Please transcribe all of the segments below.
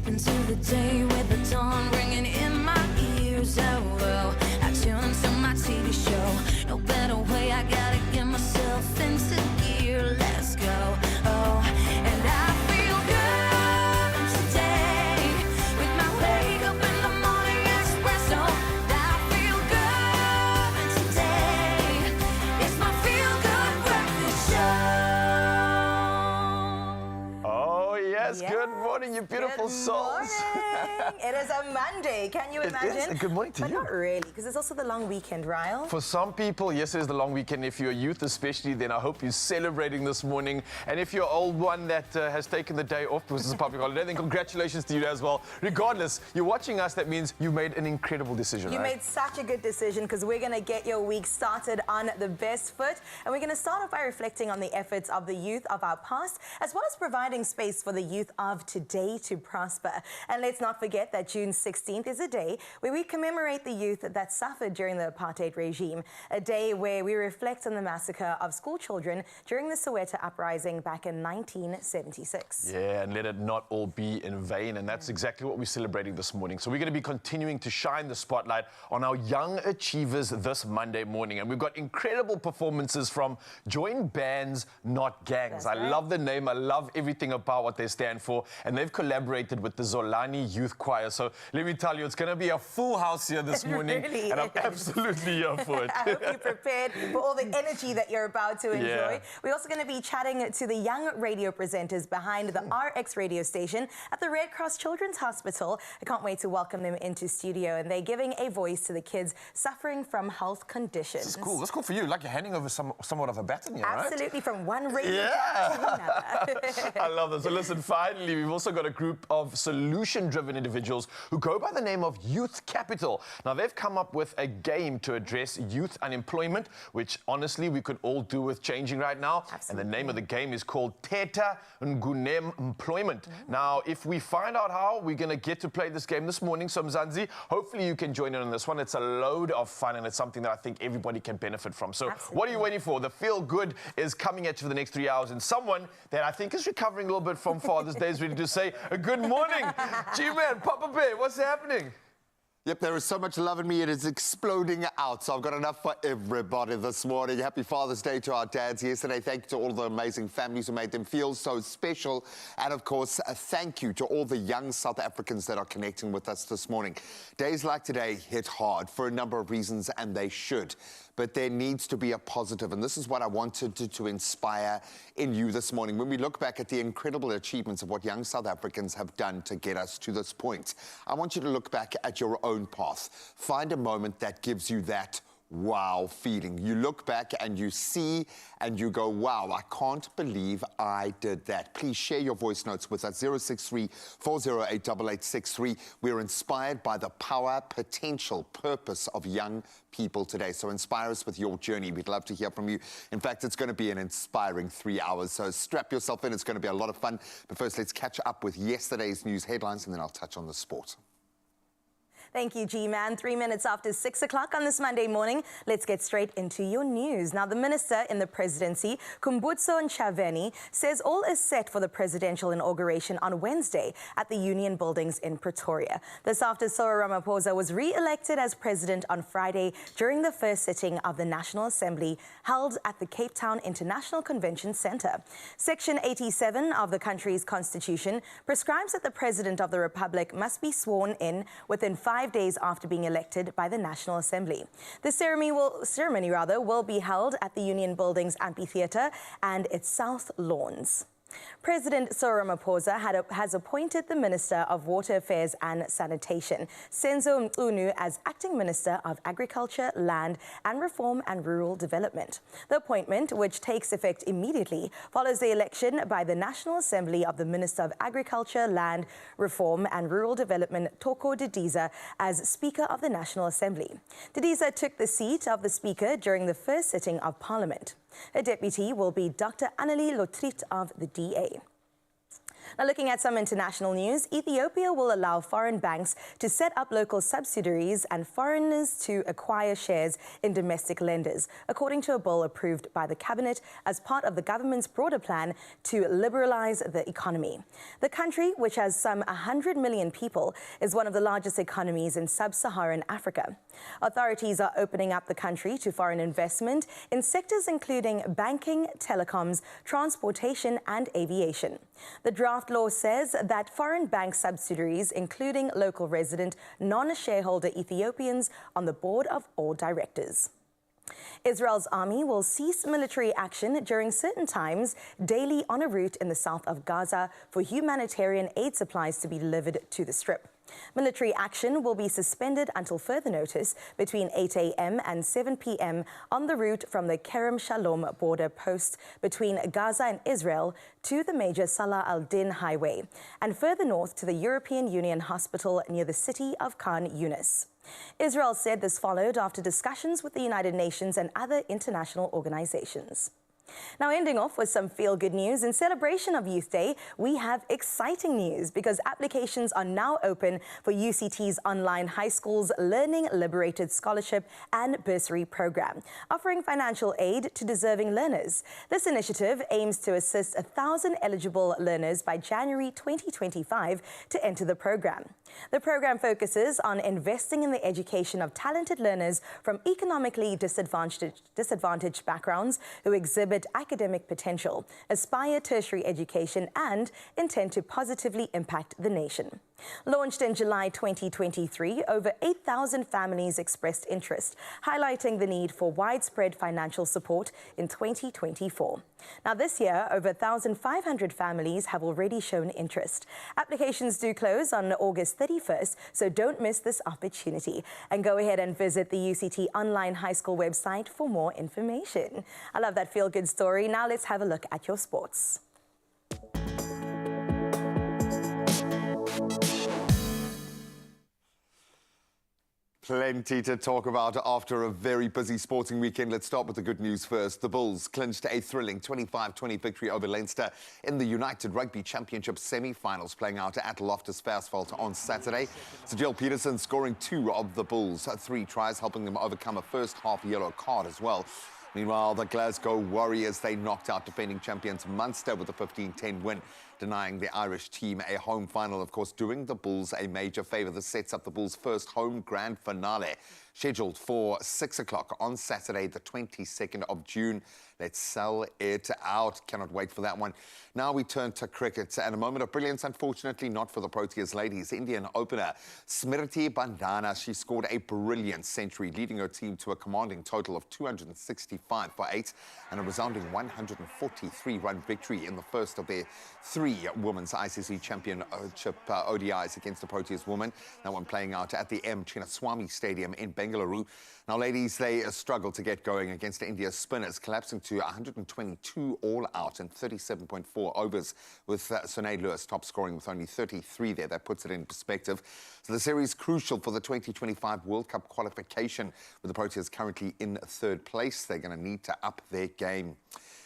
into the day with the dawn ringing in my ears. Oh, I tune into my TV show. No better way, I gotta get myself into gear. Let's go. Oh, and I feel good today with my wake up in the morning espresso. I feel good today. It's my feel good breakfast show. Oh, yes. Good morning, you beautiful souls. It is a Monday. Can you imagine? It is. Good morning to but you. Not really, because it's also the long weekend, Ryle. For some people, yes, it is the long weekend. If you're a youth especially, then I hope you're celebrating this morning. And if you're an old one that has taken the day off because it's a public holiday, then congratulations to you as well. Regardless, you're watching us, that means you made an incredible decision, You right? made such a good decision, because we're going to get your week started on the best foot. And we're going to start off by reflecting on the efforts of the youth of our past, as well as providing space for the youth of today to prosper. And let's not forget that June 16th is a day where we commemorate the youth that suffered during the apartheid regime, a day where we reflect on the massacre of school children during the Soweto uprising back in 1976. Yeah, and let it not all be in vain. And that's exactly what we're celebrating this morning. So we're going to be continuing to shine the spotlight on our young achievers this Monday morning. And we've got incredible performances from Join Bands, Not Gangs. That's right. Love the name. I love everything about what they stand for. And they've collaborated with the Zolani Youth Choir. So let me tell you, it's going to be a full house here this morning. Really and I'm is. absolutely here for it. I hope you're prepared for all the energy that you're about to enjoy. Yeah. We're also going to be chatting to the young radio presenters behind the RX radio station at the Red Cross Children's Hospital. I can't wait to welcome them into studio, and they're giving a voice to the kids suffering from health conditions. This is cool. That's cool for you. Like you're handing over somewhat of a baton here, right? Absolutely, from one radio Yeah. to another. I love that. So listen, finally, we've also got a group of solution-driven individuals who go by the name of Youth Capital. Now, they've come up with a game to address youth unemployment, which honestly we could all do with changing right now. Absolutely. And the name of the game is called Teta Ngunem Employment. Now, if we find out how, we're going to get to play this game this morning. So, Mzansi, hopefully you can join in on this one. It's a load of fun, and it's something that I think everybody can benefit from. So, what are you waiting for? The Feel Good is coming at you for the next 3 hours, and someone that I think is recovering a little bit from Father's Day is ready to say a good morning. G-Man, Papa Bear, what's happening? Yep, there is so much love in me, it is exploding out. So I've got enough for everybody this morning. Happy Father's Day to our dads yesterday. Thank you to all the amazing families who made them feel so special. And of course, a thank you to all the young South Africans that are connecting with us this morning. Days like today hit hard for a number of reasons, and they should. But there needs to be a positive, and this is what I wanted to inspire in you this morning. When we look back at the incredible achievements of what young South Africans have done to get us to this point, I want you to look back at your own path. Find a moment that gives you that wow feeling. You look back and you see and you go, wow, I can't believe I did that. Please share your voice notes with us, 063-408-8863. We're inspired by the power, potential, purpose of young people today. So inspire us with your journey. We'd love to hear from you. In fact, it's going to be an inspiring 3 hours. So strap yourself in. It's going to be a lot of fun. But first, let's catch up with yesterday's news headlines, and then I'll touch on the sport. Thank you, G-Man. 3 minutes after 6 o'clock on this Monday morning, let's get straight into your news. Now, the minister in the presidency, Kumbutso Ntshavheni, says all is set for the presidential inauguration on Wednesday at the Union Buildings in Pretoria. This after Cyril Ramaphosa was re-elected as president on Friday during the first sitting of the National Assembly held at the Cape Town International Convention Centre. Section 87 of the country's constitution prescribes that the president of the republic must be sworn in within 5 days after being elected by the National Assembly. The ceremony will be held at the Union Buildings Amphitheatre and its south lawns. President Cyril Ramaphosa has appointed the Minister of Water Affairs and Sanitation, Senzo Mchunu, as Acting Minister of Agriculture, Land and Reform and Rural Development. The appointment, which takes effect immediately, follows the election by the National Assembly of the Minister of Agriculture, Land, Reform and Rural Development, Toko Didiza, as Speaker of the National Assembly. Didiza took the seat of the Speaker during the first sitting of Parliament. A deputy will be Dr. Annelie Lotriet of the DA. Now, looking at some international news, Ethiopia will allow foreign banks to set up local subsidiaries and foreigners to acquire shares in domestic lenders, according to a bill approved by the cabinet as part of the government's broader plan to liberalize the economy. The country, which has some 100 million people, is one of the largest economies in sub-Saharan Africa. Authorities are opening up the country to foreign investment in sectors including banking, telecoms, transportation, and aviation. The draft law says that foreign bank subsidiaries, including local resident, non-shareholder Ethiopians, on the board of all directors. Israel's army will cease military action during certain times daily on a route in the south of Gaza for humanitarian aid supplies to be delivered to the Strip. Military action will be suspended until further notice between 8 a.m. and 7 p.m. on the route from the Kerem Shalom border post between Gaza and Israel to the major Salah al-Din highway, and further north to the European Union hospital near the city of Khan Yunis. Israel said this followed after discussions with the United Nations and other international organizations. Now, ending off with some feel-good news. In celebration of Youth Day, we have exciting news because applications are now open for UCT's online high school's Learning Liberated Scholarship and Bursary program, offering financial aid to deserving learners. This initiative aims to assist 1,000 eligible learners by January 2025 to enter the program. The program focuses on investing in the education of talented learners from economically disadvantaged backgrounds who exhibit academic potential, aspire tertiary education, and intend to positively impact the nation. Launched in July 2023, over 8,000 families expressed interest, highlighting the need for widespread financial support in 2024. Now, this year, over 1,500 families have already shown interest. Applications do close on August 31st, so don't miss this opportunity. And go ahead and visit the UCT Online High School website for more information. I love that feel-good story. Now let's have a look at your sports. Plenty to talk about after a very busy sporting weekend. Let's start with the good news first. The Bulls clinched a thrilling 25-20 victory over Leinster in the United Rugby Championship semi-finals, playing out at Loftus Versfeld on Saturday. Sir Peterson scoring 2 of the Bulls' 3 tries, helping them overcome a first-half yellow card as well. Meanwhile, the Glasgow Warriors, they knocked out defending champions Munster with a 15-10 win, denying the Irish team a home final, of course, doing the Bulls a major favour. This sets up the Bulls' first home grand finale, scheduled for 6 o'clock on Saturday, the 22nd of June. Let's sell it out. Cannot wait for that one. Now we turn to cricket, and a moment of brilliance, unfortunately not for the Proteas ladies. Indian opener Smriti Bandana, she scored a brilliant century, leading her team to a commanding total of 265 for 8 and a resounding 143-run victory in the first of their 3 women's ICC Championship ODIs against the Proteas women. That one playing out at the M. Chinnaswamy Stadium in Bengaluru. Now, ladies, they struggled to get going against India's spinners, collapsing to 122 all out in 37.4 overs, with Sonae Lewis top scoring with only 33 there. That puts it in perspective. So the series crucial for the 2025 World Cup qualification, with the Proteas currently in 3rd place. They're going to need to up their game.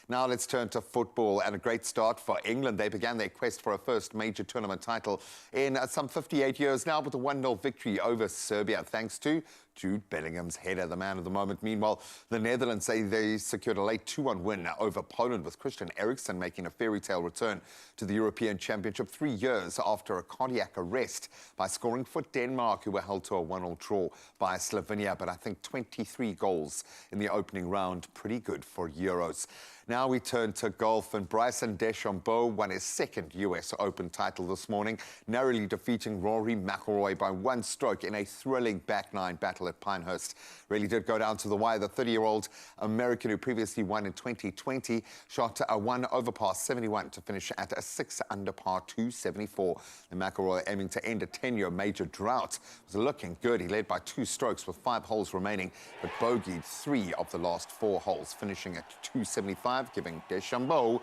Now let's turn to football, and a great start for England. They began their quest for a first major tournament title in some 58 years now with a 1-0 victory over Serbia, thanks to Jude Bellingham's header, the man of the moment. Meanwhile, the Netherlands say they secured a late 2-1 win over Poland, with Christian Eriksen making a fairy tale return to the European Championship 3 years after a cardiac arrest by scoring for Denmark, who were held to a 1-1 draw by Slovenia. But I think 23 goals in the opening round, pretty good for Euros. Now we turn to golf, and Bryson DeChambeau won his 2nd US Open title this morning, narrowly defeating Rory McIlroy by 1 stroke in a thrilling back-9 battle at Pinehurst. Really did go down to the wire. The 30-year-old American, who previously won in 2020, shot a 1 over par 71 to finish at a 6 under par 274. And McIlroy, aiming to end a 10-year major drought, was looking good. He led by 2 strokes with 5 holes remaining, but bogeyed 3 of the last 4 holes, finishing at 275, giving DeChambeau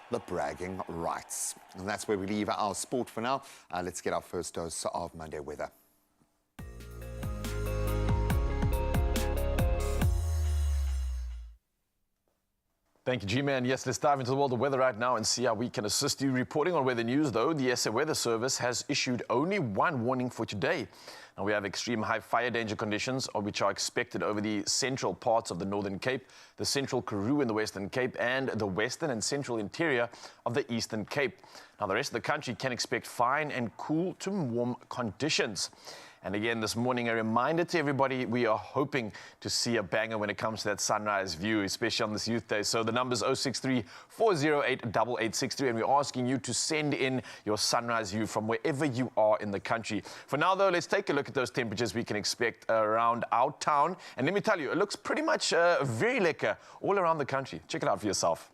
the bragging rights. And that's where we leave our sport for now. Let's get our first dose of Monday weather. Thank you, G-Man. Yes, let's dive into the world of weather right now and see how we can assist you. Reporting on weather news, though, the SA Weather Service has issued only one warning for today. Now, we have extreme high fire danger conditions, which are expected over the central parts of the Northern Cape, the central Karoo in the Western Cape, and the western and central interior of the Eastern Cape. Now, the rest of the country can expect fine and cool to warm conditions. And again, this morning, a reminder to everybody, we are hoping to see a banger when it comes to that sunrise view, especially on this Youth Day. So the number's 063-408-8863, and we're asking you to send in your sunrise view from wherever you are in the country. For now, though, let's take a look at those temperatures we can expect around our town. And let me tell you, it looks pretty much very lekker all around the country. Check it out for yourself.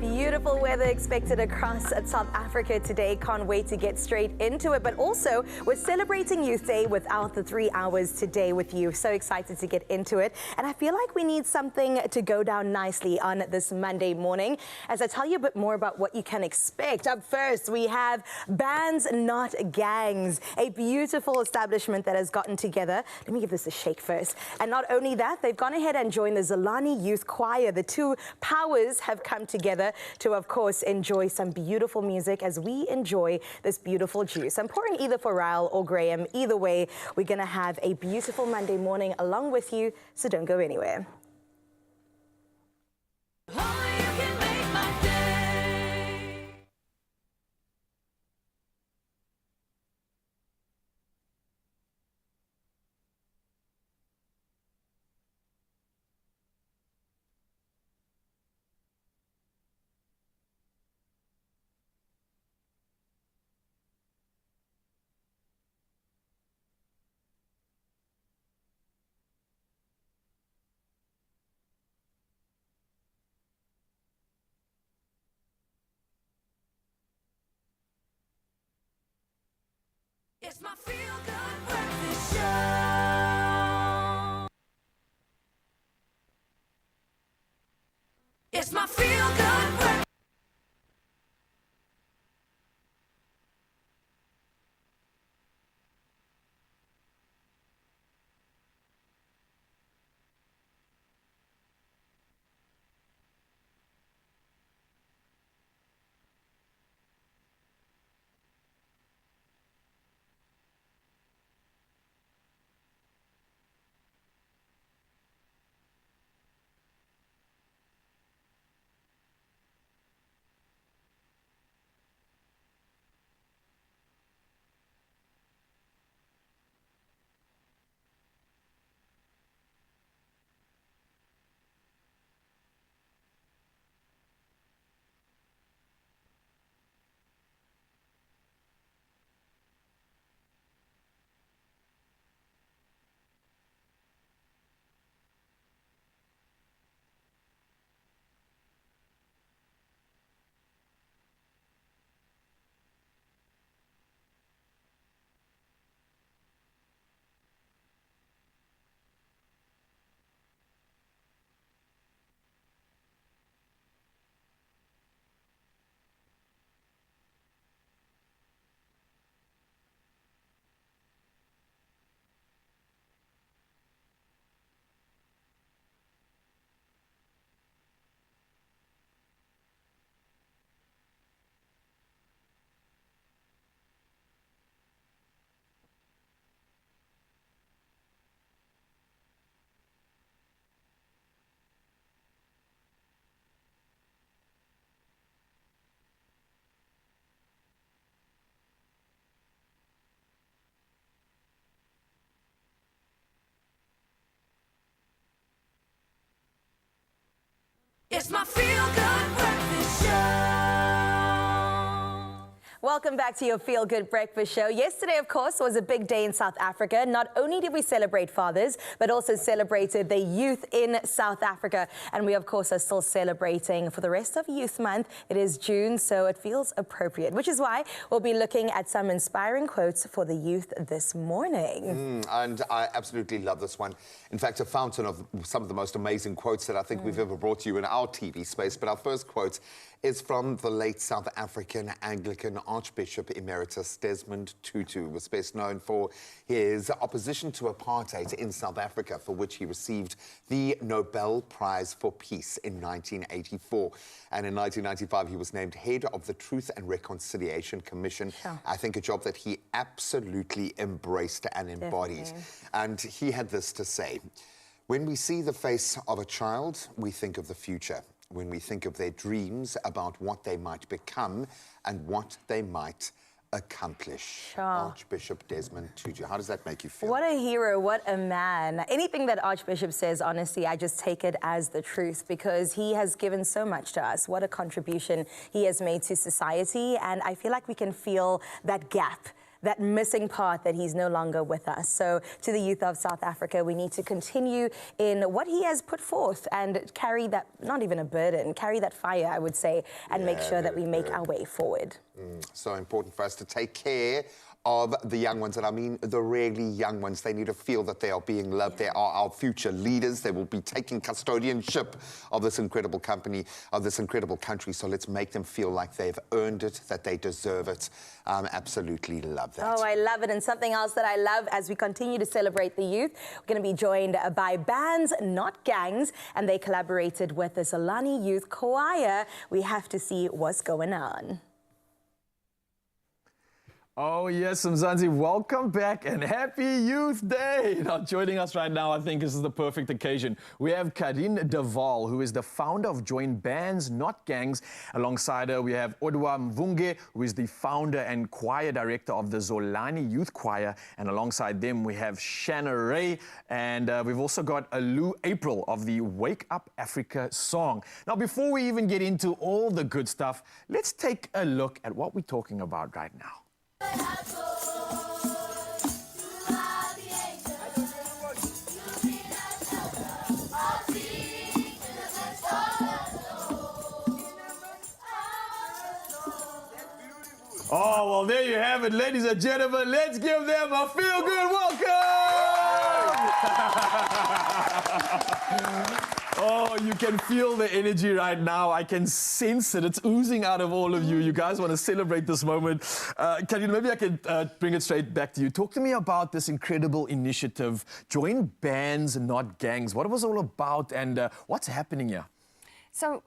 Beautiful weather expected across South Africa today. Can't wait to get straight into it. But also, we're celebrating Youth Day without the 3 hours today with you. So excited to get into it. And I feel like we need something to go down nicely on this Monday morning. As I tell you a bit more about what you can expect. Up first, we have Bands Not Gangs, a beautiful establishment that has gotten together. Let me give this a shake first. And not only that, they've gone ahead and joined the Zolani Youth Choir. The two powers have come together to, of course, enjoy some beautiful music as we enjoy this beautiful juice. I'm pouring either for Raul or Graham. Either way, we're going to have a beautiful Monday morning along with you, so don't go anywhere. Only you can make my day. It's my feel-good breakfast show. It's my feel-good breakfast. It's my feel-good breakfast show. Welcome back to your Feel Good Breakfast Show. Yesterday, of course, was a big day in South Africa. Not only did we celebrate fathers, but also celebrated the youth in South Africa. And we, of course, are still celebrating for the rest of Youth Month. It is June, so it feels appropriate, which is why we'll be looking at some inspiring quotes for the youth this morning. And I absolutely love this one. In fact, a fountain of some of the most amazing quotes that I think we've ever brought to you in our TV space. But our first quote is from the late South African Anglican Archbishop Emeritus Desmond Tutu, who was best known for his opposition to apartheid in South Africa, for which he received the Nobel Prize for Peace in 1984. And in 1995, he was named head of the Truth and Reconciliation Commission. Sure. I think a job that he absolutely embraced and embodied. Definitely. And he had this to say: when we see the face of a child, we think of the future. When we think of their dreams about what they might become and what they might accomplish. Sure. Archbishop Desmond Tutu. How does that make you feel? What a hero, what a man. Anything that Archbishop says, honestly, I just take it as the truth, because he has given so much to us. What a contribution he has made to society. And I feel like we can feel that gap, that missing part, that he's no longer with us. So to the youth of South Africa, we need to continue in what he has put forth and carry that, not even a burden, carry that fire, I would say, and make sure that we make our way forward. So important for us to take care of the young ones, and I mean the really young ones. They need to feel that they are being loved. They are our future leaders. They will be taking custodianship of this incredible company, of this incredible country. So let's make them feel like they've earned it, that they deserve it. Absolutely love that. Oh, I love it. And something else that I love as we continue to celebrate the youth, we're going to be joined by bands, not gangs, and they collaborated with the Zolani Youth Choir. We have to see what's going on. Oh yes, Mzansi, welcome back and happy Youth Day. Now joining us right now, I think this is the perfect occasion. We have Karine Deval, who is the founder of Join Bands, Not Gangs. Alongside her, we have Odwa Mvunge, who is the founder and choir director of the Zolani Youth Choir. And alongside them, we have Shanna Ray, and we've also got Alu April of the Wake Up Africa song. Now, before we even get into all the good stuff, let's take a look at what we're talking about right now. Oh, well, there you have it, ladies and gentlemen. Let's give them a feel-good welcome. Oh, you can feel the energy right now. I can sense it. It's oozing out of all of you. You guys want to celebrate this moment. Karine, maybe I can bring it straight back to you. Talk to me about this incredible initiative, Join Bands, Not Gangs. What it was all about, and what's happening here? So,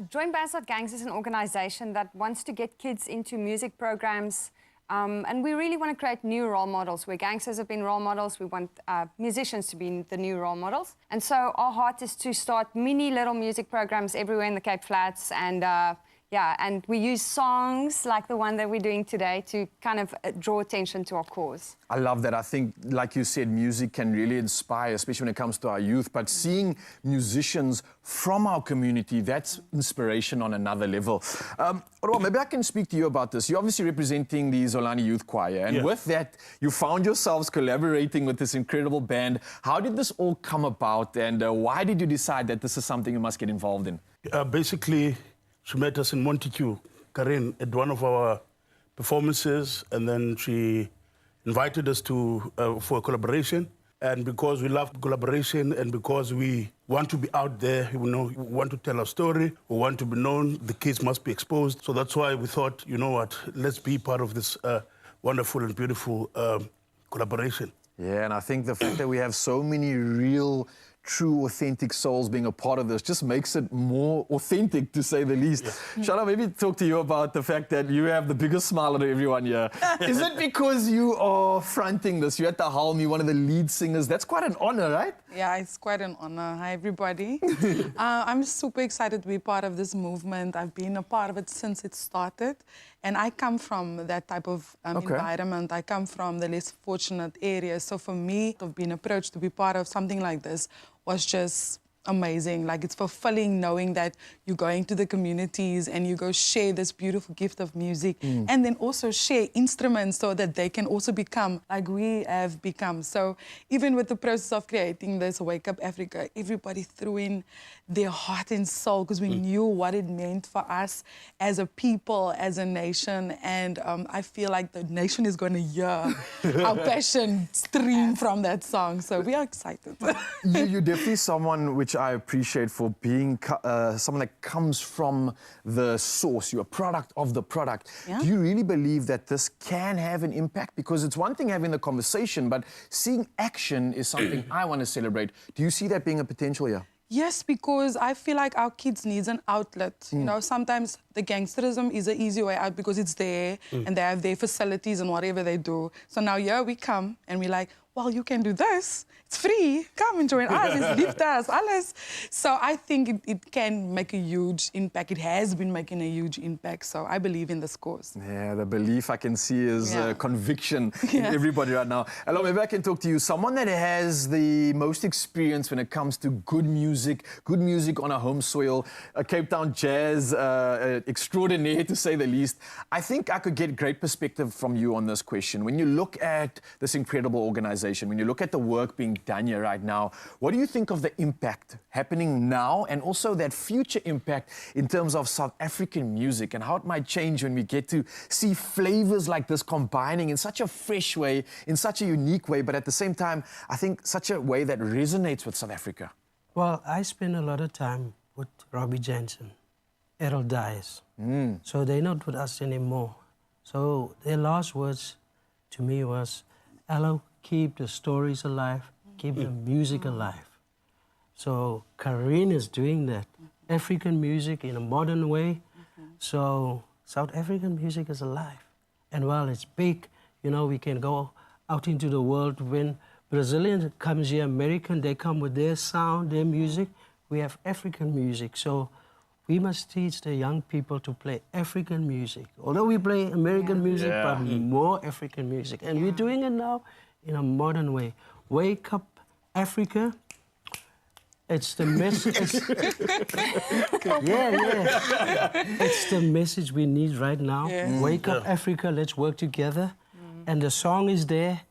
Join Bands Not Gangs is an organization that wants to get kids into music programs, and we really want to create new role models. Where gangsters have been role models, we want musicians to be the new role models. And so our heart is to start mini little music programs everywhere in the Cape Flats, and and we use songs like the one that we're doing today to kind of draw attention to our cause. I love that. I think, like you said, music can really inspire, especially when it comes to our youth. But seeing musicians from our community, that's inspiration on another level. Well, maybe I can speak to you about this. You're obviously representing the Zolani Youth Choir. And with that, you found yourselves collaborating with this incredible band. How did this all come about? And why did you decide that this is something you must get involved in? Basically, she met us in Montague, Karine, at one of our performances, and then she invited us to for a collaboration. And because we love collaboration and because we want to be out there, we want to tell our story, we want to be known, the kids must be exposed. So that's why we thought, you know what, let's be part of this wonderful and beautiful collaboration. Yeah, and I think the fact that we have so many real, true, authentic souls being a part of this just makes it more authentic, to say the least. Yeah. Shana, maybe talk to you about the fact that you have the biggest smile out of everyone here. Is it because you are fronting this? You're at the helm, you're one of the lead singers. That's quite an honor, right? Yeah, it's quite an honor. Hi, everybody. I'm super excited to be part of this movement. I've been a part of it since it started. And I come from that type of environment. I come from the less fortunate areas. So for me, to have been approached to be part of something like this was just amazing. Like, it's fulfilling knowing that you're going to the communities and you go share this beautiful gift of music and then also share instruments so that they can also become like we have become. So even with the process of creating this Wake Up Africa, everybody threw in their heart and soul because we knew what it meant for us as a people, as a nation. And I feel like the nation is going to hear our passion stream from that song. So we are excited. You're definitely someone which I appreciate for being someone that comes from the source. You're a product of the product. Yeah. Do you really believe that this can have an impact? Because it's one thing having the conversation, but seeing action is something I want to celebrate. Do you see that being a potential here? Yes, because I feel like our kids need an outlet. You know, sometimes the gangsterism is an easy way out because it's there and they have their facilities and whatever they do. So now here we come and we're like, well, you can do this. It's free. Come and join us. It's lift us, alles. So I think it can make a huge impact. It has been making a huge impact. So I believe in this cause. Yeah, the belief I can see is conviction in everybody right now. Hello, maybe I can talk to you. Someone that has the most experience when it comes to good music on a home soil, a Cape Town jazz extraordinaire, to say the least. I think I could get great perspective from you on this question. When you look at this incredible organization, when you look at the work being done here right now, what do you think of the impact happening now and also that future impact in terms of South African music and how it might change when we get to see flavors like this combining in such a fresh way, in such a unique way, but at the same time, I think such a way that resonates with South Africa? Well, I spend a lot of time with Robbie Jensen, Errol Dias. So they're not with us anymore. So their last words to me was, "Hello, keep the stories alive, keep the music alive." So Karine is doing that. African music in a modern way. So South African music is alive. And while it's big, you know, we can go out into the world. When Brazilian comes here, American, they come with their sound, their music. We have African music. So we must teach the young people to play African music. Although we play American music, but more African music. And we're doing it now in a modern way. Wake Up Africa. It's the message. It's the message we need right now. Wake Up Africa, let's work together. And the song is there.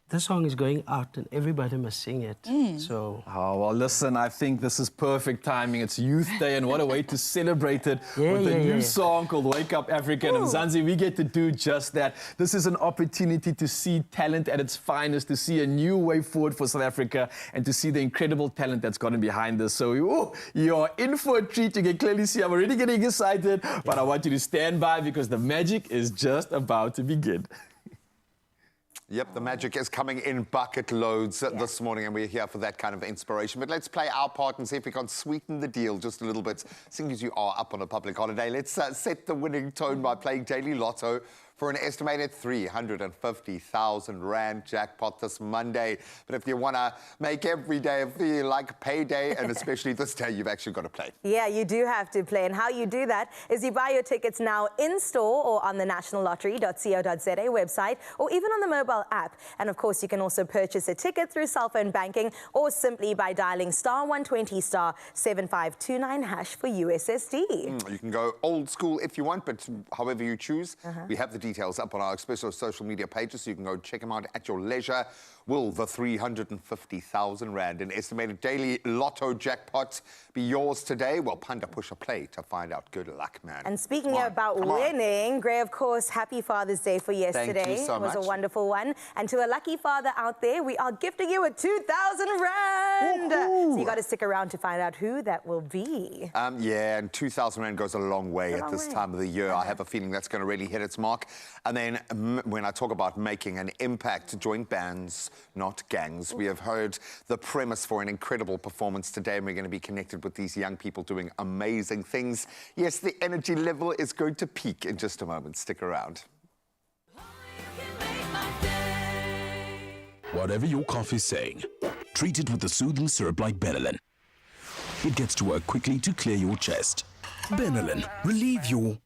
The song is going out and everybody must sing it. So. Oh, well, listen, I think this is perfect timing. It's Youth Day, and what a way to celebrate it with a new song called Wake Up Africa. And Mzansi, we get to do just that. This is an opportunity to see talent at its finest, to see a new way forward for South Africa, and to see the incredible talent that's gotten behind this. So, you're in for a treat. You can clearly see I'm already getting excited, but I want you to stand by because the magic is just about to begin. Yep, the magic is coming in bucket loads this morning, and we're here for that kind of inspiration. But let's play our part and see if we can sweeten the deal just a little bit. Seeing as you are up on a public holiday, let's set the winning tone by playing Daily Lotto for an estimated 350,000 Rand jackpot this Monday. But if you want to make every day feel like payday, and especially this day, you've actually got to play. Yeah, you do have to play. And how you do that is you buy your tickets now in-store or on the nationallottery.co.za website or even on the mobile app. And of course, you can also purchase a ticket through cell phone banking or simply by dialing *120 *7529# for USSD. You can go old school if you want, but however you choose, we have the details up on our Expresso social media pages, so you can go check them out at your leisure. Will the 350,000 Rand, an estimated daily lotto jackpot, be yours today? Well, Panda, push a play to find out. Good luck, man. And speaking about winning, Gray, of course, happy Father's Day for yesterday. Thank you so much. It was a wonderful one. And to a lucky father out there, we are gifting you a 2,000 Rand. So you got to stick around to find out who that will be. Yeah, and 2,000 Rand goes a long way at this time of the year. I have a feeling that's going to really hit its mark. And then when I talk about making an impact, join bands, not gangs. We have heard the premise for an incredible performance today, and we're going to be connected with these young people doing amazing things. Yes, the energy level is going to peak in just a moment. Stick around. Whatever your cough is saying, treat it with a soothing syrup like Benylin. It gets to work quickly to clear your chest. Benylin, relieve your...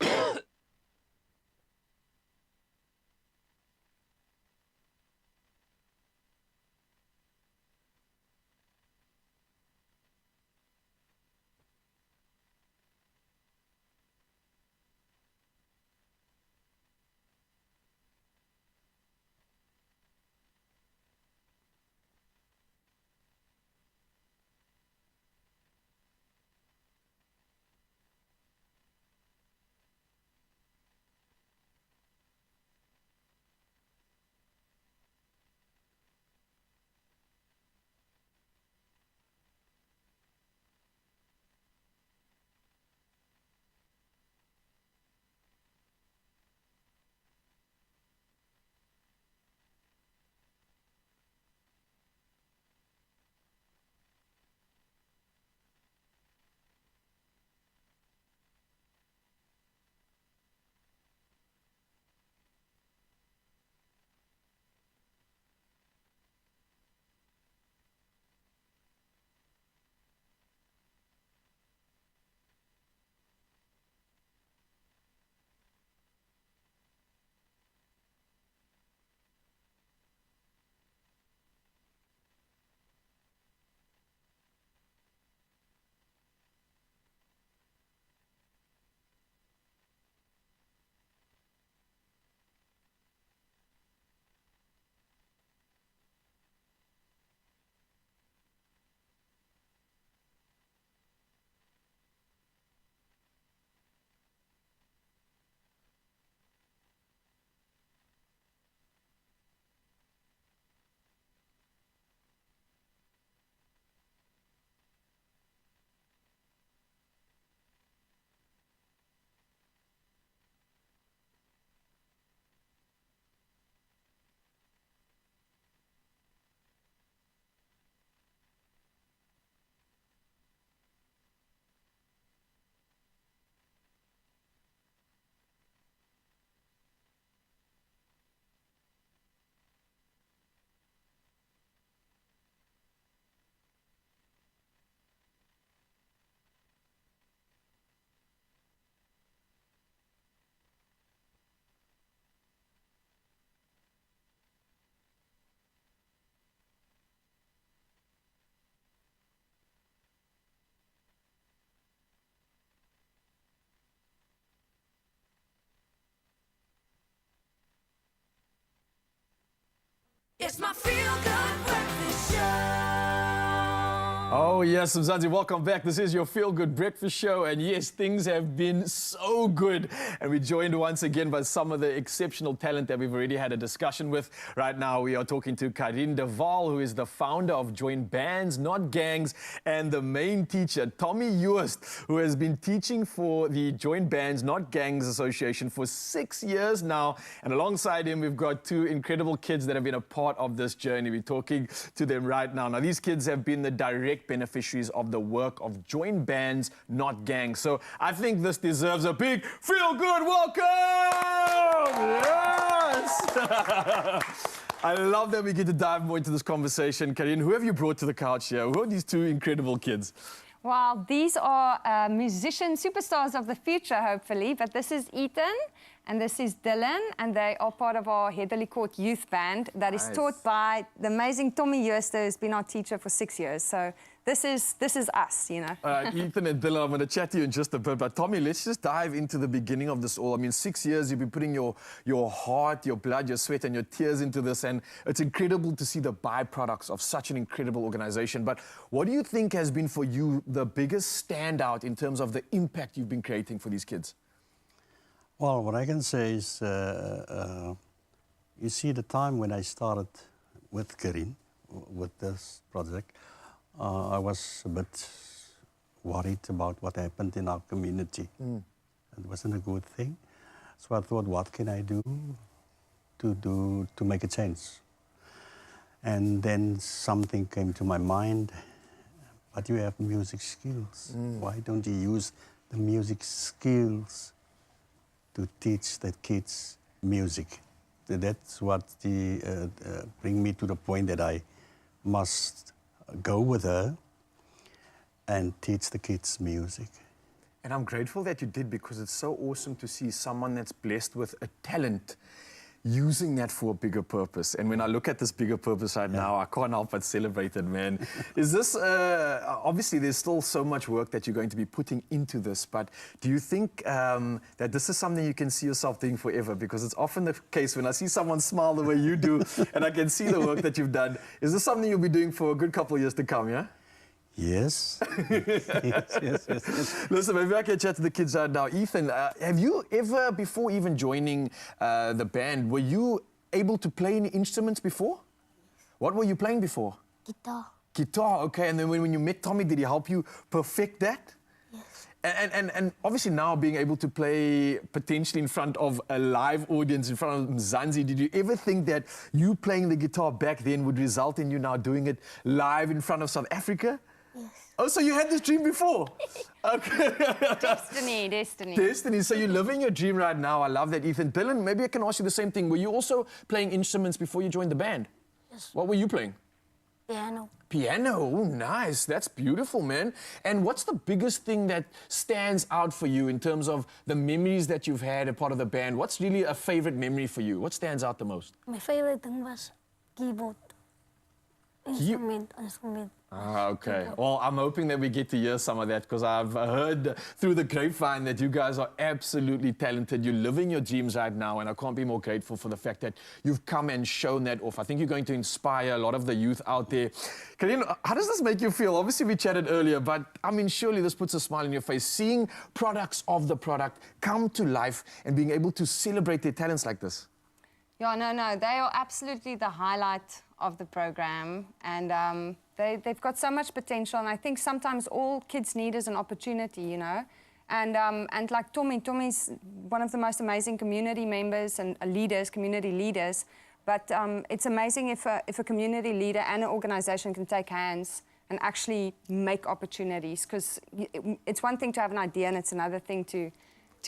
It's my feel-good breakfast show. Oh, yes, Mzansi, welcome back. This is your Feel Good Breakfast Show. And yes, things have been so good. And we're joined once again by some of the exceptional talent that we've already had a discussion with. Right now, we are talking to Karin de Waal, who is the founder of Join Bands, Not Gangs, and the main teacher, Tommy Joost, who has been teaching for the Join Bands, Not Gangs Association for 6 years now. And alongside him, we've got two incredible kids that have been a part of this journey. We're talking to them right now. Now, these kids have been the direct beneficiaries of the work of Join Bands, Not Gangs. So I think this deserves a big feel-good welcome! Yes! I love that we get to dive more into this conversation. Karin, who have you brought to the couch here? Who are these two incredible kids? Well, these are musician superstars of the future, hopefully. But this is Ethan and this is Dylan, and they are part of our Heatherly Court youth band that is taught by the amazing Tommy Joost, who's been our teacher for 6 years. So this is us, you know. Ethan and Dylan, I'm going to chat to you in just a bit. But Tommy, let's just dive into the beginning of this all. I mean, 6 years, you've been putting your heart, your blood, your sweat, and your tears into this. And it's incredible to see the byproducts of such an incredible organization. But what do you think has been for you the biggest standout in terms of the impact you've been creating for these kids? Well, what I can say is, you see, the time when I started with Karin, with this project, I was a bit worried about what happened in our community. It wasn't a good thing. So I thought, what can I do to make a change? And then something came to my mind, but you have music skills. Why don't you use the music skills to teach the kids music? That's what bring me to the point that I must go with her and teach the kids music. And I'm grateful that you did, because it's so awesome to see someone that's blessed with a talent using that for a bigger purpose. And when I look at this bigger purpose right now, I can't help but celebrate it, man. Is this, obviously there's still so much work that you're going to be putting into this, but do you think that this is something you can see yourself doing forever? Because it's often the case when I see someone smile the way you do, and I can see the work that you've done. Is this something you'll be doing for a good couple of years to come, yeah? Yes. yes. Listen, maybe I can chat to the kids right now. Ethan, have you ever, before even joining the band, were you able to play any instruments before? What were you playing before? Guitar. Guitar, okay. And then when you met Tommy, did he help you perfect that? Yes. And obviously now being able to play potentially in front of a live audience, in front of Mzansi, did you ever think that you playing the guitar back then would result in you now doing it live in front of South Africa? Yes. Oh, so you had this dream before? Okay. Destiny. Destiny. So you're living your dream right now. I love that, Ethan. Dylan, maybe I can ask you the same thing. Were you also playing instruments before you joined the band? Yes. What were you playing? Piano. Piano. Oh, nice. That's beautiful, man. And what's the biggest thing that stands out for you in terms of the memories that you've had a part of the band? What's really a favorite memory for you? What stands out the most? My favorite thing was keyboard. Instrument. Ah, okay. Well, I'm hoping that we get to hear some of that, because I've heard through the grapevine that you guys are absolutely talented. You're living your dreams right now, and I can't be more grateful for the fact that you've come and shown that off. I think you're going to inspire a lot of the youth out there. Karin, how does this make you feel? Obviously, we chatted earlier, but I mean, surely this puts a smile on your face, seeing products of the product come to life and being able to celebrate their talents like this. Yeah, no, they are absolutely the highlight of the program, and they've got so much potential, and I think sometimes all kids need is an opportunity, you know. And like Tommy's one of the most amazing community members and community leaders, but it's amazing if a community leader and an organization can take hands and actually make opportunities, because it's one thing to have an idea and it's another thing to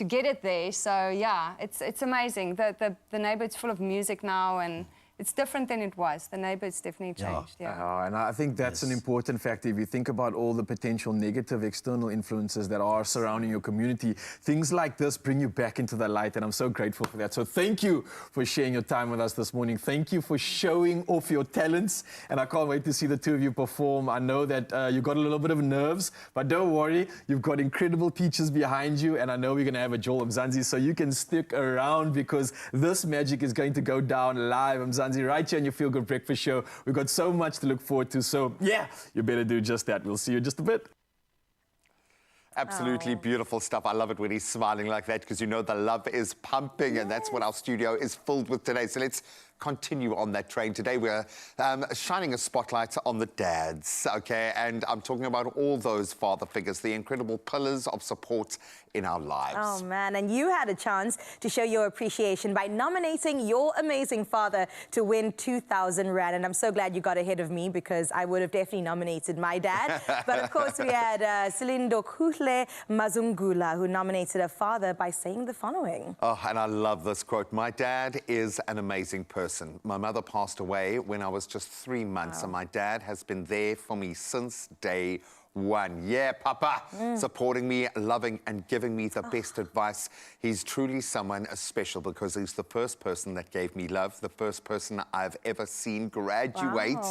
get it there. So yeah, it's amazing. The neighborhood's full of music now, and it's different than it was. The neighborhood's definitely changed. Yeah. And I think that's an important factor. If you think about all the potential negative external influences that are surrounding your community, things like this bring you back into the light, and I'm so grateful for that. So thank you for sharing your time with us this morning. Thank you for showing off your talents, and I can't wait to see the two of you perform. I know that you've got a little bit of nerves, but don't worry, you've got incredible teachers behind you, and I know we're going to have a Joel Mzansi, so you can stick around, because this magic is going to go down live. Mzansi, Mzansi, right here on your Feel Good Breakfast Show. We've got so much to look forward to, so yeah, you better do just that. We'll see you in just a bit. Absolutely beautiful stuff. I love it when he's smiling like that because you know the love is pumping, and that's what our studio is filled with today. So let's continue on that train. Today we're shining a spotlight on the dads, okay? And I'm talking about all those father figures, the incredible pillars of support in our lives. Oh, man, and you had a chance to show your appreciation by nominating your amazing father to win 2,000 Rand. And I'm so glad you got ahead of me because I would have definitely nominated my dad. But of course, we had Silindokhuhle Mazungula, who nominated her father by saying the following. Oh, and I love this quote. My dad is an amazing person. My mother passed away when I was just 3 months, and my dad has been there for me since day one. Yeah, Papa, supporting me, loving and giving me the best advice. He's truly someone special because he's the first person that gave me love, the first person I've ever seen graduate.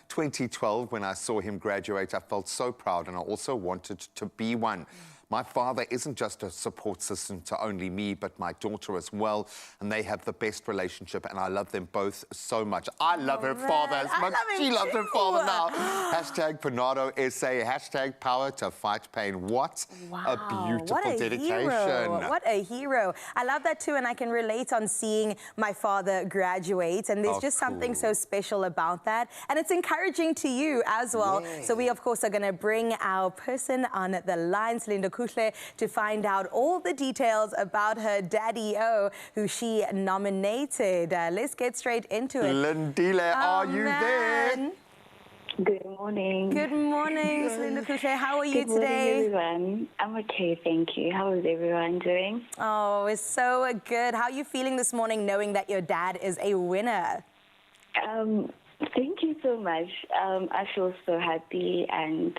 2012, when I saw him graduate, I felt so proud, and I also wanted to be one. My father isn't just a support system to only me, but my daughter as well. And they have the best relationship, and I love them both so much. I love her father as much as she loves her father now. Hashtag Panado SA, hashtag power to fight pain. What a beautiful dedication. Hero. What a hero. I love that too, and I can relate on seeing my father graduate. And there's just something so special about that. And it's encouraging to you as well. So we, of course, are going to bring our person on the line, Silindokhuhle, to find out all the details about her daddy-o, who she nominated. Let's get straight into it. Lindile, are you there? Good morning. Good morning, Silindokhuhle. How are you today? Good morning, everyone. I'm okay, thank you. How is everyone doing? Oh, it's so good. How are you feeling this morning knowing that your dad is a winner? Thank you so much. I feel so happy, and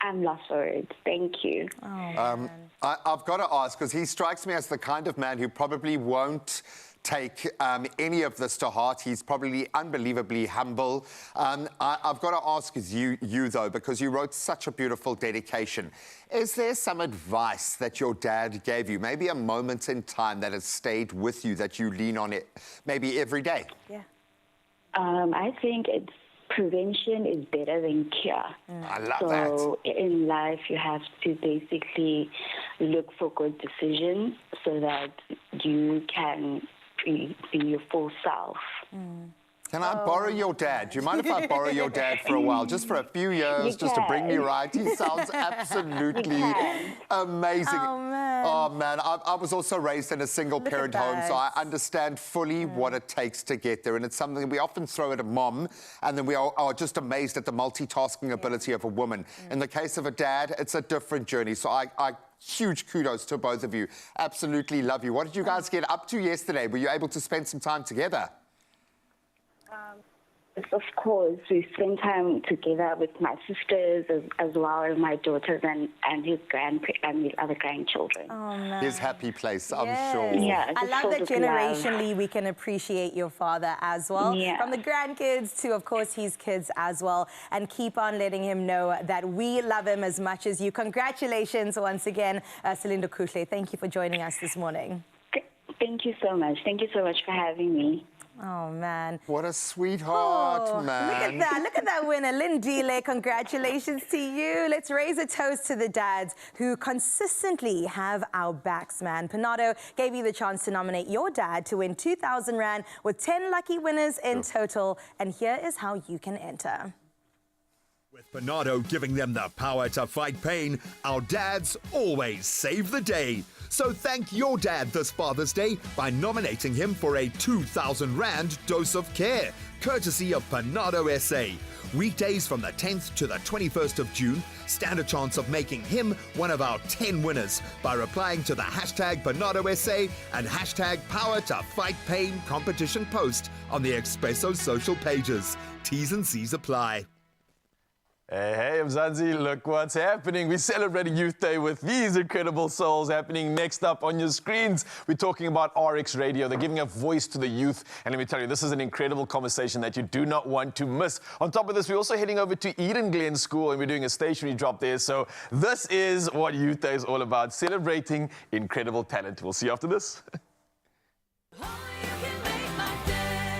I'm lost for words. Thank you. I've got to ask, because he strikes me as the kind of man who probably won't take any of this to heart. He's probably unbelievably humble. I've got to ask you, though, because you wrote such a beautiful dedication. Is there some advice that your dad gave you, maybe a moment in time that has stayed with you, that you lean on it maybe every day? Yeah. I think prevention is better than cure. I love that. So in life, you have to basically look for good decisions so that you can be your full self. Can I borrow your dad? Do you mind if I borrow your dad for a while, just for a few years, just to bring me right? He sounds absolutely amazing. Oh, man. I was also raised in a single-parent home, so I understand fully what it takes to get there. And it's something we often throw at a mom, and then we are just amazed at the multitasking ability of a woman. In the case of a dad, it's a different journey. So huge kudos to both of you. Absolutely love you. What did you guys get up to yesterday? Were you able to spend some time together? Of course, we spend time together with my sisters as well as my daughters and his other grandchildren. Oh, man. His happy place, I'm sure. Yeah, I love that generationally we can appreciate your father as well. Yeah. From the grandkids to, of course, his kids as well. And keep on letting him know that we love him as much as you. Congratulations once again, Silindokhuhle. Thank you for joining us this morning. Thank you so much. Thank you so much for having me. Oh, man. What a sweetheart, man. Look at that winner, Lindile. Congratulations to you. Let's raise a toast to the dads who consistently have our backs, man. Panado gave you the chance to nominate your dad to win 2,000 Rand with 10 lucky winners in total. And here is how you can enter. With Panado giving them the power to fight pain, our dads always save the day. So thank your dad this Father's Day by nominating him for a 2,000 Rand dose of care, courtesy of Panado SA. Weekdays from the 10th to the 21st of June, stand a chance of making him one of our 10 winners by replying to the hashtag Panado SA and hashtag Power to Fight Pain competition post on the Expresso social pages. T's and C's apply. Hey, Mzansi, look what's happening. We're celebrating Youth Day with these incredible souls happening next up on your screens. We're talking about RX Radio. They're giving a voice to the youth. And let me tell you, this is an incredible conversation that you do not want to miss. On top of this, we're also heading over to Eden Glen School and we're doing a stationery drop there. So this is what Youth Day is all about, celebrating incredible talent. We'll see you after this. Only you can make my day.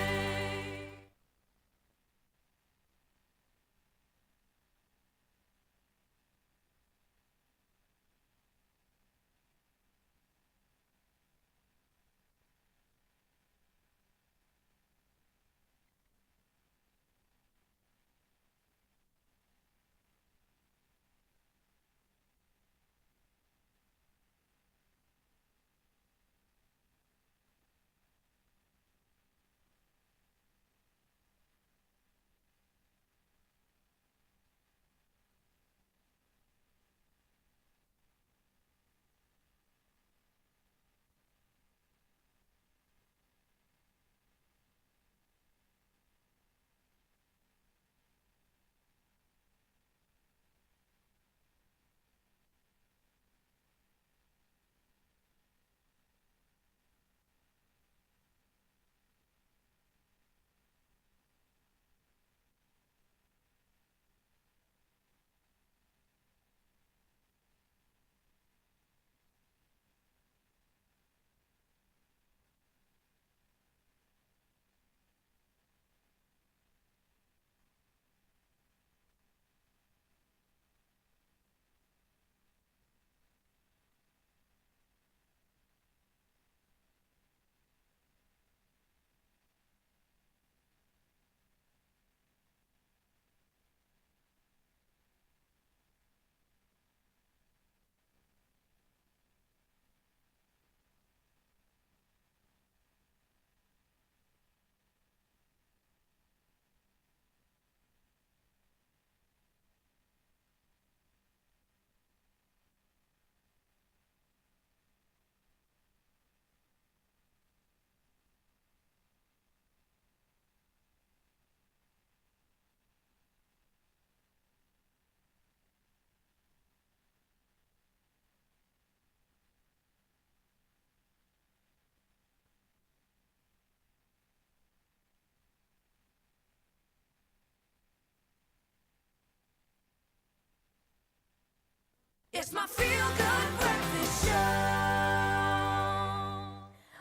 It's my feel-good breakfast show.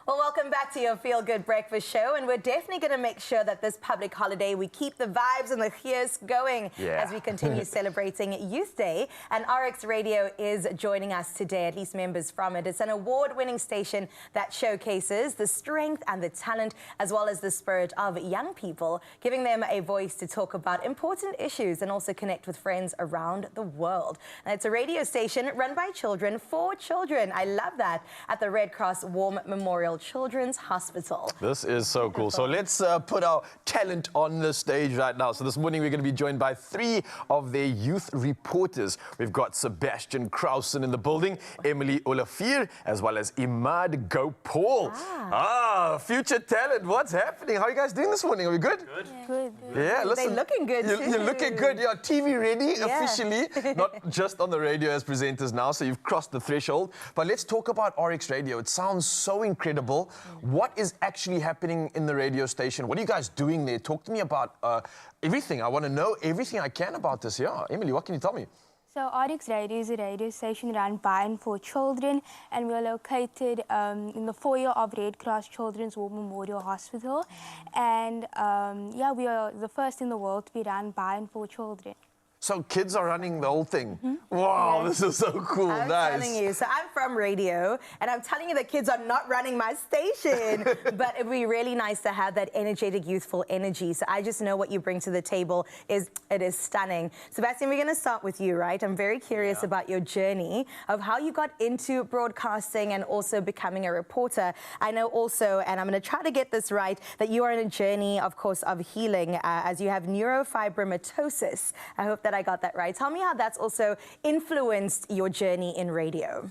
Well, welcome back to your Feel Good Breakfast Show, and we're definitely going to make sure that this public holiday we keep the vibes and the cheers going as we continue celebrating Youth Day. And RX Radio is joining us today, at least members from it. It's an award-winning station that showcases the strength and the talent as well as the spirit of young people, giving them a voice to talk about important issues and also connect with friends around the world. And it's a radio station run by children for children. I love that, at the Red Cross War Memorial Children's Hospital. This is so cool. So let's put our talent on the stage right now. So this morning we're going to be joined by 3 of their youth reporters. We've got Sebastian Krausen in the building, Emily Olafir, as well as Imad Gopal. Future talent. What's happening? How are you guys doing this morning? Are we good? Good. Good. Yeah, listen. They're looking good too. You're looking good. You're TV ready officially, not just on the radio as presenters now, so you've crossed the threshold. But let's talk about RX Radio. It sounds so incredible. What is actually happening in the radio station? What are you guys doing there? Talk to me about everything. I want to know everything I can about this. Yeah, Emily, what can you tell me? So RX Radio is a radio station run by and for children, and we are located in the foyer of Red Cross Children's War Memorial Hospital. And yeah, we are the first in the world to be run by and for children. So kids are running the whole thing. Wow, this is so cool. I'm telling you. So I'm from radio, and I'm telling you that kids are not running my station. But it'd be really nice to have that energetic, youthful energy. So I just know what you bring to the table is stunning. Sebastian, we're going to start with you, right? I'm very curious about your journey of how you got into broadcasting and also becoming a reporter. I know also, and I'm going to try to get this right, that you are in a journey, of course, of healing as you have neurofibromatosis. I hope that I got that right. Tell me how that's also influenced your journey in radio.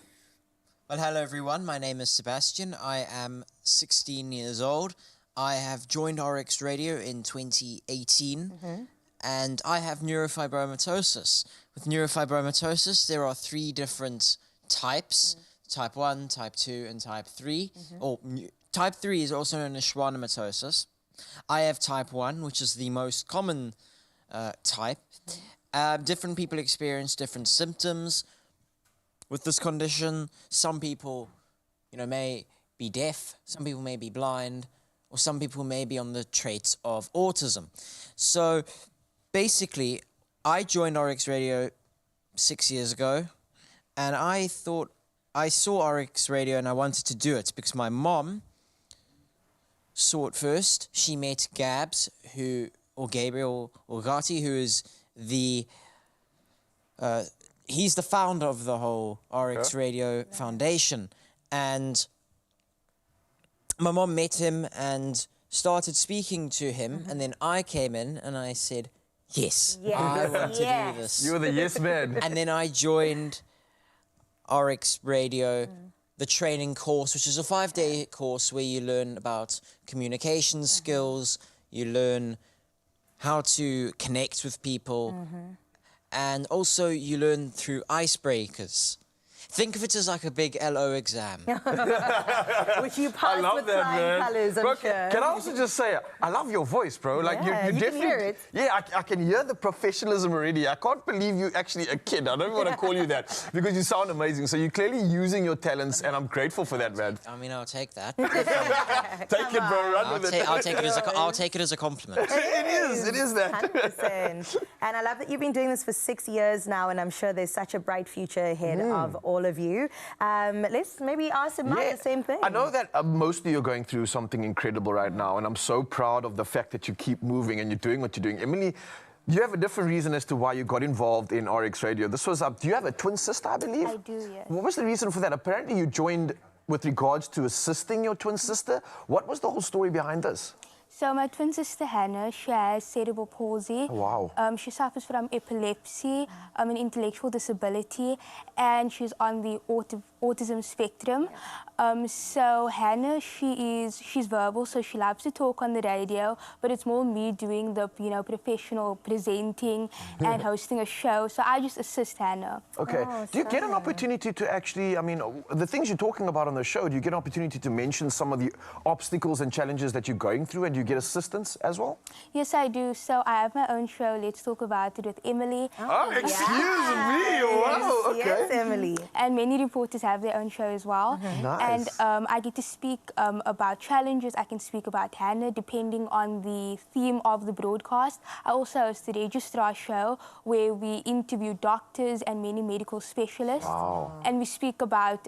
Well, hello everyone. My name is Sebastian. I am 16 years old. I have joined RX Radio in 2018, and I have neurofibromatosis. With neurofibromatosis, there are 3 different types: type 1, type 2, and type 3. Type 3 is also known as schwannomatosis. I have type 1, which is the most common type. Different people experience different symptoms with this condition. Some people, may be deaf, some people may be blind, or some people may be on the traits of autism. So basically, I joined RX Radio 6 years ago, and I saw RX Radio and I wanted to do it because my mom saw it first. She met Gabs, or Gabriel Orgati, who is he's the founder of the whole RX Radio Foundation. And my mom met him and started speaking to him, and then I came in and I said, yes, I want to do this. You were the yes man. And then I joined RX Radio, the training course, which is a 5-day course where you learn about communication skills, you learn how to connect with people, and also you learn through icebreakers. Think of it as like a big LO exam. Which you passed with flying colours, I'm sure. Can I also just say, I love your voice, bro. Like you definitely can hear it. Yeah, I can hear the professionalism already. I can't believe you're actually a kid. I don't want to call you that because you sound amazing. So you're clearly using your talents, and I'm grateful for that, man. I mean, I'll take that. Take it, bro. Run with it. I'll take it as a compliment. It is that. 100%. And I love that you've been doing this for 6 years now, and I'm sure there's such a bright future ahead of all of you. Let's maybe ask him the same thing. I know that most of you are going through something incredible right now, and I'm so proud of the fact that you keep moving and you're doing what you're doing. Emily, you have a different reason as to why you got involved in RX Radio. This was do you have a twin sister, I believe? I do, yes. What was the reason for that? Apparently you joined with regards to assisting your twin sister. What was the whole story behind this? So my twin sister Hannah, she has cerebral palsy. Oh, wow. She suffers from epilepsy, an intellectual disability, and she's on the autism spectrum. So Hannah, she's verbal, so she loves to talk on the radio, but it's more me doing the professional presenting and hosting a show. So I just assist Hannah. Okay. Do you get an opportunity to actually, the things you're talking about on the show, do you get an opportunity to mention some of the obstacles and challenges that you're going through, and Do you get assistance as well? Yes, I do. So I have my own show, Let's Talk About It, with Emily. Oh, excuse me. Wow, okay. Yes, Emily. And many reporters have their own show as well. Nice. And I get to speak about challenges. I can speak about Hannah, depending on the theme of the broadcast. I also host the Registrar show, where we interview doctors and many medical specialists. Wow. And we speak about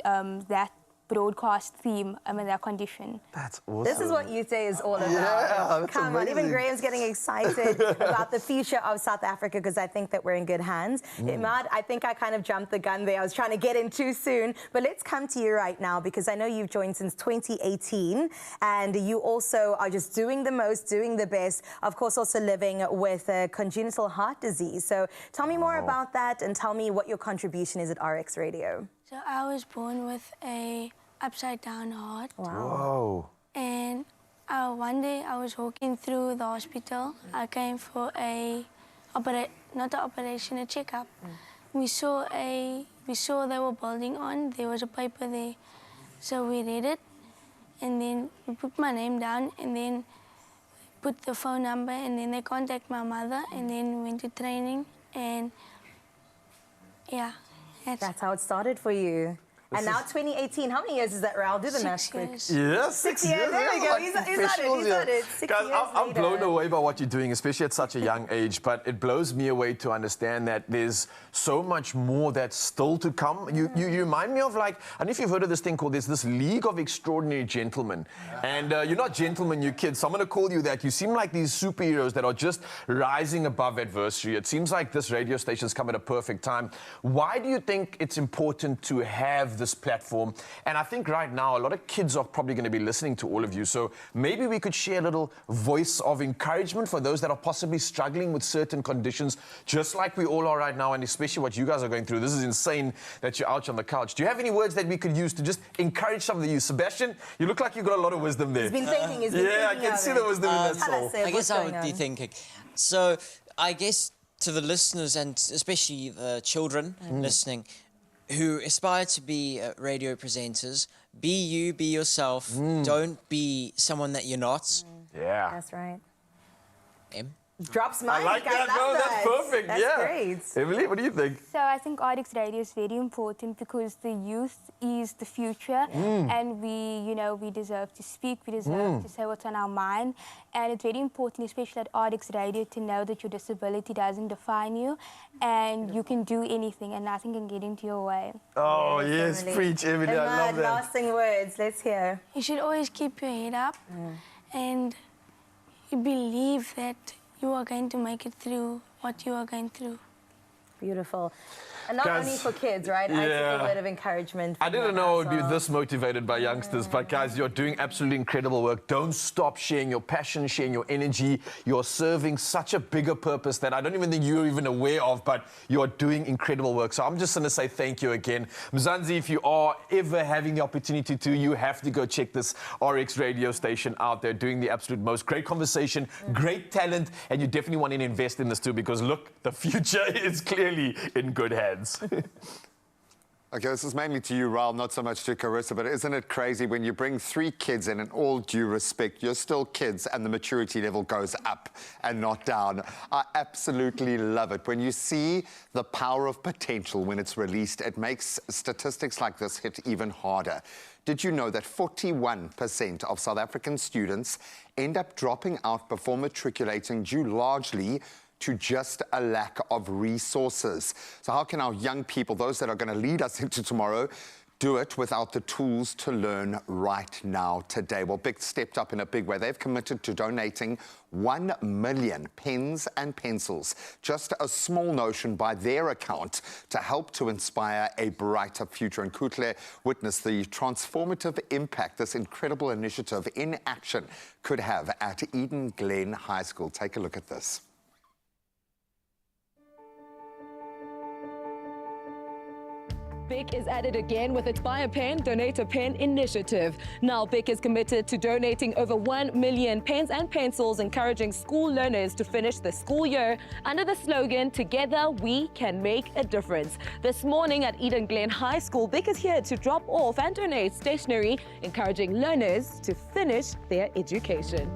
that broadcast theme and that condition. That's awesome. This is what Youth Day is all about. Yeah, that's Come on, even amazing. Graham's getting excited about the future of South Africa because I think that we're in good hands. Imad, I think I kind of jumped the gun there. I was trying to get in too soon. But let's come to you right now because I know you've joined since 2018 and you also are just doing the most, doing the best. Of course, also living with congenital heart disease. So tell me more about that and tell me what your contribution is at RX Radio. So I was born with a upside down heart. Whoa. And one day I was walking through the hospital. I came for a checkup. We saw they were building on. There was a paper there. So we read it and then we put my name down and then put the phone number and then they contact my mother and then we went to training and yeah. That's how it started for you. And now 2018, how many years is that, Raul? Do the math 6 quick. years. Yes, 6 years. There we go. He's on it. 6 Guys, years I'm later. blown away by what you're doing, especially at such a young age. But it blows me away to understand that there's so much more that's still to come. You remind me of, like, I don't know if you've heard of this thing called, there's this League of Extraordinary Gentlemen. And you're not gentlemen, you kids. So I'm going to call you that. You seem like these superheroes that are just rising above adversity. It seems like this radio station's come at a perfect time. Why do you think it's important to have this platform? And I think right now, a lot of kids are probably going to be listening to all of you. So maybe we could share a little voice of encouragement for those that are possibly struggling with certain conditions, just like we all are right now, and especially what you guys are going through. This is insane that you're out on the couch. Do you have any words that we could use to just encourage some of you? Sebastian, you look like you've got a lot of wisdom there. He's been thinking. He's been thinking. Yeah, I can see the wisdom in that Tell soul. us, I what's guess I going would be on? thinking. So I guess to the listeners and especially the children listening who aspire to be radio presenters, be you, be yourself. Don't be someone that you're not. Yeah. That's right. Em? Drops mic. I like that, love bro. that. That's perfect. That's yeah. great. Emily, what do you think? So I think RX Radio is very important because the youth is the future and we deserve to speak, we deserve to say what's on our mind. And it's very important, especially at RX Radio, to know that your disability doesn't define you and you can do anything and nothing can get into your way. Oh, yes, Emily. preach, Emily. I love that. Lasting words. Let's hear. You should always keep your head up and you believe that you are going to make it through what you are going through. Beautiful. And not Guys, only for kids, right? I took a word of encouragement. I didn't know I would be myself. this motivated by youngsters, but guys, you're doing absolutely incredible work. Don't stop sharing your passion, sharing your energy. You're serving such a bigger purpose that I don't even think you're even aware of, but you're doing incredible work. So I'm just going to say thank you again. Mzansi, if you are ever having the opportunity to, you have to go check this RX radio station out. They're doing the absolute most. Great conversation, great talent, and you definitely want to invest in this too because look, the future is clearly in good hands. Okay, this is mainly to you, Raul, not so much to Carissa, but isn't it crazy when you bring 3 kids in all due respect, you're still kids and the maturity level goes up and not down. I absolutely love it. When you see the power of potential when it's released, it makes statistics like this hit even harder. Did you know that 41% of South African students end up dropping out before matriculating due largely to just a lack of resources? So how can our young people, those that are going to lead us into tomorrow, do it without the tools to learn right now, today? Well, BIC stepped up in a big way. They've committed to donating 1 million pens and pencils, just a small notion by their account, to help to inspire a brighter future. And Kutle witnessed the transformative impact this incredible initiative in action could have at Eden Glen High School. Take a look at this. BIC is at it again with its Buy a Pen, Donate a Pen initiative. Now BIC is committed to donating over 1 million pens and pencils, encouraging school learners to finish the school year under the slogan, "Together we can make a difference." This morning at Eden Glen High School, BIC is here to drop off and donate stationery, encouraging learners to finish their education.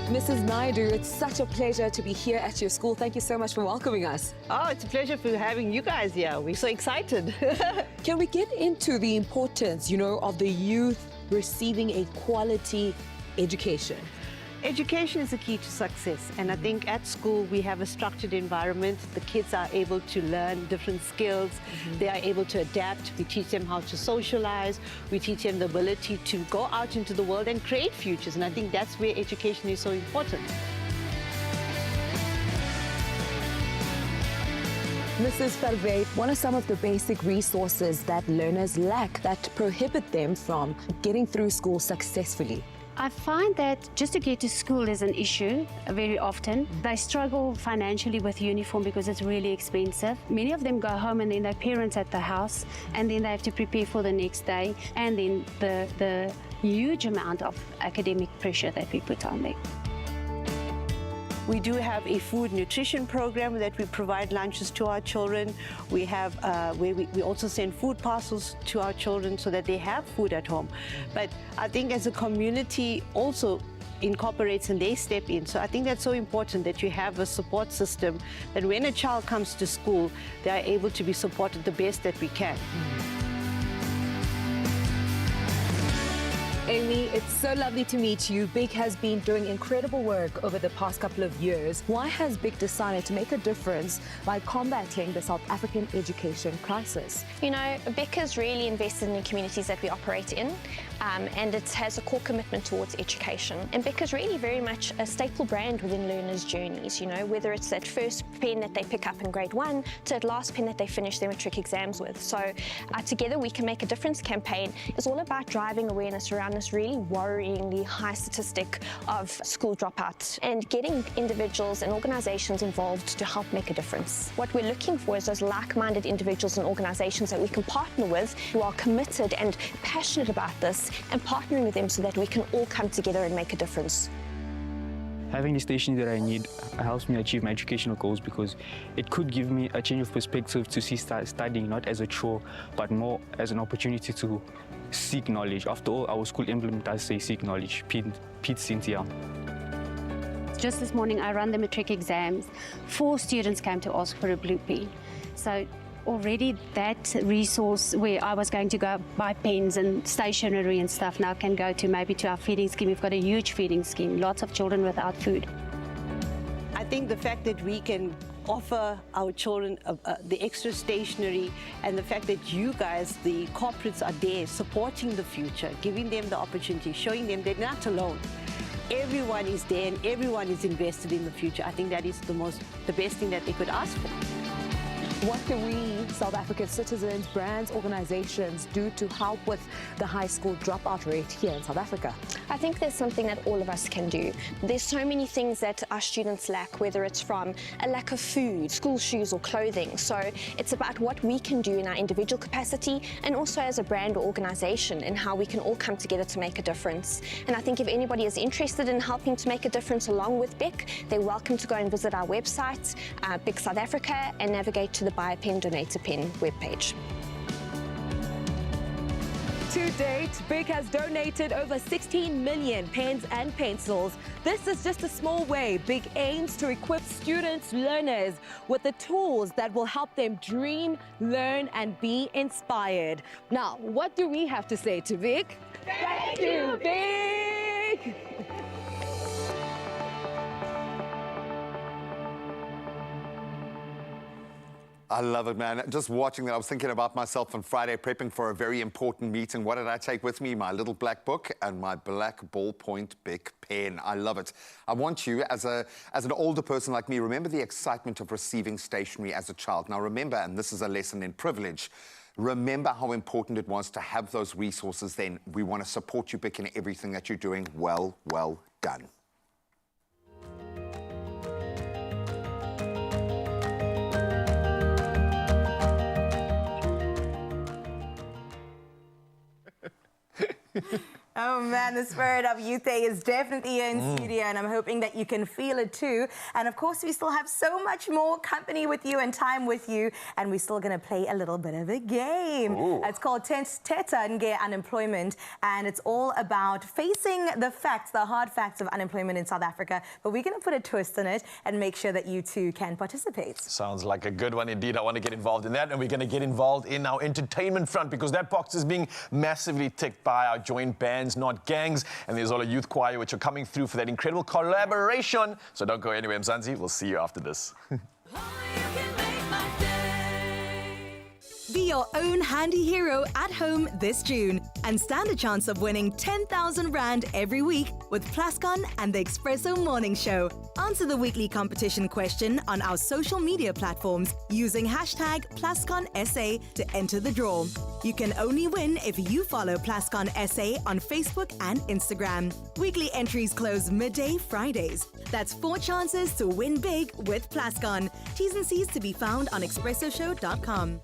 Mrs. Naidu, it's such a pleasure to be here at your school. Thank you so much for welcoming us. Oh, it's a pleasure for having you guys here. We're so excited. Can we get into the importance, of the youth receiving a quality education? Education is the key to success, and I think at school we have a structured environment. The kids are able to learn different skills. They are able to adapt. We teach them how to socialize. We teach them the ability to go out into the world and create futures, and I think that's where education is so important. Mrs. Parvez, what are some of the basic resources that learners lack that prohibit them from getting through school successfully? I find that just to get to school is an issue very often. They struggle financially with uniform because it's really expensive. Many of them go home and then their parents at the house, and then they have to prepare for the next day, and then the huge amount of academic pressure that we put on them. We do have a food nutrition program that we provide lunches to our children. We have where we also send food parcels to our children so that they have food at home. But I think as a community also incorporates and they step in. So I think that's so important that you have a support system that when a child comes to school, they are able to be supported the best that we can. Amy, it's so lovely to meet you. BIC has been doing incredible work over the past couple of years. Why has BIC decided to make a difference by combating the South African education crisis? BIC has really invested in the communities that we operate in, and it has a core commitment towards education. And BIC is really very much a staple brand within learners' journeys, whether it's that first pen that they pick up in grade 1 to that last pen that they finish their matric exams with. So Together We Can Make a Difference campaign is all about driving awareness around this really worryingly high statistic of school dropouts and getting individuals and organizations involved to help make a difference. What we're looking for is those like-minded individuals and organizations that we can partner with who are committed and passionate about this, and partnering with them so that we can all come together and make a difference. Having the stationery that I need helps me achieve my educational goals because it could give me a change of perspective to see studying not as a chore, but more as an opportunity to seek knowledge. After all, our school emblem does say seek knowledge. Pete Cynthia. Just this morning, I ran the matric exams. 4 students came to ask for a blue pen. So already that resource where I was going to go buy pens and stationery and stuff now can go to maybe to our feeding scheme. We've got a huge feeding scheme, lots of children without food. I think the fact that we can offer our children the extra stationery, and the fact that you guys, the corporates, are there supporting the future, giving them the opportunity, showing them they're not alone. Everyone is there and everyone is invested in the future. I think that is the best thing that they could ask for. What can we, South African citizens, brands, organizations, do to help with the high school dropout rate here in South Africa? I think there's something that all of us can do. There's so many things that our students lack, whether it's from a lack of food, school shoes or clothing. So it's about what we can do in our individual capacity and also as a brand or organization and how we can all come together to make a difference. And I think if anybody is interested in helping to make a difference along with BIC, they're welcome to go and visit our website, BIC South Africa, and navigate to the Buy a Pen, Donate a Pen webpage. To date, BIC has donated over 16 million pens and pencils. This is just a small way BIC aims to equip students, learners with the tools that will help them dream, learn, and be inspired. Now, what do we have to say to BIC? Thank you, BIC! I love it, man. Just watching that, I was thinking about myself on Friday, prepping for a very important meeting. What did I take with me? My little black book and my black ballpoint BIC pen. I love it. I want you, as an older person like me, remember the excitement of receiving stationery as a child. Now remember, and this is a lesson in privilege, remember how important it was to have those resources then. We want to support you, BIC, in everything that you're doing. Well done. Oh man, the spirit of Youth Day is definitely here in studio, and I'm hoping that you can feel it too. And of course, we still have so much more company with you and time with you, and we're still going to play a little bit of a game. It's called Teta Nge Unemployment, and it's all about facing the facts, the hard facts of unemployment in South Africa. But we're going to put a twist on it and make sure that you too can participate. Sounds like a good one indeed. I want to get involved in that, and we're going to get involved in our entertainment front, because that box is being massively ticked by our joint bands, not gangs, and there's all a youth choir which are coming through for that incredible collaboration. So don't go anywhere, Mzansi. We'll see you after this. Be your own handy hero at home this June and stand a chance of winning 10,000 Rand every week with Plascon and the Expresso Morning Show. Answer the weekly competition question on our social media platforms using hashtag PlasconSA to enter the draw. You can only win if you follow Plascon SA on Facebook and Instagram. Weekly entries close midday Fridays. That's 4 chances to win big with Plascon. T's and C's to be found on expressoshow.com.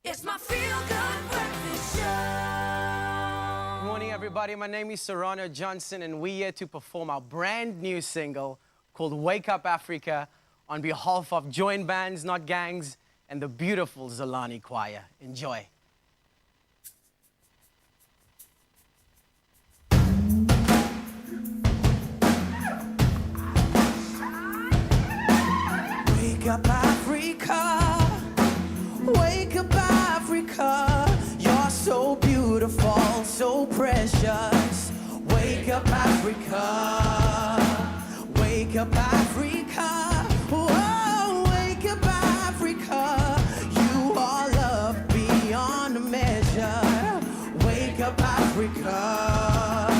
It's my feel-good breakfast show. Good morning, everybody. My name is Serrano Johnson, and we're here to perform our brand new single called Wake Up Africa on behalf of Joint Bands, Not Gangs, and the beautiful Zolani Choir. Enjoy. Wake up, Africa. Wake up, Africa. You're so beautiful, so precious. Wake up, Africa. Wake up, Africa. Whoa, wake up, Africa. You are loved beyond measure. Wake up, Africa.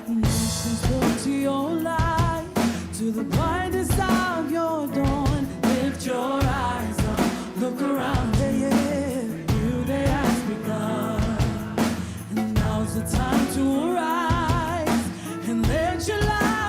Nations look to your light, to the brightest of your dawn. Lift your eyes up, look around, yeah. New day has begun, and now's the time to arise and let your light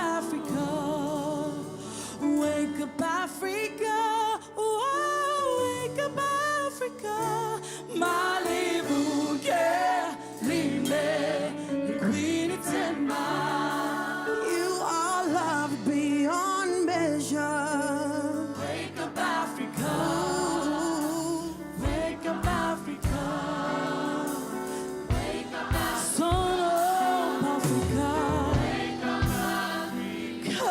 Africa. Wake up, Africa. Oh, wake up, Africa. Malibu, yeah, Lime, the Queen of Tema. You are loved beyond measure. Wake up, Africa. Wake up, Africa. Wake up, Africa. Son of Africa. Wake up, Africa.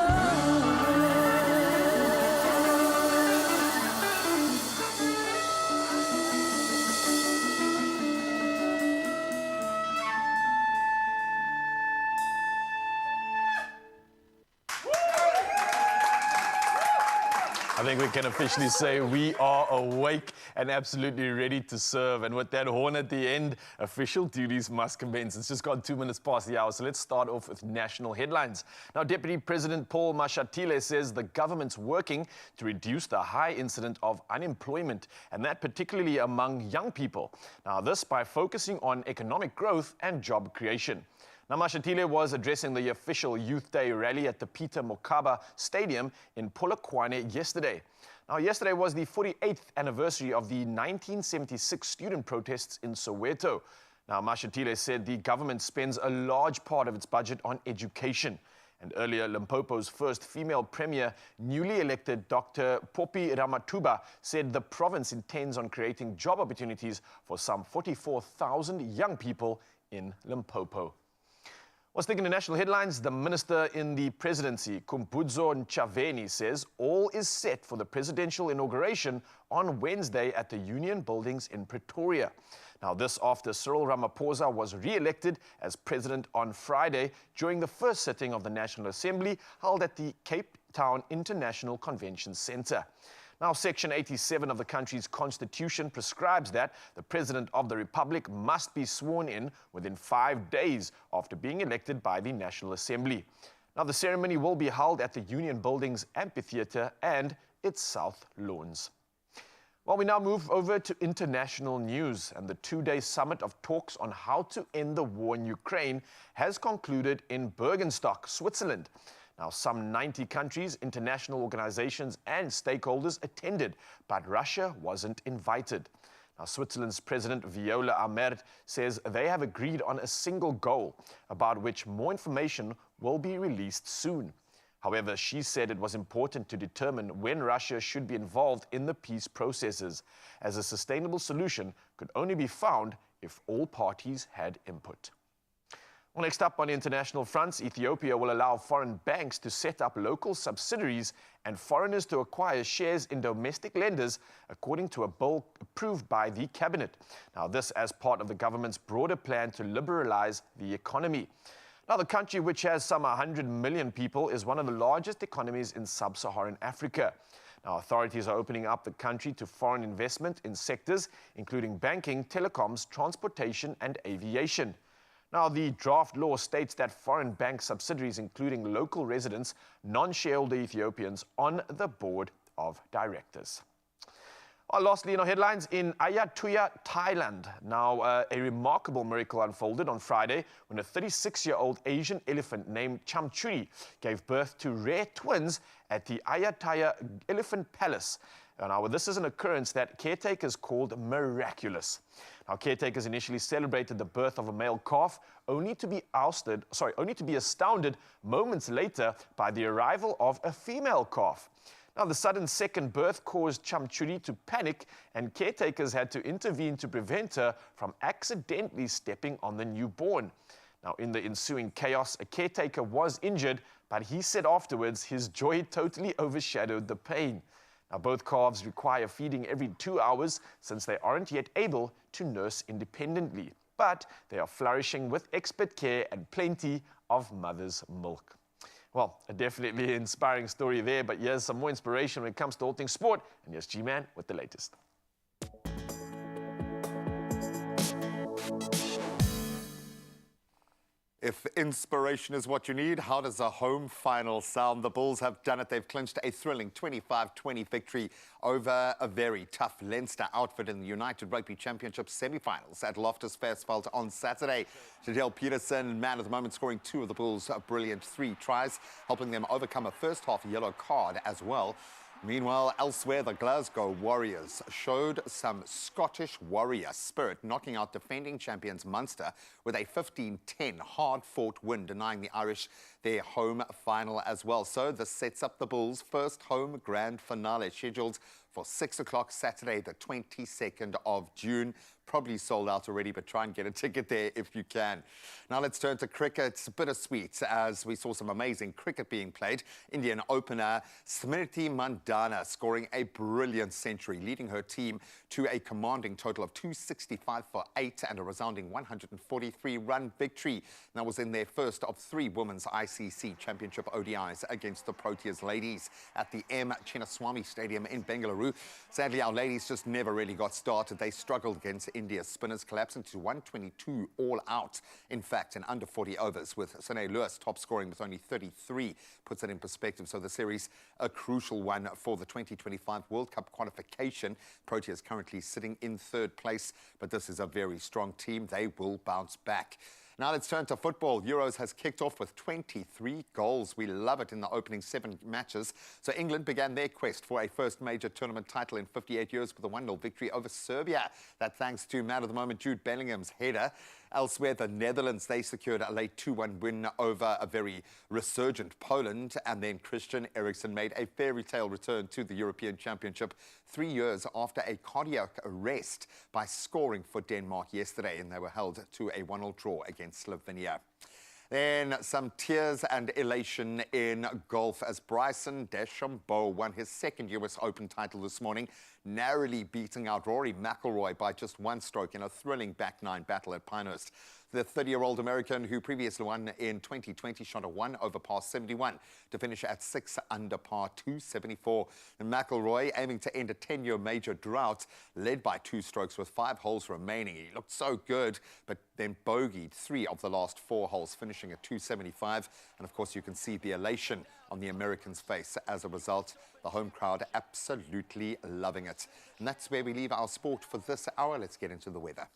I think we can officially say we are awake and absolutely ready to serve. And with that horn at the end, official duties must commence. It's just gone 2 minutes past the hour, so let's start off with national headlines. Now, Deputy President Paul Mashatile says the government's working to reduce the high incidence of unemployment, and that particularly among young people. Now, this by focusing on economic growth and job creation. Now, Mashatile was addressing the official Youth Day rally at the Peter Mokaba Stadium in Polokwane yesterday. Now, yesterday was the 48th anniversary of the 1976 student protests in Soweto. Now, Mashatile said the government spends a large part of its budget on education. And earlier, Limpopo's first female premier, newly elected Dr. Poppy Ramathuba, said the province intends on creating job opportunities for some 44,000 young people in Limpopo. Well, sticking to national headlines, the minister in the presidency, Khumbudzo Ntshavheni, says all is set for the presidential inauguration on Wednesday at the Union Buildings in Pretoria. Now, this after Cyril Ramaphosa was re-elected as president on Friday during the first sitting of the National Assembly held at the Cape Town International Convention Centre. Now, Section 87 of the country's constitution prescribes that the President of the Republic must be sworn in within 5 days after being elected by the National Assembly. Now, the ceremony will be held at the Union Buildings Amphitheatre and its South Lawns. Well, we now move over to international news, and the two-day summit of talks on how to end the war in Ukraine has concluded in Bergenstock, Switzerland. Now, some 90 countries, international organizations and stakeholders attended, but Russia wasn't invited. Now, Switzerland's President Viola Amherd says they have agreed on a single goal, about which more information will be released soon. However, she said it was important to determine when Russia should be involved in the peace processes, as a sustainable solution could only be found if all parties had input. Well, next up on international fronts, Ethiopia will allow foreign banks to set up local subsidiaries and foreigners to acquire shares in domestic lenders, according to a bill approved by the cabinet. Now, this as part of the government's broader plan to liberalize the economy. Now, the country, which has some 100 million people, is one of the largest economies in sub-Saharan Africa. Now, authorities are opening up the country to foreign investment in sectors including banking, telecoms, transportation, and aviation. Now, the draft law states that foreign bank subsidiaries, including local residents, non-shareholder Ethiopians, on the board of directors. Well, lastly, in our headlines, in Ayutthaya, Thailand, now a remarkable miracle unfolded on Friday when a 36-year-old Asian elephant named Chamchuri gave birth to rare twins at the Ayutthaya Elephant Palace. Now, this is an occurrence that caretakers called miraculous. Now, caretakers initially celebrated the birth of a male calf, only to be astounded moments later by the arrival of a female calf. Now, the sudden second birth caused Chamchuri to panic, and caretakers had to intervene to prevent her from accidentally stepping on the newborn. Now, in the ensuing chaos, a caretaker was injured, but he said afterwards his joy totally overshadowed the pain. Now, both calves require feeding every 2 hours since they aren't yet able to nurse independently. But they are flourishing with expert care and plenty of mother's milk. Well, a definitely inspiring story there, but here's some more inspiration when it comes to all things sport. And here's G-Man with the latest. If inspiration is what you need, how does a home final sound? The Bulls have done it. They've clinched a thrilling 25-20 victory over a very tough Leinster outfit in the United Rugby Championship semi-finals at Loftus Versfeld on Saturday. Jadelle Peterson, man of the moment, scoring 2 of the Bulls' brilliant 3 tries, helping them overcome a first-half yellow card as well. Meanwhile, elsewhere, the Glasgow Warriors showed some Scottish warrior spirit, knocking out defending champions Munster with a 15-10 hard-fought win, denying the Irish their home final as well. So this sets up the Bulls' first home grand finale, scheduled for 6 o'clock Saturday, the 22nd of June. Probably sold out already, but try and get a ticket there if you can. Now let's turn to cricket. It's bittersweet as we saw some amazing cricket being played. Indian opener Smriti Mandana scoring a brilliant century, leading her team to a commanding total of 265 for 8 and a resounding 143-run victory. That was in their first of 3 women's ICC Championship ODIs against the Proteas ladies at the M. Chinnaswamy Stadium in Bengaluru. Sadly, our ladies just never really got started. They struggled against India's spinners, collapsing to 122 all out. In fact, in under 40 overs, with Sane Lewis top scoring with only 33, puts it in perspective. So the series, a crucial one for the 2025 World Cup qualification. Proteas currently sitting in 3rd place, but this is a very strong team. They will bounce back. Now let's turn to football. Euros has kicked off with 23 goals. We love it in the opening 7 matches. So England began their quest for a first major tournament title in 58 years with a 1-0 victory over Serbia. That thanks to man of the moment Jude Bellingham's header. Elsewhere, the Netherlands, they secured a late 2-1 win over a very resurgent Poland. And then Christian Eriksen made a fairy tale return to the European Championship 3 years after a cardiac arrest by scoring for Denmark yesterday. And they were held to a 1-1 draw against Slovenia. Then some tears and elation in golf as Bryson DeChambeau won his 2nd US Open title this morning, narrowly beating out Rory McIlroy by just 1 stroke in a thrilling back-9 battle at Pinehurst. The 30-year-old American, who previously won in 2020, shot a 1 over par 71 to finish at 6 under par 274. And McIlroy, aiming to end a 10-year major drought, led by 2 strokes with 5 holes remaining. He looked so good, but then bogeyed 3 of the last 4 holes, finishing at 275. And of course, you can see the elation on the American's face as a result. The home crowd absolutely loving it. And that's where we leave our sport for this hour. Let's get into the weather.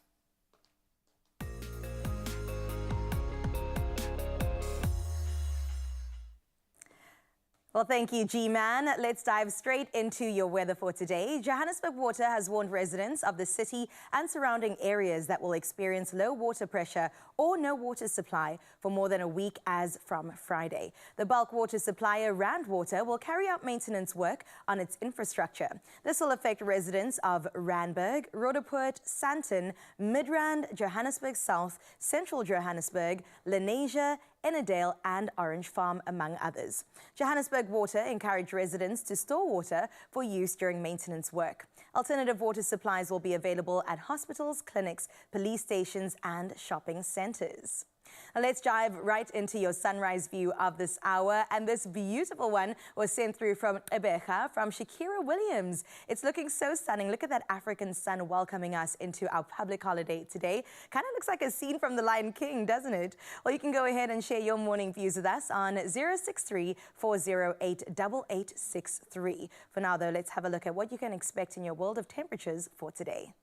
Well, thank you, G-Man. Let's dive straight into your weather for today. Johannesburg Water has warned residents of the city and surrounding areas that will experience low water pressure or no water supply for more than a week as from Friday. The bulk water supplier Rand Water will carry out maintenance work on its infrastructure. This will affect residents of Randburg, Roodepoort, Sandton, Midrand, Johannesburg South, Central Johannesburg, Lenasia, Ennerdale and Orange Farm, among others. Johannesburg Water encouraged residents to store water for use during maintenance work. Alternative water supplies will be available at hospitals, clinics, police stations and shopping centres. Now let's dive right into your sunrise view of this hour. And this beautiful one was sent through from Ebeja, from Shakira Williams. It's looking so stunning. Look at that African sun welcoming us into our public holiday today. Kind of looks like a scene from The Lion King, doesn't it? Well, you can go ahead and share your morning views with us on 063-408-8863. For now, though, let's have a look at what you can expect in your world of temperatures for today.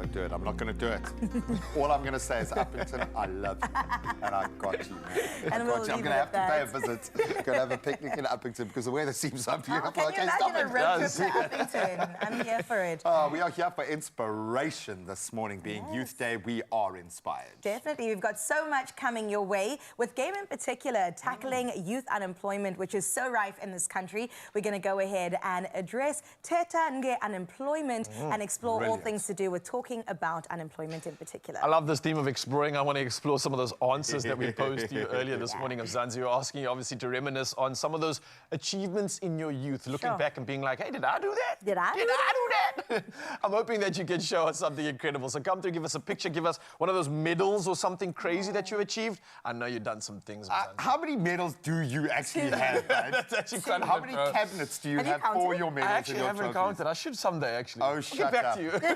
don't do it. I'm not going to do it. All I'm going to say is, Uppington, I love you. And I got you, man. And we'll I'm going to have to pay a visit. Going to have a picnic in Uppington because the weather seems so beautiful. Can you imagine a road trip to Uppington? I'm here for it. We are here for inspiration this morning. Being Youth Day, we are inspired. Definitely. We've got so much coming your way, with Game in particular tackling youth unemployment, which is so rife in this country. We're going to go ahead and address Teta Nge unemployment and explore all things to do with talking about unemployment in particular. I love this theme of exploring. I want to explore some of those answers that we posed to you earlier this morning of Zanzi. We're asking you, obviously, to reminisce on some of those achievements in your youth, looking back and being like, hey, did I do that? Did I do that? I'm hoping that you can show us something incredible. So come through, give us a picture, give us one of those medals or something crazy that you achieved. I know you've done some things. How many medals do you actually have, man? That's actually quite How many cabinets do you have for your medals? I actually haven't counted. I should someday, actually. Oh, shut get back up. to you. Okay,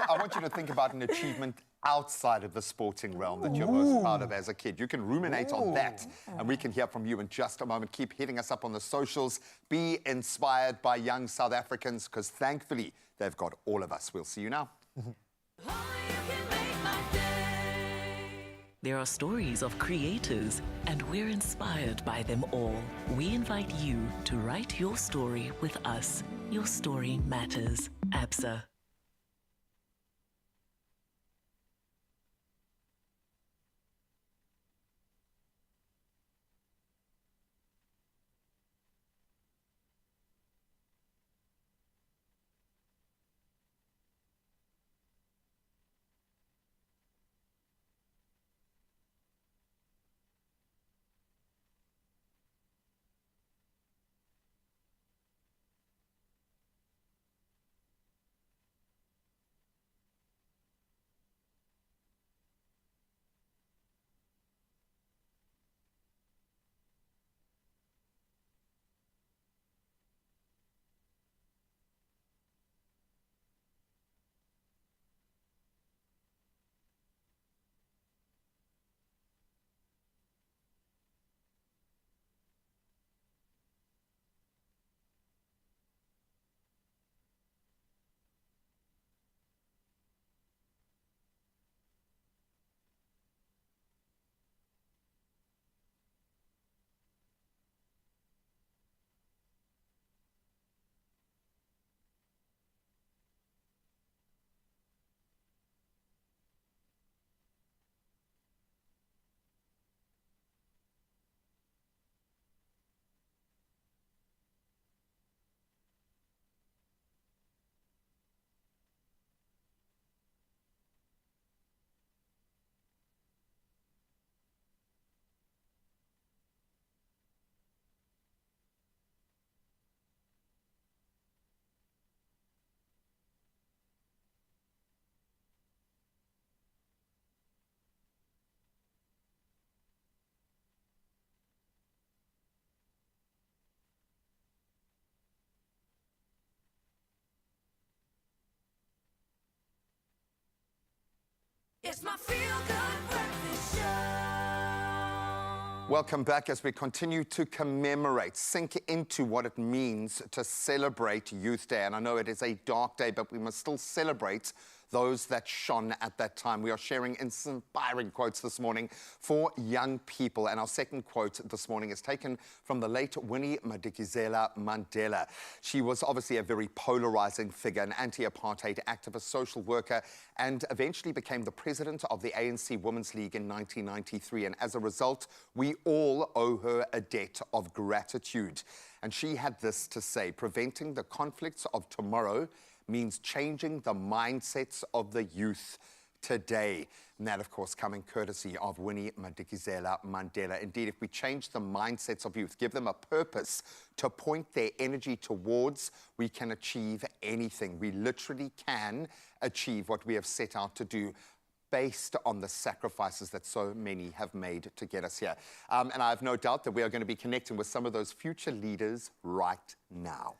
I want you to think about an achievement outside of the sporting realm that you're most proud of as a kid. You can ruminate on that, and we can hear from you in just a moment. Keep hitting us up on the socials. Be inspired by young South Africans, because thankfully, they've got all of us. We'll see you now. There are stories of creators, and we're inspired by them all. We invite you to write your story with us. Your story matters. ABSA. It's my feel-good breakfast show. Welcome back as we continue to commemorate, sink into what it means to celebrate Youth Day. And I know it is a dark day, but we must still celebrate those that shone at that time. We are sharing inspiring quotes this morning for young people. And our second quote this morning is taken from the late Winnie Madikizela Mandela. She was obviously a very polarizing figure, an anti-apartheid activist, social worker, and eventually became the president of the ANC Women's League in 1993. And as a result, we all owe her a debt of gratitude. And she had this to say: preventing the conflicts of tomorrow means changing the mindsets of the youth today. And that, of course, coming courtesy of Winnie Madikizela Mandela. Indeed, if we change the mindsets of youth, give them a purpose to point their energy towards, we can achieve anything. We literally can achieve what we have set out to do, based on the sacrifices that so many have made to get us here. And I have no doubt that we are going to be connecting with some of those future leaders right now.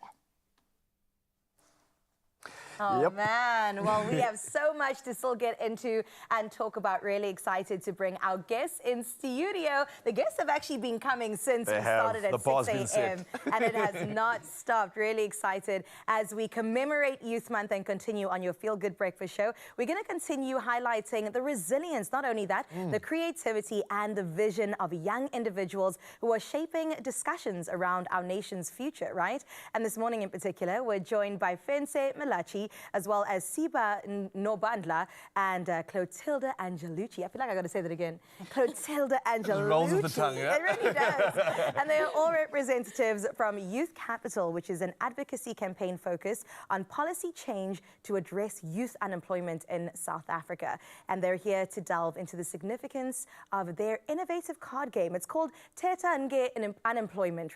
Oh, man. Well, we have so much to still get into and talk about. Really excited to bring our guests in studio. The guests have actually been coming since we started at 6 a.m. and it has not stopped. Really excited as we commemorate Youth Month and continue on your Feel Good Breakfast show. We're going to continue highlighting the resilience, not only that, the creativity and the vision of young individuals who are shaping discussions around our nation's future, right? And this morning in particular, we're joined by Fense Malachi, as well as Siba Nobandla and Clotilda Angelucci. I feel like I got to say that again. Clotilda Angelucci. Rolls with the tongue, yeah? It really does. And they are all representatives from Youth Capital, which is an advocacy campaign focused on policy change to address youth unemployment in South Africa. And they're here to delve into the significance of their innovative card game. It's called Teta Nge Unemployment,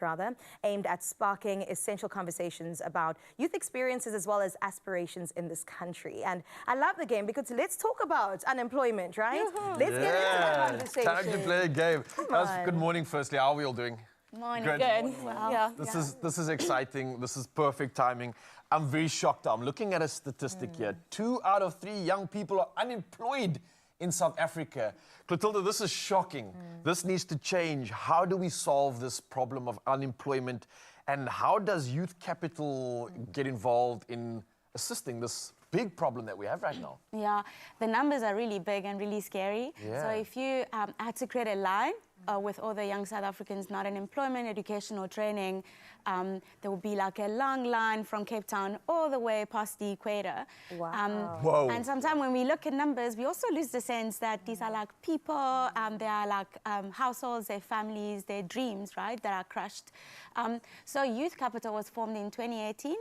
aimed at sparking essential conversations about youth experiences as well as aspirations in this country. And I love the game because let's talk about unemployment, right? Let's get into that conversation. Time to play a game. Good morning, firstly. How are we all doing? Morning. Good. Wow. Yeah. This is exciting. This is perfect timing. I'm very shocked. I'm looking at a statistic here. 2 out of 3 young people are unemployed in South Africa. Clotilda, this is shocking. This needs to change. How do we solve this problem of unemployment? And how does Youth Capital get involved in assisting this big problem that we have right now? Yeah, the numbers are really big and really scary. Yeah. So if you had to create a line with all the young South Africans not in employment, education or training, there will be like a long line from Cape Town all the way past the equator. Wow. Whoa. And sometimes when we look at numbers, we also lose the sense that these are like people, they are like households, their families, their dreams, right, that are crushed. So Youth Capital was formed in 2018.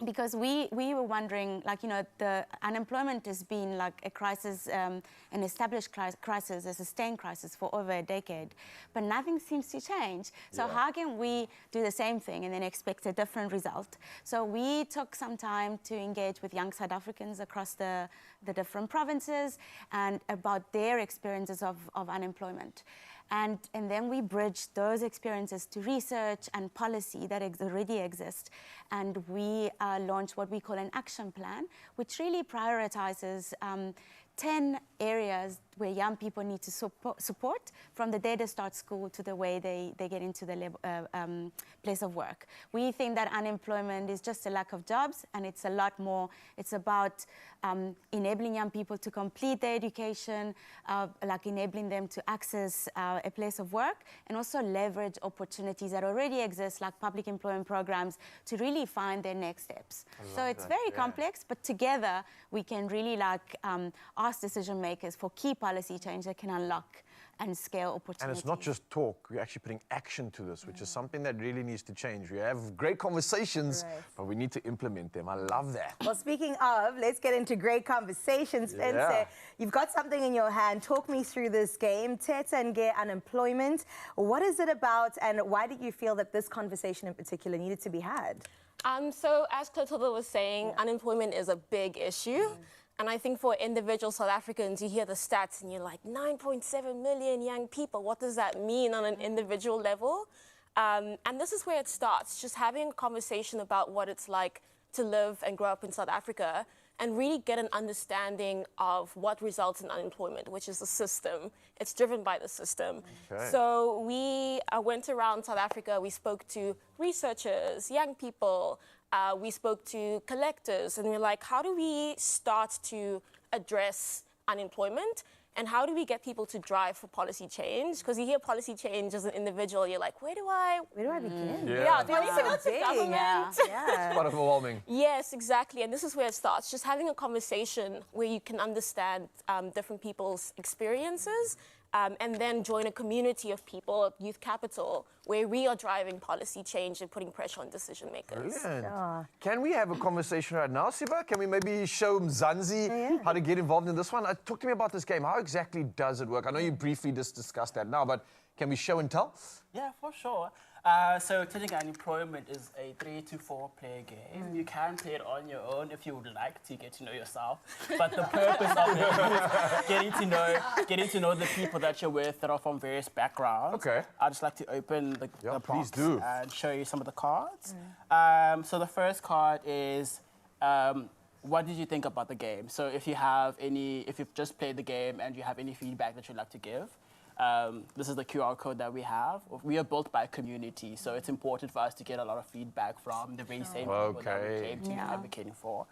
Because we were wondering, like, you know, the unemployment has been like a crisis, an established crisis, a sustained crisis for over a decade, but nothing seems to change. So how can we do the same thing and then expect a different result? So we took some time to engage with young South Africans across the different provinces and about their experiences of unemployment. And then we bridged those experiences to research and policy that already exist. And we launched what we call an action plan, which really prioritizes 10 areas where young people need to support from the day they start school to the way they get into the place of work. We think that unemployment is just a lack of jobs, and it's a lot more. It's about enabling young people to complete their education, like enabling them to access a place of work, and also leverage opportunities that already exist, like public employment programs, to really find their next steps. So it's very complex, but together we can really like ask decision makers for key policy change that can unlock and scale opportunities. And it's not just talk, we're actually putting action to this, which is something that really needs to change. We have great conversations, but we need to implement them. I love that. Well, speaking of, let's get into great conversations. Fense, you've got something in your hand. Talk me through this game, Teta Nge Unemployment. What is it about, and why did you feel that this conversation in particular needed to be had? So as Clotilda was saying, unemployment is a big issue. And I think for individual South Africans, you hear the stats and you're like, 9.7 million young people. What does that mean on an individual level? And this is where it starts, just having a conversation about what it's like to live and grow up in South Africa and really get an understanding of what results in unemployment, which is the system. It's driven by the system. Okay. So we went around South Africa, we spoke to researchers, young people, we spoke to collectors, and we're like, how do we start to address unemployment? And how do we get people to drive for policy change? Because you hear policy change as an individual, you're like, where do I begin? Yeah, do I need to go to government? It's quite overwhelming. Yes, exactly. And this is where it starts, just having a conversation where you can understand different people's experiences. And then join a community of people, Youth Capital, where we are driving policy change and putting pressure on decision makers. Brilliant. Can we have a conversation right now, Siba? Can we maybe show Mzansi how to get involved in this one? Talk to me about this game. How exactly does it work? I know you briefly just discussed that now, but can we show and tell? Yeah, for sure. So Teta Nge Unemployment is a 3 to 4 player game. You can play it on your own if you would like to get to know yourself. But the purpose of it is getting to know the people that you're with that are from various backgrounds. Okay. I'd just like to open the please box do. and show you some of the cards. So the first card is what did you think about the game? So if you've just played the game and you have any feedback that you'd like to give, this is the QR code that we have. We are built by a community, so it's important for us to get a lot of feedback from the very same people that we came to be advocating for.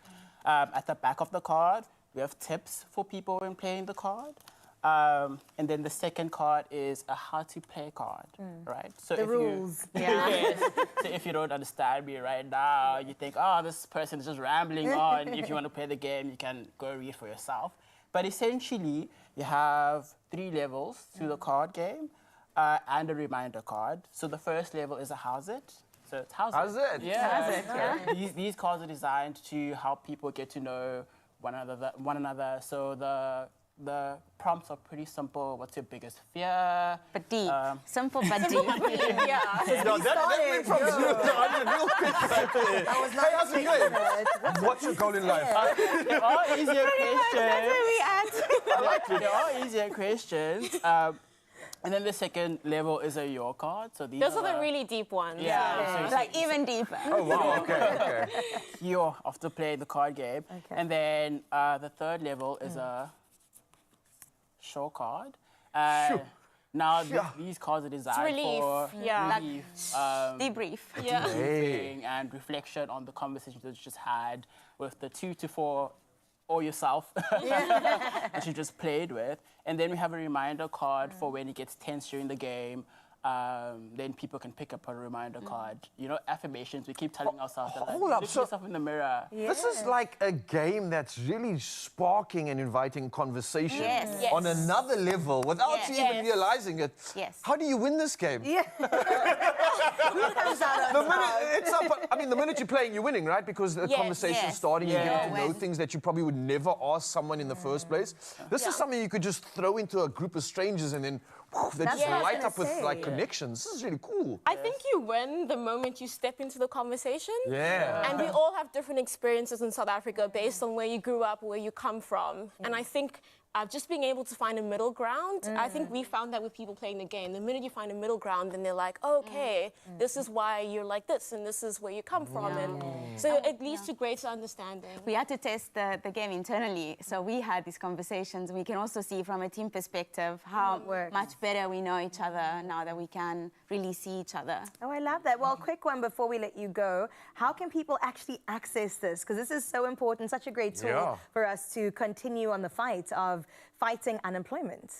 At the back of the card, we have tips for people when playing the card. And then the second card is a how to play card, right? So the rules. Yes. So if you don't understand me right now, you think, oh, this person is just rambling on. If you want to play the game, you can go read for yourself. But essentially, you have 3 levels to the card game and a reminder card. So the first level is a how's it. So it's how's it? Yeah. How's it, yeah. These cards are designed to help people get to know one another. So the prompts are pretty simple. What's your biggest fear? But deep. Simple but deep. Yeah. No, that went from 0 to 100 real quick. Hey, how's it going? What's your goal in life? There are easier questions. That's where we at. I like it. There are easier questions. And then the second level is a your card. So these are the really deep ones. Yeah. So like even deeper. Oh, wow, okay. You have to play the card game. Okay. And then the third level is a show card. Now these cards are designed for relief, debrief, and reflection on the conversations that you just had with the 2 to 4 or yourself that you just played with. And then we have a reminder card for when it gets tense during the game. Then people can pick up a reminder card. You know, affirmations. We keep telling ourselves that, like, look yourself in the mirror. This is like a game that's really sparking and inviting conversation on another level without you even realizing it. How do you win this game? Who comes out on the minute you're playing, you're winning, right? Because the conversation's starting, you get to know things that you probably would never ask someone in the first place. This is something you could just throw into a group of strangers and then they just light up with like connections. This is really cool. I think you win the moment you step into the conversation. Yeah. And we all have different experiences in South Africa based on where you grew up, where you come from. And I think just being able to find a middle ground, I think we found that with people playing the game. The minute you find a middle ground, then they're like, okay, this is why you're like this, and this is where you come from. And so it leads to greater understanding. We had to test the game internally, so we had these conversations. We can also see from a team perspective how much better we know each other now that we can really see each other. Oh, I love that. Well, quick one before we let you go. How can people actually access this? Because this is so important, such a great tool for us to continue on the fight of fighting unemployment.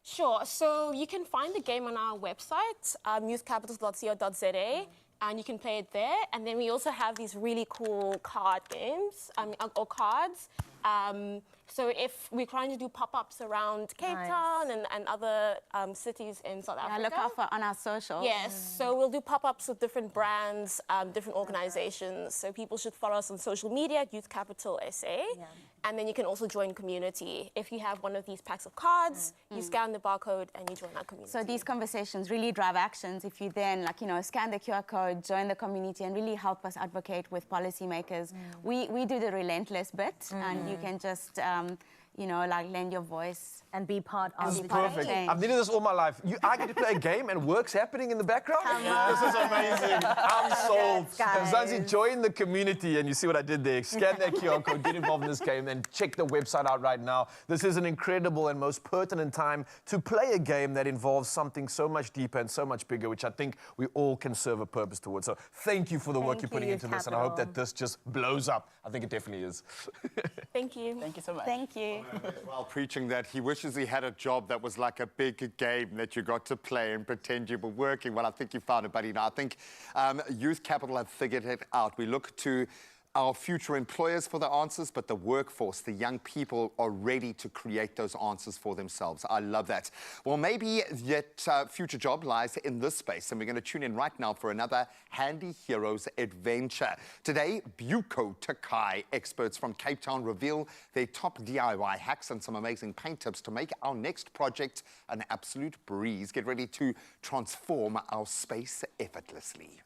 Sure. So you can find the game on our website, youthcapital.co.za, and you can play it there. And then we also have these really cool card games, or cards. So if we're trying to do pop-ups around Cape Town and other cities in South Africa. Look out for on our socials. Yes, so we'll do pop-ups with different brands, different organizations. So people should follow us on social media at Youth Capital SA. And then you can also join community. If you have one of these packs of cards, you scan the barcode and you join our community. So these conversations really drive actions. If you then, scan the QR code, join the community and really help us advocate with policymakers. We do the relentless bit and you can just, lend your voice. And be part of the change. I've needed this all my life. I get to play a game and work's happening in the background? This is amazing. I'm sold. Zanzi, join the community and you see what I did there. Scan that QR code, get involved in this game, and check the website out right now. This is an incredible and most pertinent time to play a game that involves something so much deeper and so much bigger, which I think we all can serve a purpose towards. So thank you for the work you're putting into this, and I hope that this just blows up. I think it definitely is. Thank you. Thank you so much. Thank you. While preaching that, he wishes he had a job that was like a big game that you got to play and pretend you were working. Well, I think you found it, buddy. Now, I think Youth Capital have figured it out. We look to our future employers for the answers, but the workforce, the young people, are ready to create those answers for themselves. I love that. Well, maybe that future job lies in this space, and we're going to tune in right now for another Handy Heroes adventure. Today, Buco Takai experts from Cape Town reveal their top DIY hacks and some amazing paint tips to make our next project an absolute breeze. Get ready to transform our space effortlessly.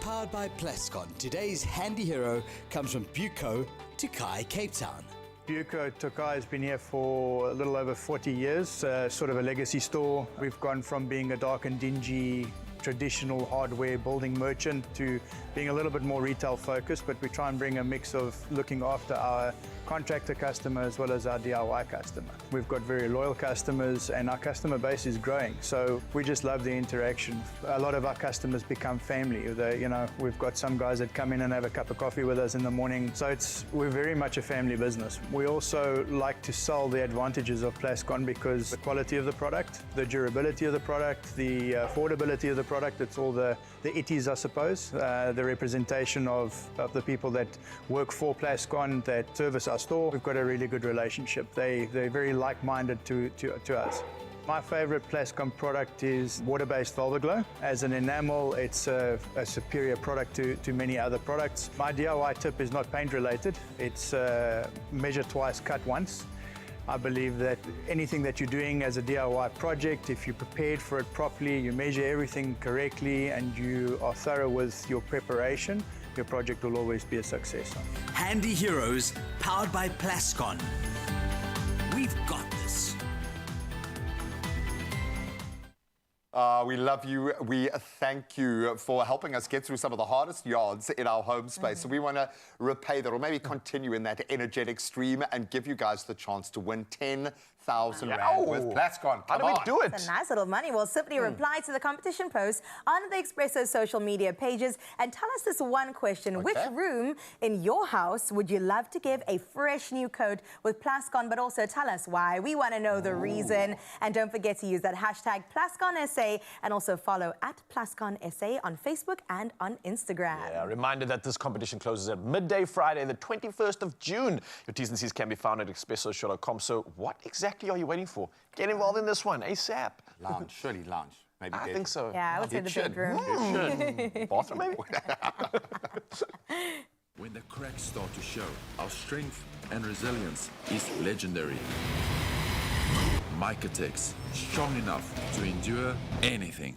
Powered by Plascon, today's handy hero comes from Buco Takai, Cape Town. Buco Takai has been here for a little over 40 years, sort of a legacy store. We've gone from being a dark and dingy traditional hardware building merchant to being a little bit more retail focused, but we try and bring a mix of looking after our contractor customer as well as our DIY customer. We've got very loyal customers and our customer base is growing, so we just love the interaction. A lot of our customers become family. We've got some guys that come in and have a cup of coffee with us in the morning, so we're very much a family business. We also like to sell the advantages of Plascon because the quality of the product, the durability of the product, the affordability of the product, it's all the itties, I suppose, the representation of the people that work for Plascon, that service our store. We've got a really good relationship. They're very like-minded to us. My favorite Plascon product is water-based Velveglow. As an enamel, it's a superior product to many other products. My DIY tip is not paint related. It's measure twice, cut once. I believe that anything that you're doing as a DIY project, if you're prepared for it properly, you measure everything correctly, and you are thorough with your preparation, your project will always be a success. Handy Heroes, powered by Plascon. We've got this. We love you. We thank you for helping us get through some of the hardest yards in our home space. So we want to repay that, or maybe continue in that energetic stream and give you guys the chance to win 10,000 Rand with Plascon. How do we do it? It's a nice little money. Well, simply reply to the competition post on the Expresso social media pages and tell us this one question. Okay. Which room in your house would you love to give a fresh new coat with Plascon, but also tell us why. We want to know the reason. And don't forget to use that hashtag PlasconSA and also follow at PlasconSA on Facebook and on Instagram. Yeah, a reminder that this competition closes at midday Friday, the 21st of June. Your T's and C's can be found at expresso.com. So what exactly are you waiting for? Get involved in this one ASAP. Lounge, surely lounge. Maybe I think so. Yeah, I would say the bedroom. It should. Bathroom, maybe? When the cracks start to show, our strength and resilience is legendary. Micatex, strong enough to endure anything.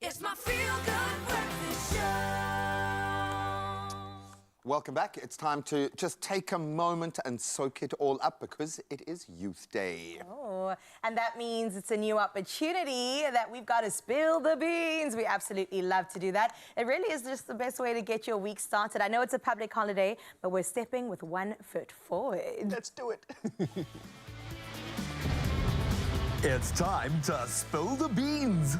It's my feel-good breakfast show. Welcome back. It's time to just take a moment and soak it all up because it is Youth Day. Oh, and that means it's a new opportunity that we've got to spill the beans. We absolutely love to do that. It really is just the best way to get your week started. I know it's a public holiday, but we're stepping with 1 foot forward. Let's do it. It's time to spill the beans.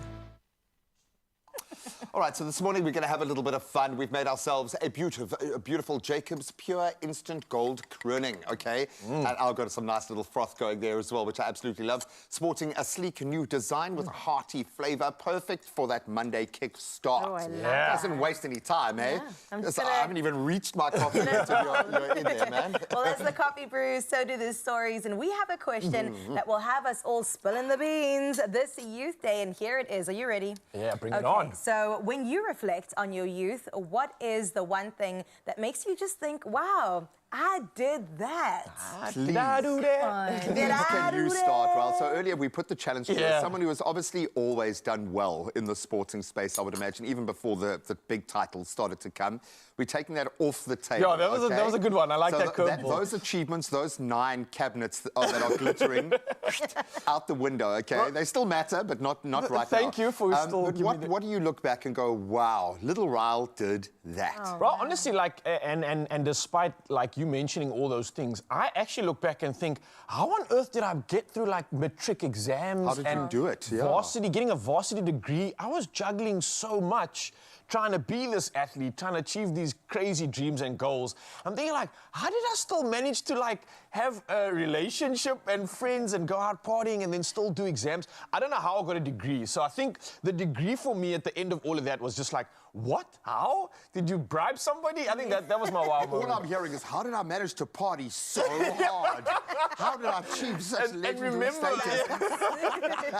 All right, so this morning we're going to have a little bit of fun. We've made ourselves a beautiful Jacob's Pure Instant Gold Kroning, okay? And I've got some nice little froth going there as well, which I absolutely love. Sporting a sleek new design with a hearty flavour, perfect for that Monday kick start. Oh, I love that. Doesn't waste any time, eh? I'm I haven't even reached my coffee yet, so you're in there, man. Well, as the coffee brews, so do the stories. And we have a question that will have us all spilling the beans this Youth Day. And here it is. Are you ready? Yeah, bring it on. So when you reflect on your youth, what is the one thing that makes you just think, wow, I did that? Did I do that? Can you start, Raul? So earlier we put the challenge to someone who has obviously always done well in the sporting space, I would imagine, even before the big titles started to come. We're taking that off the table. Yeah, that was a good one. I like so that curveball. Those achievements, those 9 cabinets that are glittering out the window, okay? Well, they still matter, but not right now. Thank you for still giving me what do you look back and go, wow, little Raul did that? Oh, well, honestly, like, and despite, like, you mentioning all those things, I actually look back and think, how on earth did I get through, like, matric exams? How did you do it? Yeah. Varsity, getting a varsity degree. I was juggling so much, trying to be this athlete, trying to achieve these crazy dreams and goals. I'm thinking, like, how did I still manage to, like, have a relationship and friends and go out partying and then still do exams? I don't know how I got a degree. So I think the degree for me at the end of all of that was just like, what? How? Did you bribe somebody? I think that was my wow moment. All I'm hearing is, how did I manage to party so hard? How did I achieve such legendary status?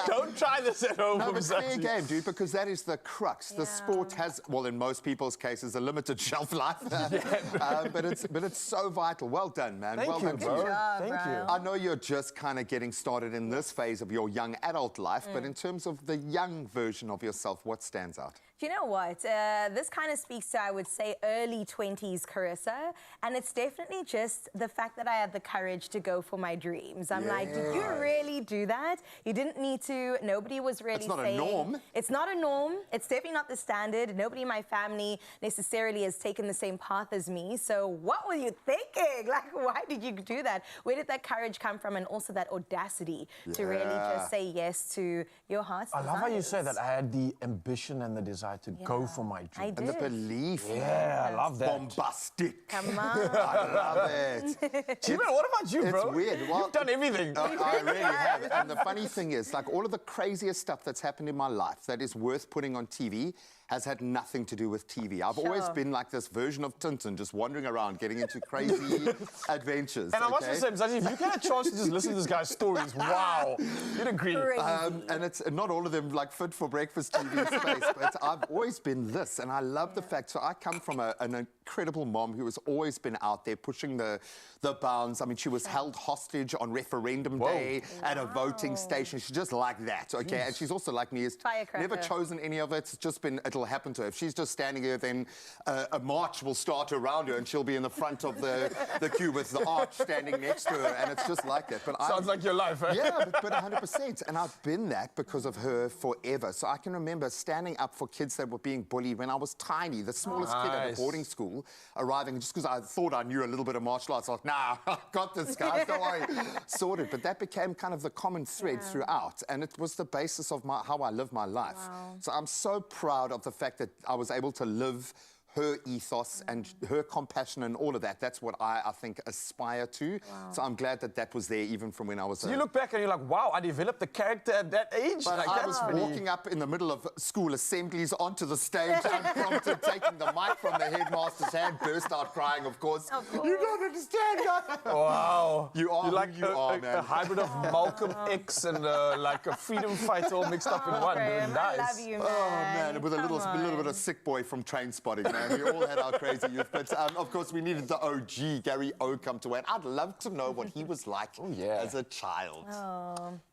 Don't try this at home. No, but fair game, dude, because that is the crux. The sport has, well, in most people's cases, a limited shelf life. But it's so vital. Well done, man. Thank you, bro. Thank you. I know you're just kind of getting started in this phase of your young adult life, but in terms of the young version of yourself, what stands out? Do you know what? This kind of speaks to, I would say, early 20s Carissa, and it's definitely just the fact that I had the courage to go for my dreams. I'm like, did you really do that? You didn't need to. Nobody was really saying... It's not a norm. It's not a norm. It's definitely not the standard. Nobody in my family necessarily has taken the same path as me. So what were you thinking? Like, why did you do that? Where did that courage come from? And also that audacity to really just say yes to your heart's I love how you say that. I had the ambition and the desire to go for my dream. I did. And the belief. Yeah, I love that. Bombastic. Come on. I love it. Chima, what about you, bro? It's weird. Well, you've done everything. I really have. And the funny thing is, like, all of the craziest stuff that's happened in my life that is worth putting on TV has had nothing to do with TV. I've always been like this version of Tintin, just wandering around, getting into crazy adventures. And I must say, Mzansi, if you get a chance to just listen to this guy's stories, wow, you'd agree. And it's not all of them like fit for breakfast TV space, but I've always been this, and I love the fact. So I come from an incredible mom who has always been out there pushing the bounds. I mean, she was held hostage on referendum day at a voting station. She's just like that, okay? And she's also like me, has never chosen any of it. It's just been, it'll happen to her. If she's just standing there, then a march will start around her and she'll be in the front of the queue with the arch standing next to her, and it's just like that. But sounds like your life, eh? Yeah, but 100%. And I've been that because of her forever. So I can remember standing up for kids that were being bullied when I was tiny, the smallest kid at a boarding school, arriving just because I thought I knew a little bit of martial arts. I was like, nah, I got this, guys, don't worry. Sorted. But that became kind of the common thread throughout, and it was the basis of how I live my life. So I'm so proud of the fact that I was able to live her ethos and her compassion and all of that. That's what I think, aspire to. So I'm glad that that was there even from when I was... So you look back and you're like, wow, I developed the character at that age? But like, I was walking up in the middle of school assemblies onto the stage, unprompted, taking the mic from the headmaster's hand, burst out crying, of course. You don't understand, guys. Wow. You are like who you are, man. A hybrid of Malcolm X and like a freedom fighter all mixed up in one. Nice. I love you, man. Oh, man, with a little bit of sick boy from Train Spotting, man. We all had our crazy youth. But, of course, we needed the OG, Gary O, come to win. I'd love to know what he was like as a child.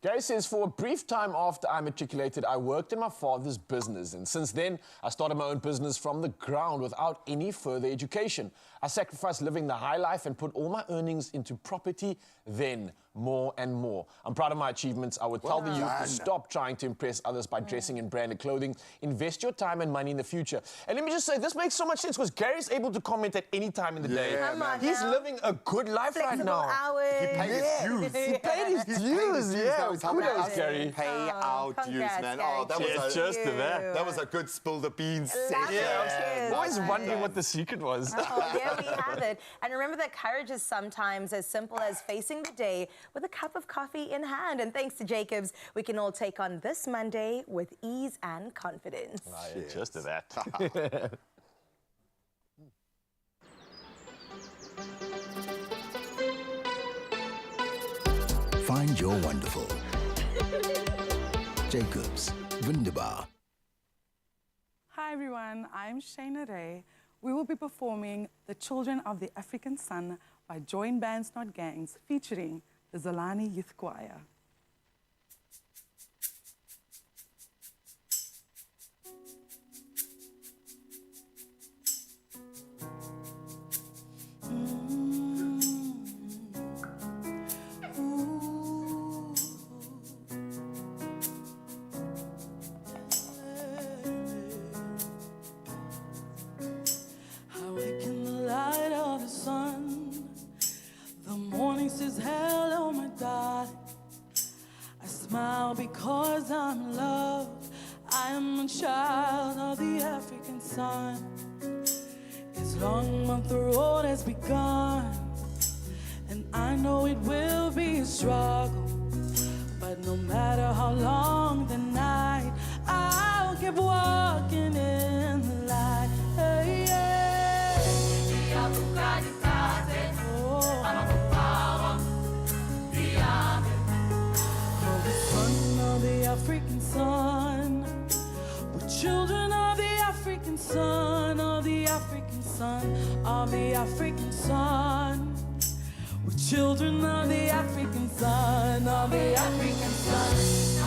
Gary says, for a brief time after I matriculated, I worked in my father's business. And since then, I started my own business from the ground without any further education. I sacrificed living the high life and put all my earnings into property, then more and more. I'm proud of my achievements. I would tell the youth to stop trying to impress others by dressing in branded clothing. Invest your time and money in the future. And let me just say, this makes so much sense because Gary's able to comment at any time in the day. He's living a good life right now. Hours. He paid his dues. He paid his dues, yeah. Kudos, Gary. Pay out dues, man. Oh, that was Cheers to that. That was a good spill the beans Love session. it. I was wondering what the secret was. Oh, there we have it. And remember that courage is sometimes as simple as facing the day with a cup of coffee in hand. And thanks to Jacobs, we can all take on this Monday with ease and confidence. Cheers to that. Find your wonderful. Jacobs, wunderbar. Hi everyone, I'm Stationery. We will be performing The Children of the African Sun by Join Bands Not Gangs featuring the Zolani Youth Choir. Because I'm loved, I am a child of the African sun. His long month the road has begun, and I know it will be a struggle. But no matter how long the night, I'll keep walking in the light. Hey, yeah. African sun, we're children of the African sun, of the African sun, of the African sun. We're children of the African sun, of the African sun,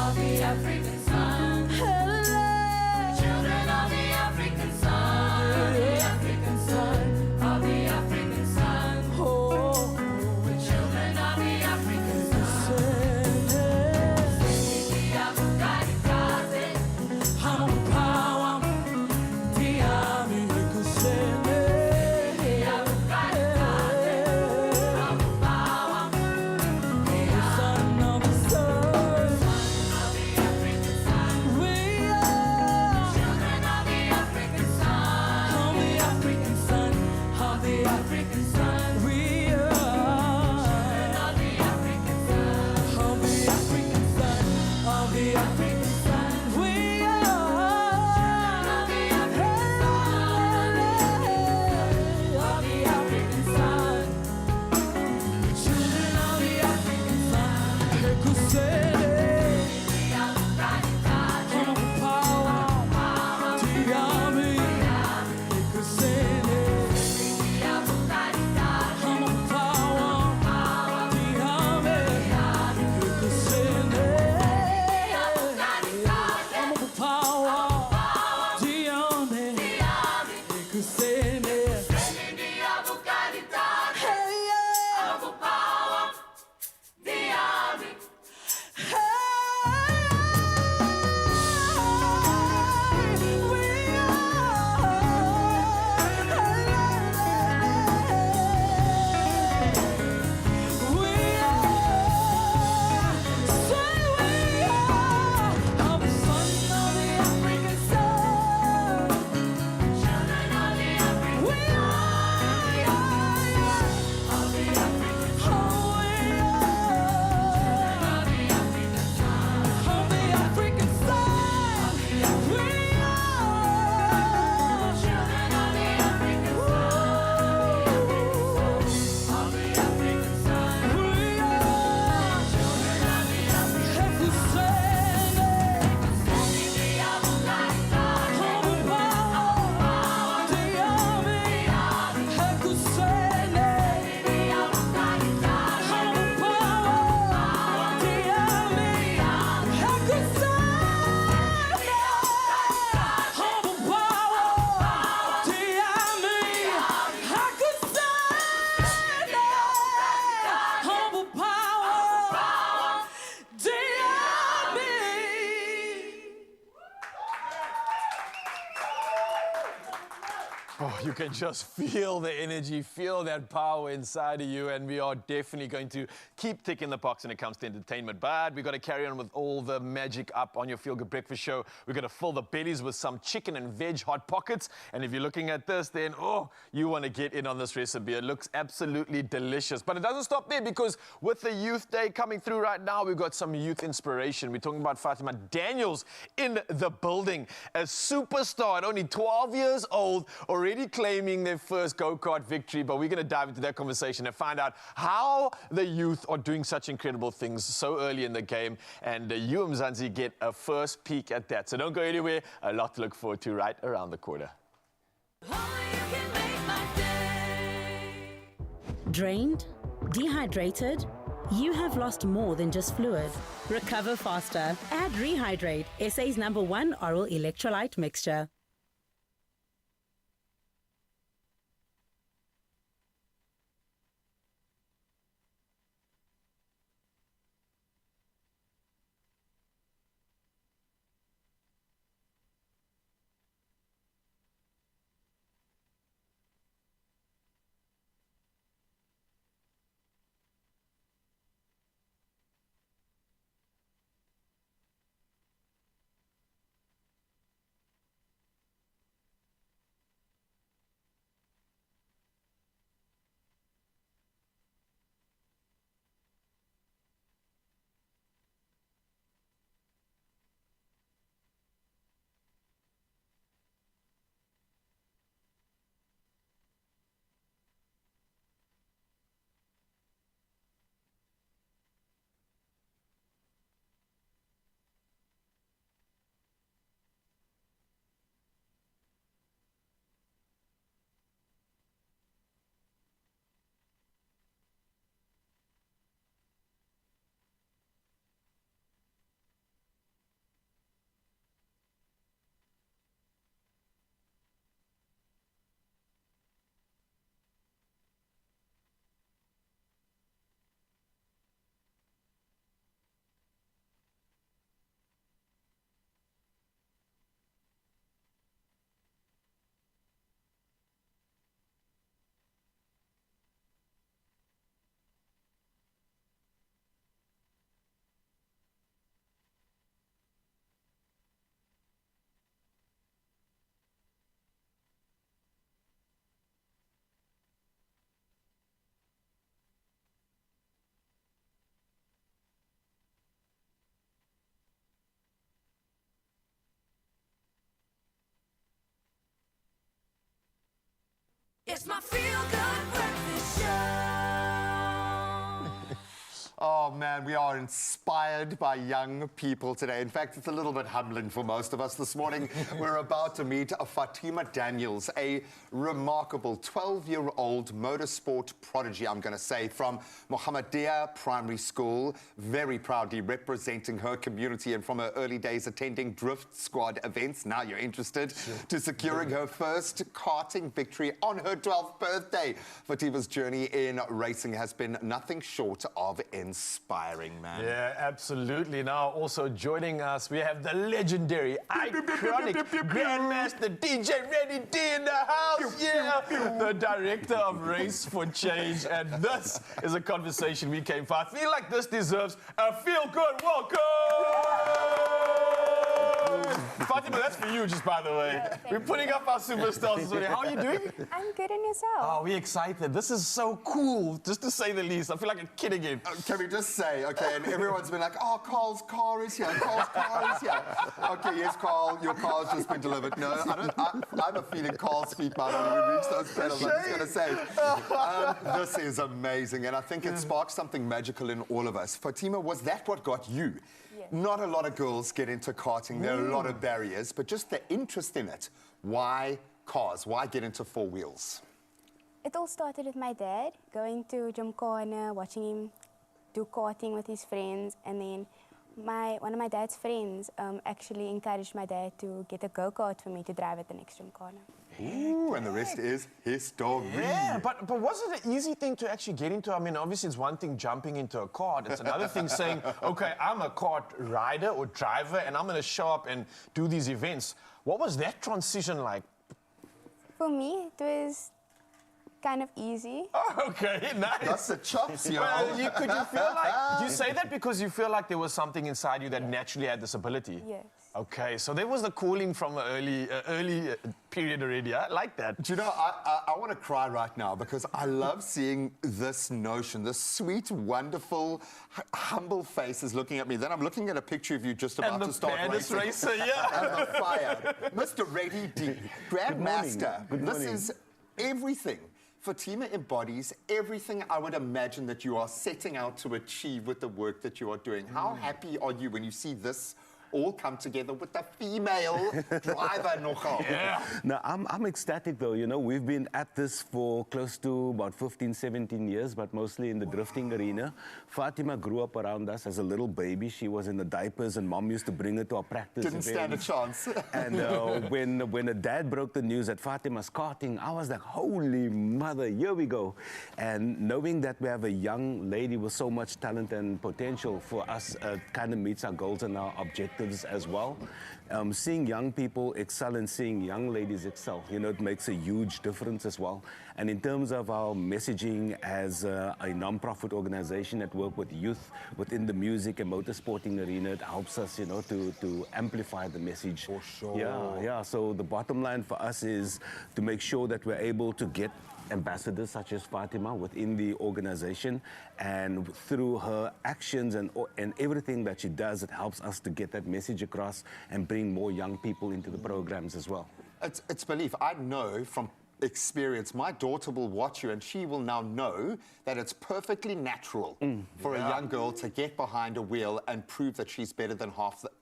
of the African sun. Hello. Children of the African sun, of the African sun, of the African sun. Oh, we're children of the African sun. We Oh, you can just feel the energy, feel that power inside of you, and we are definitely going to keep ticking the box when it comes to entertainment. But we've got to carry on with all the magic up on your Feel Good Breakfast Show. We're going to fill the bellies with some chicken and veg hot pockets. And if you're looking at this, then, oh, you want to get in on this recipe. It looks absolutely delicious. But it doesn't stop there, because with the Youth Day coming through right now, we've got some youth inspiration. We're talking about Fatima Daniels in the building. A superstar at only 12 years old, already claiming their first go-kart victory. But we're going to dive into that conversation and find out how the youth are doing such incredible things so early in the game. And you, Mzansi, get a first peek at that. So don't go anywhere. A lot to look forward to right around the corner. Drained? Dehydrated? You have lost more than just fluid. Recover faster. Add Rehydrate, SA's #1 oral electrolyte mixture. It's my Feel Good Breakfast Show. Oh man, we are inspired by young people today. In fact, it's a little bit humbling for most of us this morning. We're about to meet Fatima Daniels, a remarkable 12-year-old motorsport prodigy, I'm going to say, from Mohammedia Primary School, very proudly representing her community, and from her early days attending drift squad events, now you're interested, to securing her first karting victory on her 12th birthday. Fatima's journey in racing has been nothing short of inspiring, man. Yeah, absolutely. Now, also joining us, we have the legendary, iconic Grandmaster DJ Ready D in the house. Yeah, the director of Race for Change. And this is a conversation we came for. I feel like this deserves a feel-good welcome. Fatima, that's for you, just by the way. We're putting up our superstars this morning. How are you doing? I'm good, and yourself? Oh, we're excited. This is so cool, just to say the least. I feel like a kid again. Can we just say, okay, and everyone's been like, oh, Carl's car is here, Carl's car is here. Okay, yes, Carl, your car's just been delivered. No, I have a feeling Carl's feet might not even reach those pedals, I'm just going to say. This is amazing, and I think it sparks something magical in all of us. Fatima, was that what got you? Yes. Not a lot of girls get into karting. There are a lot of barriers, but just the interest in it. Why cars? Why get into four wheels? It all started with my dad, going to Gymkhana, watching him do karting with his friends, and then one of my dad's friends actually encouraged my dad to get a go-kart for me to drive at the next Gymkhana. Ooh, and the rest is history. Yeah, but was it an easy thing to actually get into? I mean, obviously it's one thing jumping into a kart. It's another thing saying, okay, I'm a kart rider or driver, and I'm going to show up and do these events. What was that transition like? For me, it was kind of easy. Oh, okay, nice. That's the chops, yo. Well, could you feel like, do you say that because you feel like there was something inside you that naturally had this ability? Yes. Okay, so there was the calling from an early period already. I like that. Do you know, I want to cry right now because I love seeing this notion, this sweet, wonderful, humble faces looking at me. Then I'm looking at a picture of you just about to start racing. Racer, yeah. And the fire. Mr. Reddy D, Grandmaster. Good morning. This is everything. Fatima embodies everything I would imagine that you are setting out to achieve with the work that you are doing. How happy are you when you see this all come together with the female driver, nogal? Yeah. No, I'm ecstatic though. You know, we've been at this for close to about 15, 17 years, but mostly in the drifting arena. Fatima grew up around us as a little baby. She was in the diapers and mom used to bring her to our practice Didn't stand a events. chance. And when her dad broke the news that Fatima's karting, I was like, holy mother, here we go. And knowing that we have a young lady with so much talent and potential for us kind of meets our goals and our objectives as well. Seeing young people excel and seeing young ladies excel, you know, it makes a huge difference as well. And in terms of our messaging as a non-profit organization that work with youth within the music and motorsporting arena, it helps us, you know, to amplify the message. For sure. Yeah. So the bottom line for us is to make sure that we're able to get ambassadors such as Fatima within the organization, and through her actions and everything that she does, it helps us to get that message across and bring more young people into the programs as well. It's belief. I know from experience, my daughter will watch you and she will now know that it's perfectly natural for a young girl to get behind a wheel and prove that she's better than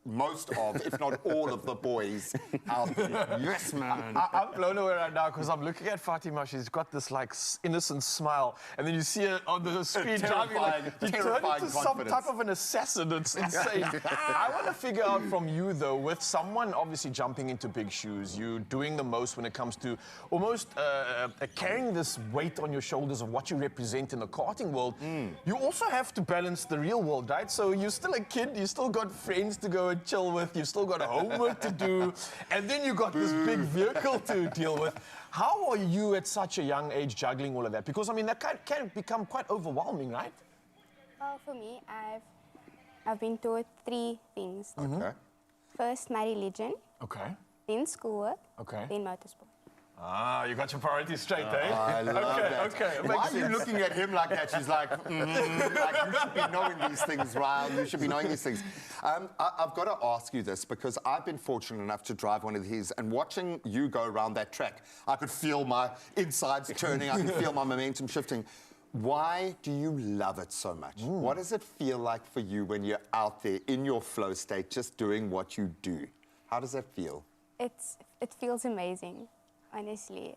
most of, if not all of the boys out there. Yes, man. I'm blown away right now because I'm looking at Fatima. She's got this like innocent smile, and then you see her on the screen driving, like you turn into some type of an assassin. It's insane. I want to figure out from you though, with someone obviously jumping into big shoes, you doing the most when it comes to almost carrying this weight on your shoulders of what you represent in the karting world, you also have to balance the real world, right? So you're still a kid, you still got friends to go and chill with, you've still got homework to do, and then you got this big vehicle to deal with. How are you at such a young age juggling all of that? Because, I mean, that can become quite overwhelming, right? Well, for me, I've been taught 3 things. Okay. First, my religion. Okay. Then schoolwork. Okay. Then motorsport. Ah, you got your priorities straight, eh? I love that. Okay. Why are you looking at him like that? She's like, like, you should be knowing these things, Ryan. You should be knowing these things. I've got to ask you this because I've been fortunate enough to drive one of these, and watching you go around that track, I could feel my insides turning, I could feel my momentum shifting. Why do you love it so much? What does it feel like for you when you're out there in your flow state, just doing what you do? How does that feel? It feels amazing. Honestly,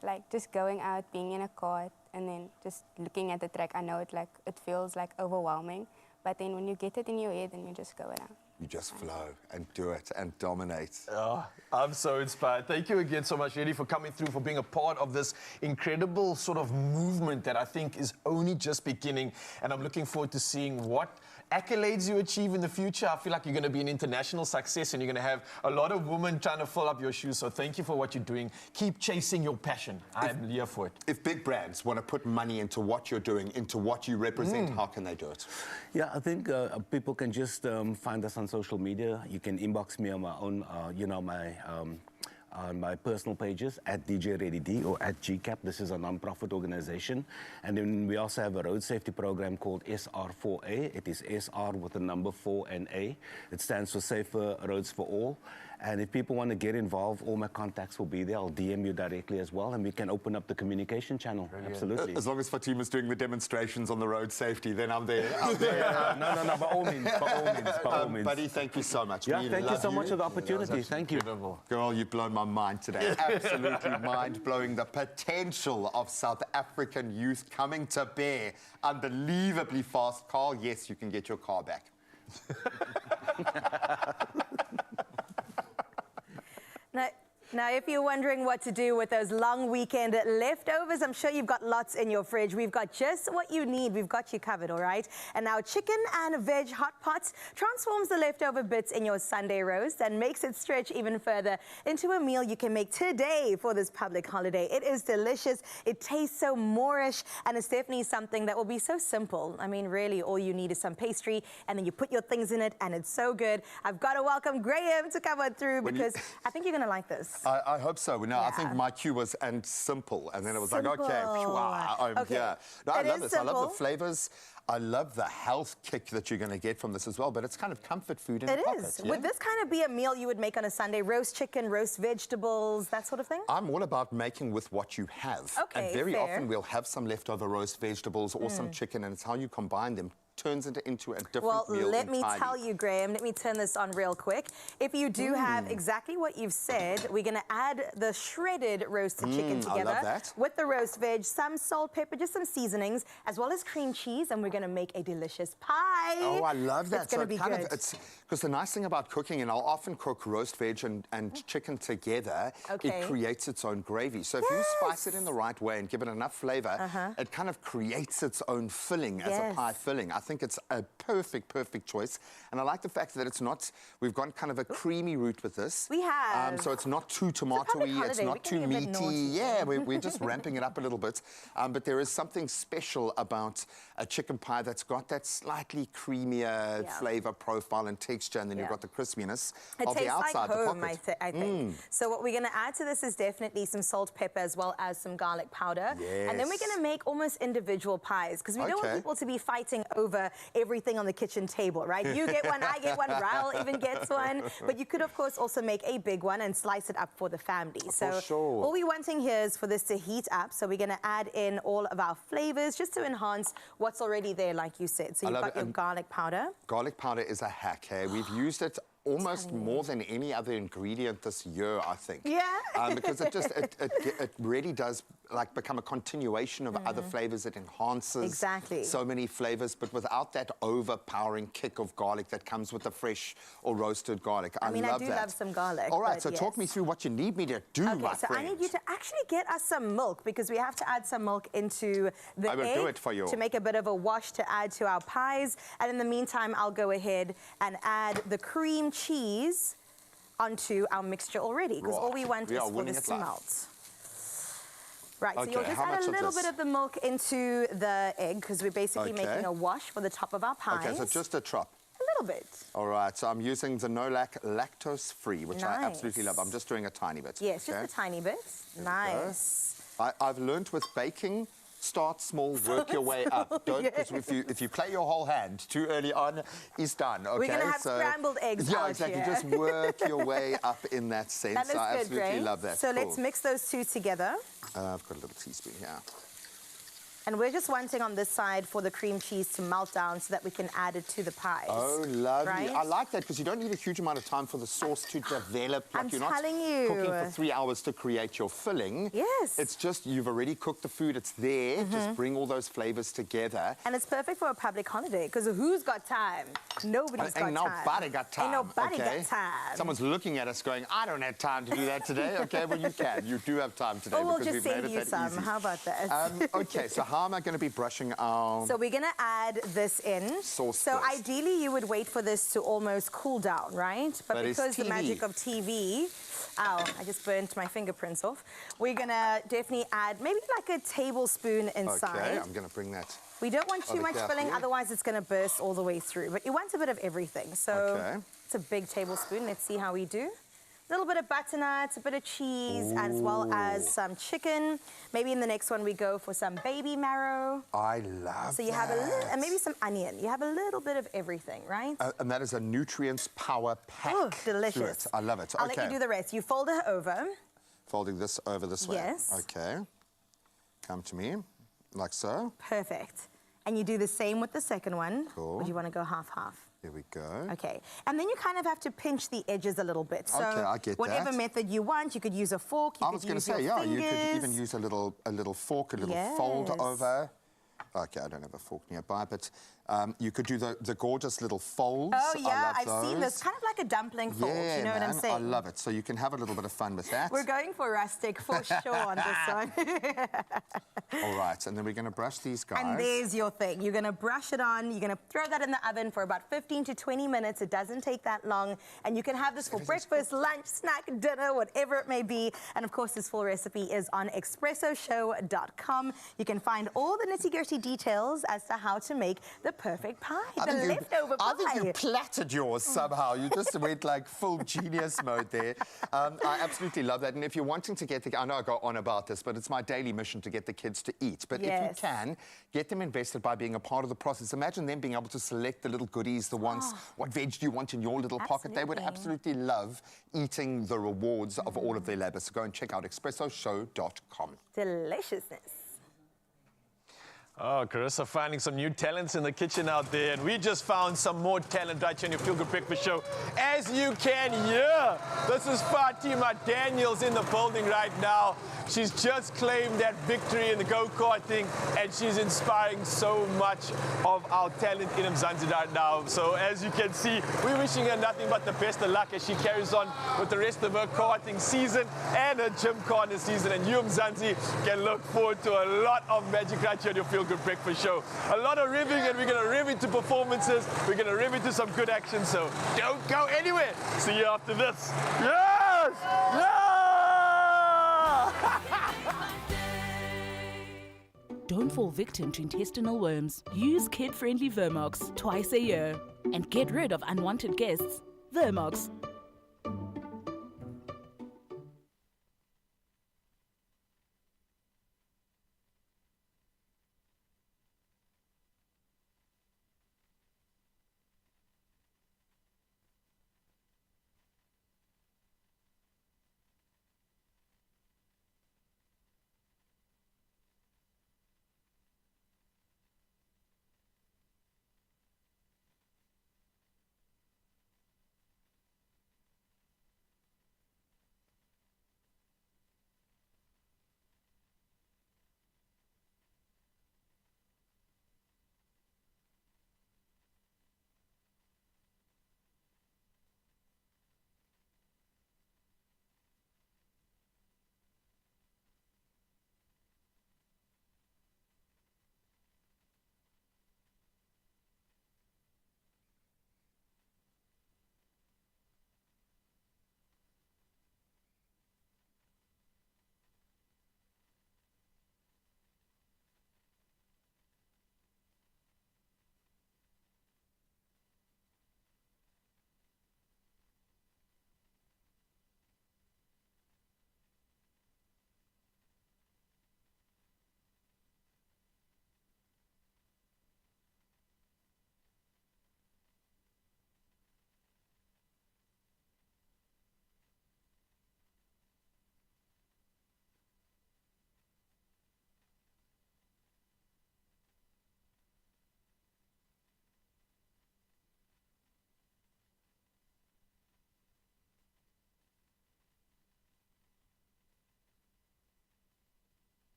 like just going out, being in a car, and then just looking at the track, I know it feels like overwhelming, but then when you get it in your head, then you just go around. You just flow and do it and dominate. Oh, I'm so inspired. Thank you again so much, Reddy, for coming through, for being a part of this incredible sort of movement that I think is only just beginning, and I'm looking forward to seeing what accolades you achieve in the future. I feel like you're going to be an international success and you're going to have a lot of women trying to fill up your shoes. So thank you for what you're doing. Keep chasing your passion. I'm here for it. If big brands want to put money into what you're doing, into what you represent, how can they do it? Yeah, I think people can just find us on social media. You can inbox me on my own, on my personal pages at DJ Reddy D or at GCAP. This is a non-profit organization. And then we also have a road safety program called SR4A. It is SR with the number 4 and A. It stands for Safer Roads for All. And if people want to get involved, all my contacts will be there. I'll DM you directly as well, and we can open up the communication channel. Brilliant. Absolutely. As long as Fatima's doing the demonstrations on the road safety, then I'm there. No, by all means, by all means. Buddy, thank you so much. Yeah, thank you so much for the opportunity. Thank you. Girl, you've blown my mind today. Absolutely mind-blowing. The potential of South African youth coming to bear. Unbelievably fast car. Yes, you can get your car back. Now, Now, if you're wondering what to do with those long weekend leftovers, I'm sure you've got lots in your fridge. We've got just what you need. We've got you covered, all right? And now chicken and veg hot pots transforms the leftover bits in your Sunday roast and makes it stretch even further into a meal you can make today for this public holiday. It is delicious. It tastes so Moorish, and it's definitely something that will be so simple. I mean, really, all you need is some pastry, and then you put your things in it, and it's so good. I've got to welcome Graham to come on through because I think you're going to like this. I hope so. No, I think my cue was and simple, and then it was like, okay, I'm here. No, I love this. I love the flavors. I love the health kick that you're going to get from this as well, but it's kind of comfort food in the pocket. It is. Would this kind of be a meal you would make on a Sunday? Roast chicken, roast vegetables, that sort of thing? I'm all about making with what you have. Okay, and very fair. often we'll have some leftover roast vegetables or some chicken, and it's how you combine them turns it into a different meal entirely. Well, let me tell you, Graham, let me turn this on real quick. If you do have exactly what you've said, we're going to add the shredded roasted chicken together with the roast veg, some salt, pepper, just some seasonings, as well as cream cheese, and we're going to make a delicious pie. Oh, I love that. It's going to be good. Because the nice thing about cooking, and I'll often cook roast veg and chicken together, it creates its own gravy. So if you spice it in the right way and give it enough flavor, it kind of creates its own filling as a pie filling. I think it's a perfect choice. And I like the fact that it's not, we've gone kind of a creamy route with this. We have. So it's not too tomatoey, it's not too meaty. Yeah, we're just ramping it up a little bit. But there is something special about a chicken pie that's got that slightly creamier flavor profile and texture, and then you've got the crispiness of the outside, like home, I think. So what we're going to add to this is definitely some salt, pepper, as well as some garlic powder. And then we're going to make almost individual pies, because we don't want people to be fighting over everything on the kitchen table, right? You get one, I get one, Raul even gets one. But you could, of course, also make a big one and slice it up for the family. So all we're wanting here is for this to heat up. So we're going to add in all of our flavors just to enhance what's already there, like you said. So you've got your garlic powder. Garlic powder is a hack, hey? We've used it almost more than any other ingredient this year, I think. Yeah. Because it just, it really does like become a continuation of other flavors. It enhances so many flavors, but without that overpowering kick of garlic that comes with the fresh or roasted garlic. I mean, love I do that. love some garlic. All right, so talk me through what you need me to do, my so friend. I need you to actually get us some milk, because we have to add some milk into the I will do it for you. to make a bit of a wash to add to our pies. And in the meantime, I'll go ahead and add the cream cheese onto our mixture already, because all we want is for this to melt. Right, so you'll just add a little bit of the milk into the egg, because we're basically making a wash for the top of our pies. Okay, so just a drop. A little bit. All right, so I'm using the no-lac lactose-free, which I absolutely love. I'm just doing a tiny bit. Yes, just a tiny bit. Nice. I've learned with baking, start small, work your way up. Don't, because if you play your whole hand too early on, it's done. Okay, we're going to have scrambled eggs out exactly. here. Just work your way up in that sense. That is I good, absolutely Grace. love that. So let's mix those two together. I've got a little teaspoon here. And we're just wanting on this side for the cream cheese to melt down so that we can add it to the pies. Oh, lovely. Right? I like that, because you don't need a huge amount of time for the sauce to develop. Like I'm you're not telling you. cooking for 3 hours to create your filling. Yes. It's just, you've already cooked the food, it's there. Just bring all those flavors together. And it's perfect for a public holiday, because who's got time? Nobody's got time. Ain't nobody got time. Ain't nobody got time. Someone's looking at us going, I don't have time to do that today. Okay, well, you can. You do have time today, we'll because just we've made save it you that some. easy. How about that? Okay, so how am I going to be brushing our... So we're going to add this in. Sauce so first. Ideally, you would wait for this to almost cool down, right? But because the magic of TV... Ow, I just burnt my fingerprints off. We're going to definitely add maybe like a tablespoon inside. Okay, I'm going to bring that... We don't want too much filling, otherwise it's going to burst all the way through. But you want a bit of everything. So it's a big tablespoon. Let's see how we do. A little bit of butternut, a bit of cheese, as well as some chicken. Maybe in the next one we go for some baby marrow. I love So you have a little, and maybe some onion. You have a little bit of everything, right? And that is a nutrients power pack. Oh, delicious. I love it. I'll let you do the rest. You fold it over. Folding this over this way. Yes. Okay. Come to me, like so. Perfect. And you do the same with the second one. Cool. Or do you want to go half-half? Here we go. Okay. And then you kind of have to pinch the edges a little bit. So okay, I get whatever that. method you want, you could use a fork, you could use your fingers. you could even use a little fork, a little fold over. Okay, I don't have a fork nearby, but You could do the gorgeous little folds. Oh, yeah, I love I've seen those. this. Kind of like a dumpling fold, Yeah, you know what I'm man, saying? I love it. So you can have a little bit of fun with that. We're going for rustic for sure on this one. All right, and then we're going to brush these guys. And there's your thing. You're going to brush it on. You're going to throw that in the oven for about 15 to 20 minutes. It doesn't take that long. And you can have this for breakfast, lunch, snack, dinner, whatever it may be. And of course, this full recipe is on expressoshow.com. You can find all the nitty-gritty details as to how to make the perfect pie, the leftover pie. I think you platted yours somehow. You just went like full genius mode there. I absolutely love that. And if you're wanting to get I know I go on about this, but it's my daily mission to get the kids to eat. But if you can, get them invested by being a part of the process. Imagine them being able to select the little goodies, the ones, what veg do you want in your little pocket? They would absolutely love eating the rewards of all of their labor. So go and check out expressoshow.com. Deliciousness. Oh, Carissa finding some new talents in the kitchen out there, and we just found some more talent right here on your Feel Good Breakfast Show. As you can hear, this is Fatima Daniels in the building right now. She's just claimed that victory in the go-karting, and she's inspiring so much of our talent in Mzansi right now. So as you can see, we're wishing her nothing but the best of luck as she carries on with the rest of her karting season and her gymkhana season. And you, Mzansi, can look forward to a lot of magic right here on your Feel Good Breakfast Show. A lot of ribbing, and we're going to rib into performances. We're going to rib into some good action, so don't go anywhere. See you after this. Yes! Yeah! Don't fall victim to intestinal worms. Use kid-friendly Vermox twice a year. And get rid of unwanted guests. Vermox.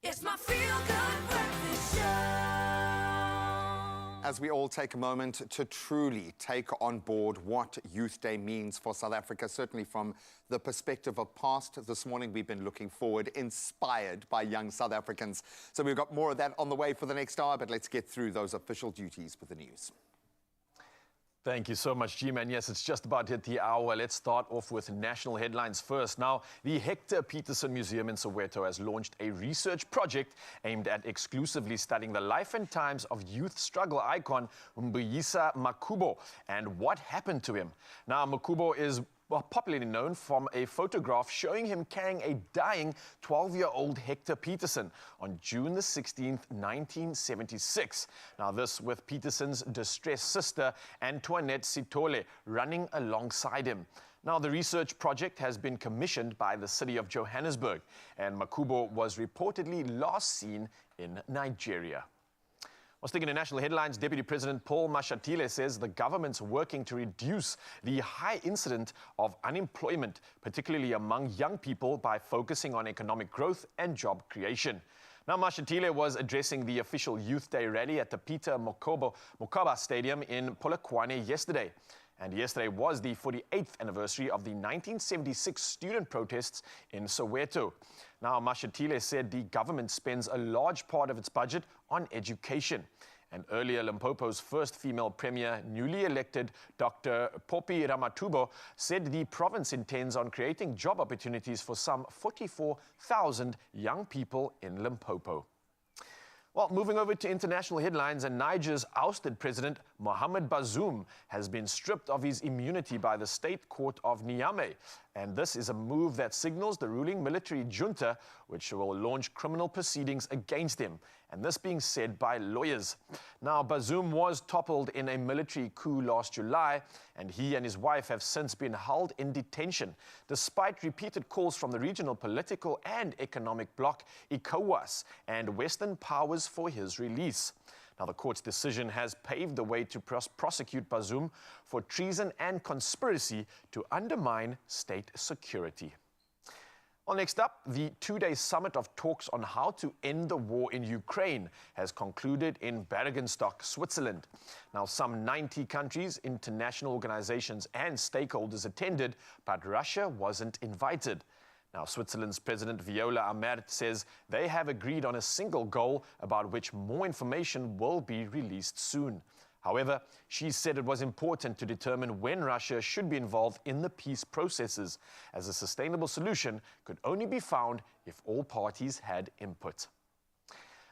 It's my Feel Good Breakfast Show. As we all take a moment to truly take on board what Youth Day means for South Africa, certainly from the perspective of past. This morning we've been looking forward, inspired by young South Africans. So we've got more of that on the way for the next hour, but let's get through those official duties with the news. Thank you so much, G-Man. Yes, it's just about hit the hour. Let's start off with national headlines first. Now, the Hector Peterson Museum in Soweto has launched a research project aimed at exclusively studying the life and times of youth struggle icon Mbuyisa Makubo and what happened to him. Now, Makubo is popularly known from a photograph showing him carrying a dying 12-year-old Hector Peterson on June the 16th, 1976. Now, this with Peterson's distressed sister, Antoinette Sitole, running alongside him. Now, the research project has been commissioned by the city of Johannesburg, and Makubo was reportedly last seen in Nigeria. Well, sticking to national headlines, Deputy President Paul Mashatile says the government's working to reduce the high incidence of unemployment, particularly among young people, by focusing on economic growth and job creation. Now, Mashatile was addressing the official Youth Day rally at the Peter Mokaba Stadium in Polokwane yesterday. And yesterday was the 48th anniversary of the 1976 student protests in Soweto. Now, Mashatile said the government spends a large part of its budget on education. And earlier, Limpopo's first female premier, newly elected Dr. Poppy Ramathubo, said the province intends on creating job opportunities for some 44,000 young people in Limpopo. Well, moving over to international headlines, and Niger's ousted president, Mohamed Bazoum, has been stripped of his immunity by the state court of Niamey. And this is a move that signals the ruling military junta, which will launch criminal proceedings against him. And this being said by lawyers. Now, Bazoum was toppled in a military coup last July, and he and his wife have since been held in detention, despite repeated calls from the regional political and economic bloc, ECOWAS, and Western powers for his release. Now, the court's decision has paved the way to prosecute Bazoum for treason and conspiracy to undermine state security. Well, next up, the two-day summit of talks on how to end the war in Ukraine has concluded in Bergenstock, Switzerland. Now, some 90 countries, international organizations, and stakeholders attended, but Russia wasn't invited. Now, Switzerland's President Viola Amert says they have agreed on a single goal about which more information will be released soon. However, she said it was important to determine when Russia should be involved in the peace processes, as a sustainable solution could only be found if all parties had input.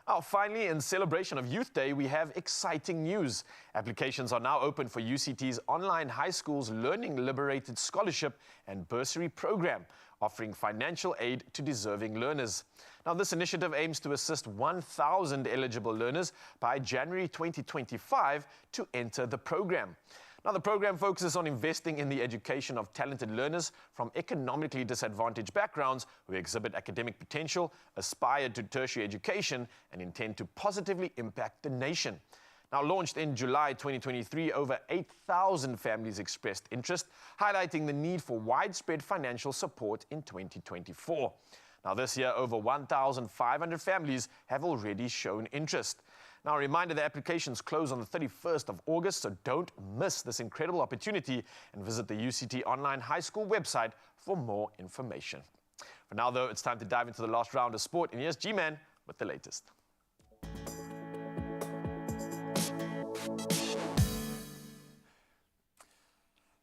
Now, finally, in celebration of Youth Day, we have exciting news. Applications are now open for UCT's online high school's Learning Liberated Scholarship and Bursary Program, offering financial aid to deserving learners. Now, this initiative aims to assist 1,000 eligible learners by January 2025 to enter the program. Now, the program focuses on investing in the education of talented learners from economically disadvantaged backgrounds who exhibit academic potential, aspire to tertiary education, and intend to positively impact the nation. Now, launched in July 2023, over 8,000 families expressed interest, highlighting the need for widespread financial support in 2024. Now, this year, over 1,500 families have already shown interest. Now, a reminder, the applications close on the 31st of August, so don't miss this incredible opportunity and visit the UCT Online High School website for more information. For now, though, it's time to dive into the last round of sport, and here's G-Man with the latest.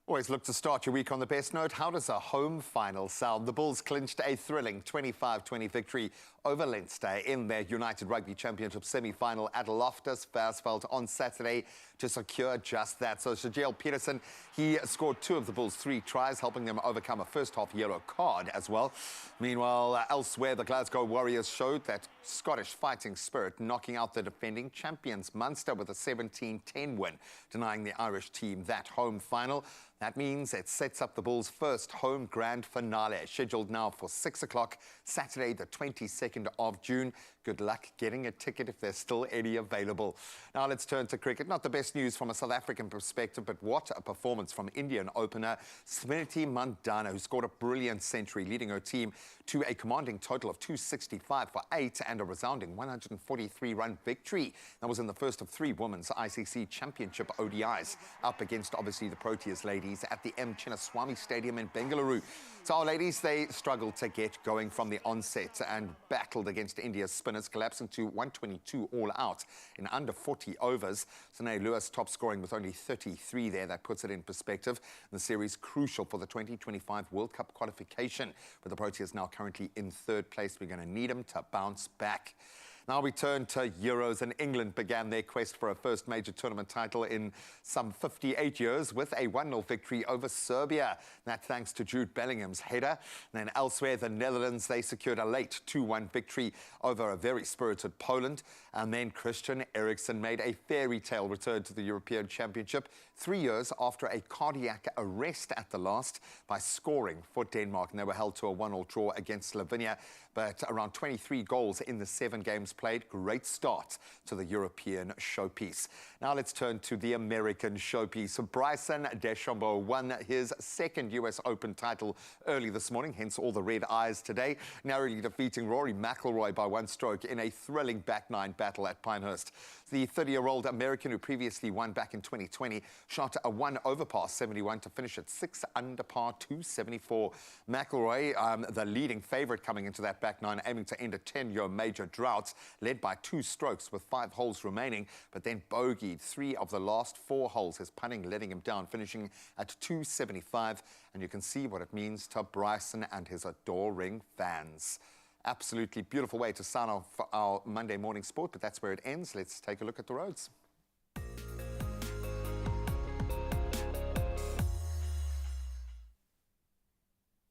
Always look to start your week on the best note. How does a home final sound? The Bulls clinched a thrilling 25-20 victory over Leinster in their United Rugby Championship semi-final at Loftus Versfeld on Saturday to secure just that. So Shajiel Peterson, he scored 2 of the Bulls' 3 tries, helping them overcome a first-half yellow card as well. Meanwhile, elsewhere, the Glasgow Warriors showed that Scottish fighting spirit, knocking out the defending champions Munster with a 17-10 win, denying the Irish team that home final. That means it sets up the Bulls' first home grand finale, scheduled now for 6 o'clock, Saturday, the 22nd of June. Good luck getting a ticket if there's still any available. Now let's turn to cricket. Not the best news from a South African perspective, but what a performance from Indian opener Smriti Mandhana, who scored a brilliant century, leading her team to a commanding total of 265 for 8 and a resounding 143-run victory. That was in the first of 3 women's ICC Championship ODIs, up against, obviously, the Proteas ladies at the M. Chinnaswamy Stadium in Bengaluru. So our ladies, they struggled to get going from the onset and battled against India's spinners, collapsing to 122 all out in under 40 overs. Sine Lewis top scoring with only 33 there. That puts it in perspective. The series crucial for the 2025 World Cup qualification, with the Proteas now currently in 3rd place. We're going to need them to bounce back. Now we turn to Euros, and England began their quest for a first major tournament title in some 58 years with a 1-0 victory over Serbia. That thanks to Jude Bellingham's header. And then elsewhere, the Netherlands, they secured a late 2-1 victory over a very spirited Poland. And then Christian Eriksen made a fairy tale return to the European Championship 3 years after a cardiac arrest at the last by scoring for Denmark. And they were held to a 1-1 draw against Slovenia, but around 23 goals in the 7 games played. Great start to the European showpiece. Now let's turn to the American showpiece. Bryson DeChambeau won his second US Open title early this morning, hence all the red eyes today, narrowly defeating Rory McIlroy by 1 stroke in a thrilling back-nine battle at Pinehurst. The 30-year-old American, who previously won back in 2020, shot a 1 over par 71 to finish at 6 under par 274. McIlroy, the leading favourite coming into that back nine, aiming to end a 10-year major drought, led by 2 strokes with 5 holes remaining, but then bogeyed 3 of the last 4 holes, his putting letting him down, finishing at 275. And you can see what it means to Bryson and his adoring fans. Absolutely beautiful way to sign off our Monday morning sport, but that's where it ends. Let's take a look at the roads.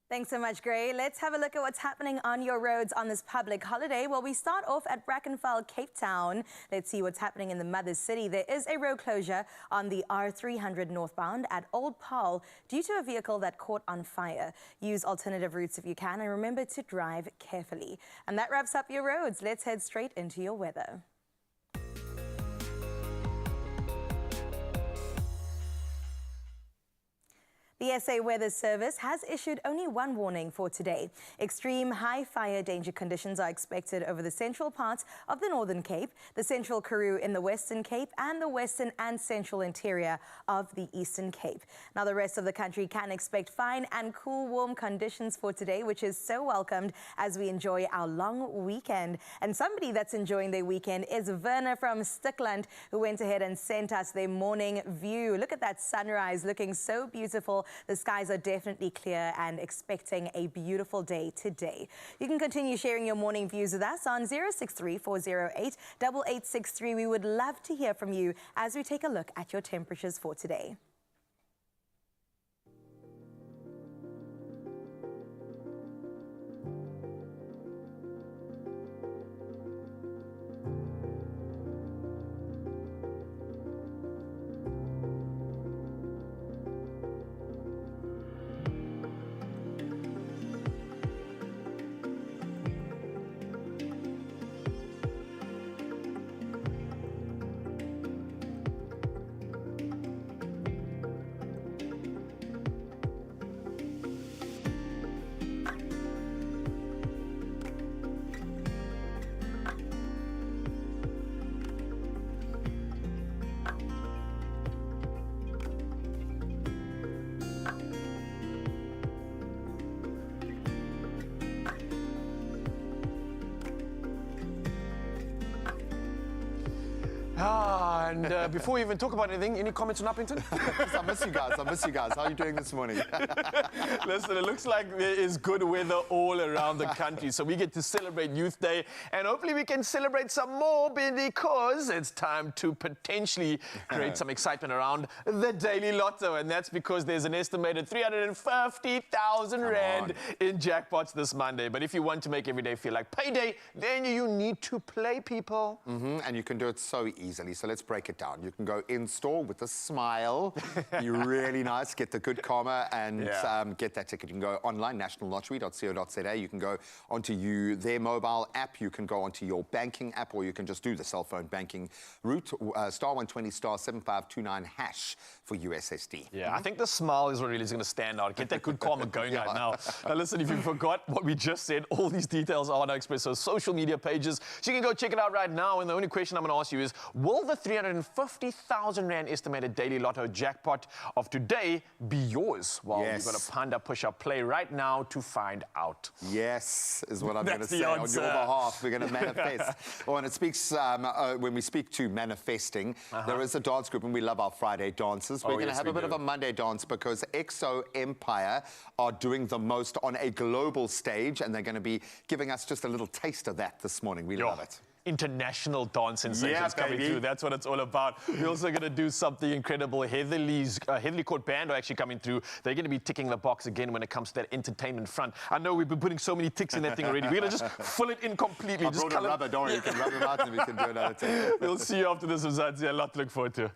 Thanks so much, Gray. Let's have a look at what's happening on your roads on this public holiday. Well, we start off at Brackenfell, Cape Town. Let's see what's happening in the Mother City. There is a road closure on the R300 northbound at Old Paarl due to a vehicle that caught on fire. Use alternative routes if you can, and remember to drive carefully. And that wraps up your roads. Let's head straight into your weather. The SA Weather Service has issued only 1 warning for today. Extreme high fire danger conditions are expected over the central parts of the Northern Cape, the Central Karoo in the Western Cape, and the Western and Central interior of the Eastern Cape. Now, the rest of the country can expect fine and cool, warm conditions for today, which is so welcomed as we enjoy our long weekend. And somebody that's enjoying their weekend is Werner from Stickland, who went ahead and sent us their morning view. Look at that sunrise, looking so beautiful. The skies are definitely clear and expecting a beautiful day today. You can continue sharing your morning views with us on 063-408-8863. We would love to hear from you as we take a look at your temperatures for today. And before we even talk about anything, any comments on Uppington? I miss you guys. I miss you guys. How are you doing this morning? Listen, it looks like there is good weather all around the country, so we get to celebrate Youth Day, and hopefully we can celebrate some more because it's time to potentially create some excitement around the Daily Lotto, and that's because there's an estimated 350,000 Rand in jackpots this Monday. But if you want to make every day feel like payday, then you need to play, people. And you can do it so easily. So let's break it down. You can go in-store with a smile, be really nice, get the good karma, and get that ticket. You can go online, nationallottery.co.za. You can go onto their mobile app. You can go onto your banking app, or you can just do the cell phone banking route. Star 120, star 7529 hash for USSD. Yeah, I think the smile is what really is going to stand out. Get that good karma going right now. Now, listen, if you forgot what we just said, all these details are on our Expresso social media pages, so you can go check it out right now. And the only question I'm going to ask you is, will the 350,000 Rand estimated Daily Lotto jackpot of today be yours? Well, you've got to panda push up play right now to find out. Yes, is what I'm going to say on your behalf. We're going to manifest. Oh, and it speaks, when we speak to manifesting, there is a dance group, and we love our Friday dances. We're going to have a bit of a Monday dance because EXO Empire are doing the most on a global stage, and they're going to be giving us just a little taste of that this morning. We love it. international dance sensations coming baby. through. That's what it's all about. We're also going to do something incredible. Heatherly Court Band are actually coming through. They're going to be ticking the box again when it comes to that entertainment front. I know we've been putting so many ticks in that thing already. We're going to just fill it in completely. I brought a rubber, don't worry, you can rub them out and we can do another tick. We'll see you after this, Mzansi. A lot to look forward to.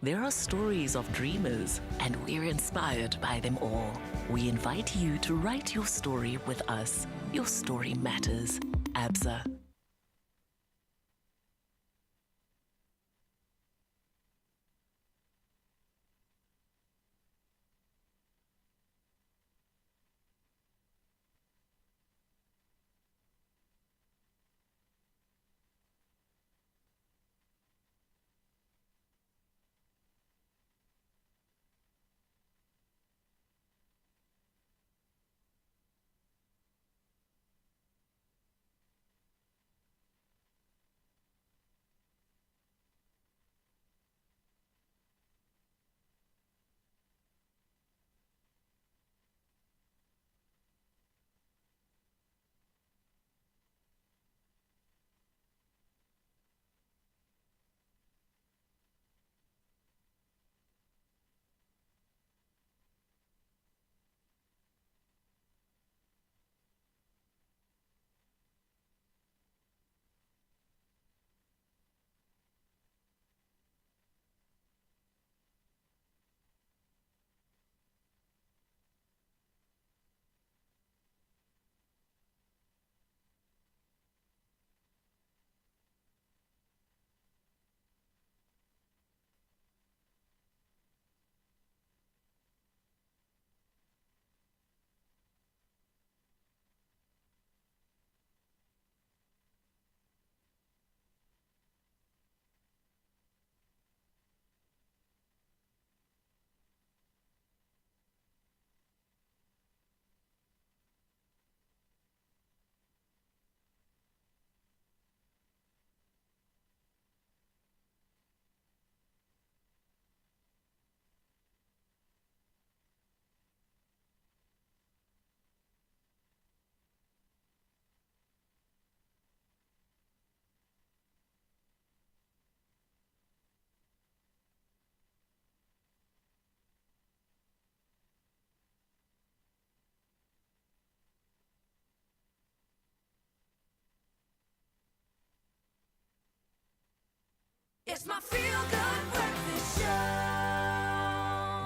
There are stories of dreamers, and we're inspired by them all. We invite you to write your story with us. Your story matters. ABSA. It's my feel-good breakfast show.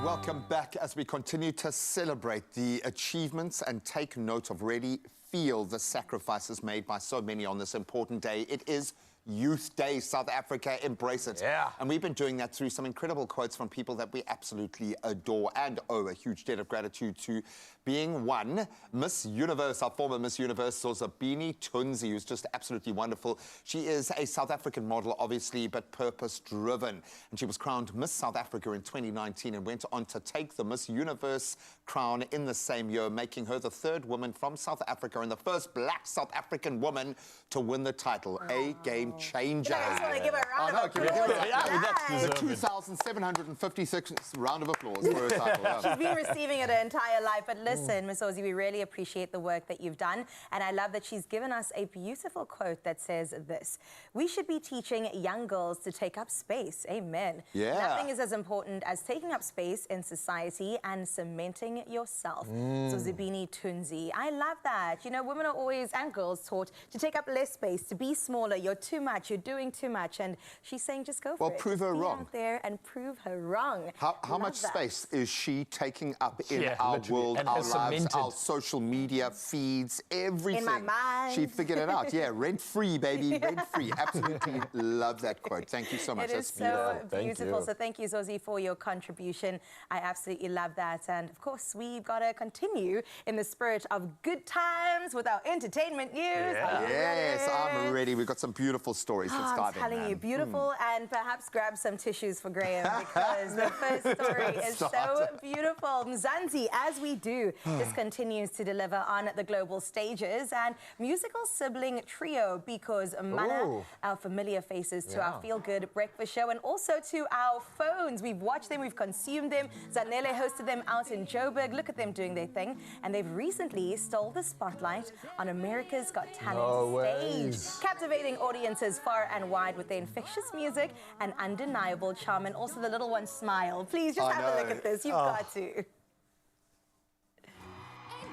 Welcome back as we continue to celebrate the achievements and take note of really feel the sacrifices made by so many on this important day. It is Youth Day, South Africa, embrace it. Yeah. And we've been doing that through some incredible quotes from people that we absolutely adore and owe a huge debt of gratitude to, being one, Miss Universe, our former Miss Universe, Zabini Tunzi, who's just absolutely wonderful. She is a South African model, obviously, but purpose-driven. And she was crowned Miss South Africa in 2019 and went on to take the Miss Universe crown in the same year, making her the third woman from South Africa and the first black South African woman to win the title. A game changer. I just want to give her a round of applause. The 2,756 round of applause for her title. Yeah. She's been receiving it her entire life. But listen, Miss Ozzy, we really appreciate the work that you've done. And I love that she's given us a beautiful quote that says this: we should be teaching young girls to take up space. Amen. Yeah. Nothing is as important as taking up space in society and cementing yourself. So Zabini Tunzi, I love that. You know, women are always, and girls, taught to take up less space, to be smaller. You're too much, you're doing too much. And she's saying, just go for it. Well, prove Just her be wrong. out there and prove her wrong. How much that. space is she taking up in our literally. world, And our has lives, cemented. our social media feeds, everything? In my mind. She figured it out. Yeah, rent-free, baby, rent-free. Absolutely love that quote. Thank you so much. It is That's so beautiful. So thank you, Zozi, for your contribution. I absolutely love that. And of course, we've got to continue in the spirit of good times with our entertainment news. Yes, I'm ready. We've got some beautiful stories. Let's I'm dive in, telling man. you, beautiful, and perhaps grab some tissues for Graham because the first story is so beautiful. Mzansi, as we do, this continues to deliver on the global stages, and musical sibling trio because Mana, our familiar faces to our feel-good breakfast show, and also to our phones. We've watched them, we've consumed them. Zanele hosted them out in Joburg. Look at them doing their thing, and they've recently stole the spotlight on America's Got Talent stage, captivating audiences far and wide with their infectious music and undeniable charm, and also the little one smile. Please just have a look at this. You've got to. Ain't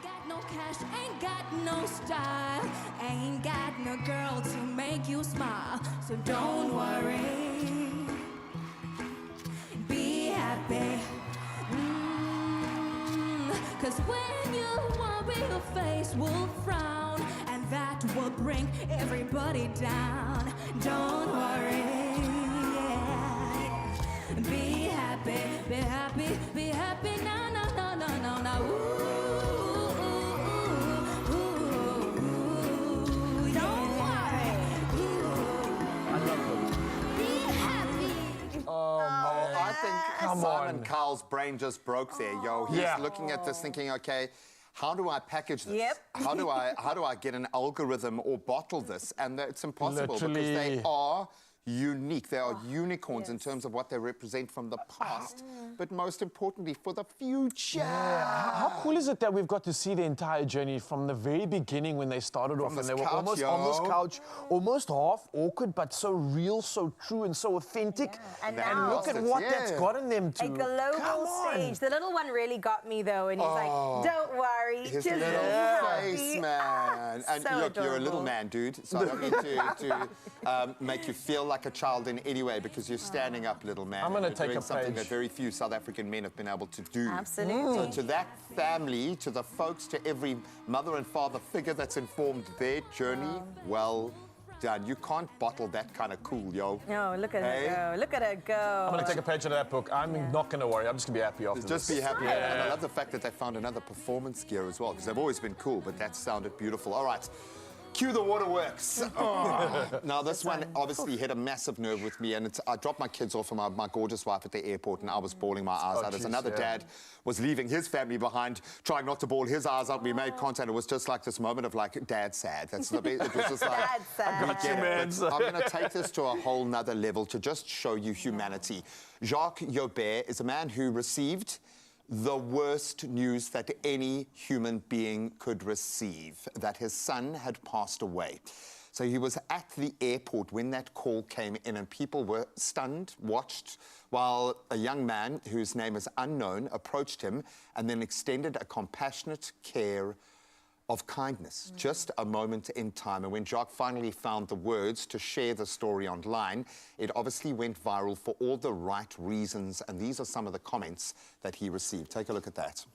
got no cash, ain't got no style, ain't got no girl to make you smile. So don't worry, be happy. Cause when you worry, your face will frown, and that will bring everybody down. Don't worry, yeah. Be happy, be happy, be happy. No, no, no, no, no, no. Don't worry. Be happy. I think Simon Cowell's brain just broke there, yo. He's looking at this thinking, okay, how do I package this? How do I get an algorithm or bottle this? And it's impossible because they are unique. They are unicorns in terms of what they represent from the past, but most importantly for the future. Yeah. How cool is it that we've got to see the entire journey from the very beginning when they started off and they were almost on this couch, almost half awkward, but so real, so true, and so authentic. And And look at what that's gotten them to. A global stage. The little one really got me though, and he's like, "Don't worry, his just little be happy." face, man. And so look, you're a little adorable. man, dude. So I don't need to make you feel like a child in any way because you're standing up, little man. I'm gonna You're take doing a something page. that very few South African men have been able to do. Absolutely. So to that family, to the folks, to every mother and father figure that's informed their journey, well done. You can't bottle that kind of cool, yo. No, look at her go. Look at her go. I'm going to take a page out of that book. I'm not going to worry. I'm just going to be happy after Just this. be happy. And I love the fact that they found another performance gear as well, because they've always been cool, but that sounded beautiful. All right. Cue the waterworks. Now, this one obviously hit a massive nerve with me, and I dropped my kids off for my gorgeous wife at the airport, and I was bawling my eyes out. As another dad was leaving his family behind, trying not to bawl his eyes out. We made contact. It was just like this moment of like, dad sad. That's the bit. It was just like, Dad sad. I get it, but I'm going to take this to a whole nother level to just show you humanity. Jacques Joubert is a man who received the worst news that any human being could receive, that his son had passed away. So he was at the airport when that call came in, and people were stunned, watched, while a young man whose name is unknown approached him and then extended a compassionate care of kindness, just a moment in time. And when Jacques finally found the words to share the story online, it obviously went viral for all the right reasons. And these are some of the comments that he received. Take a look at that.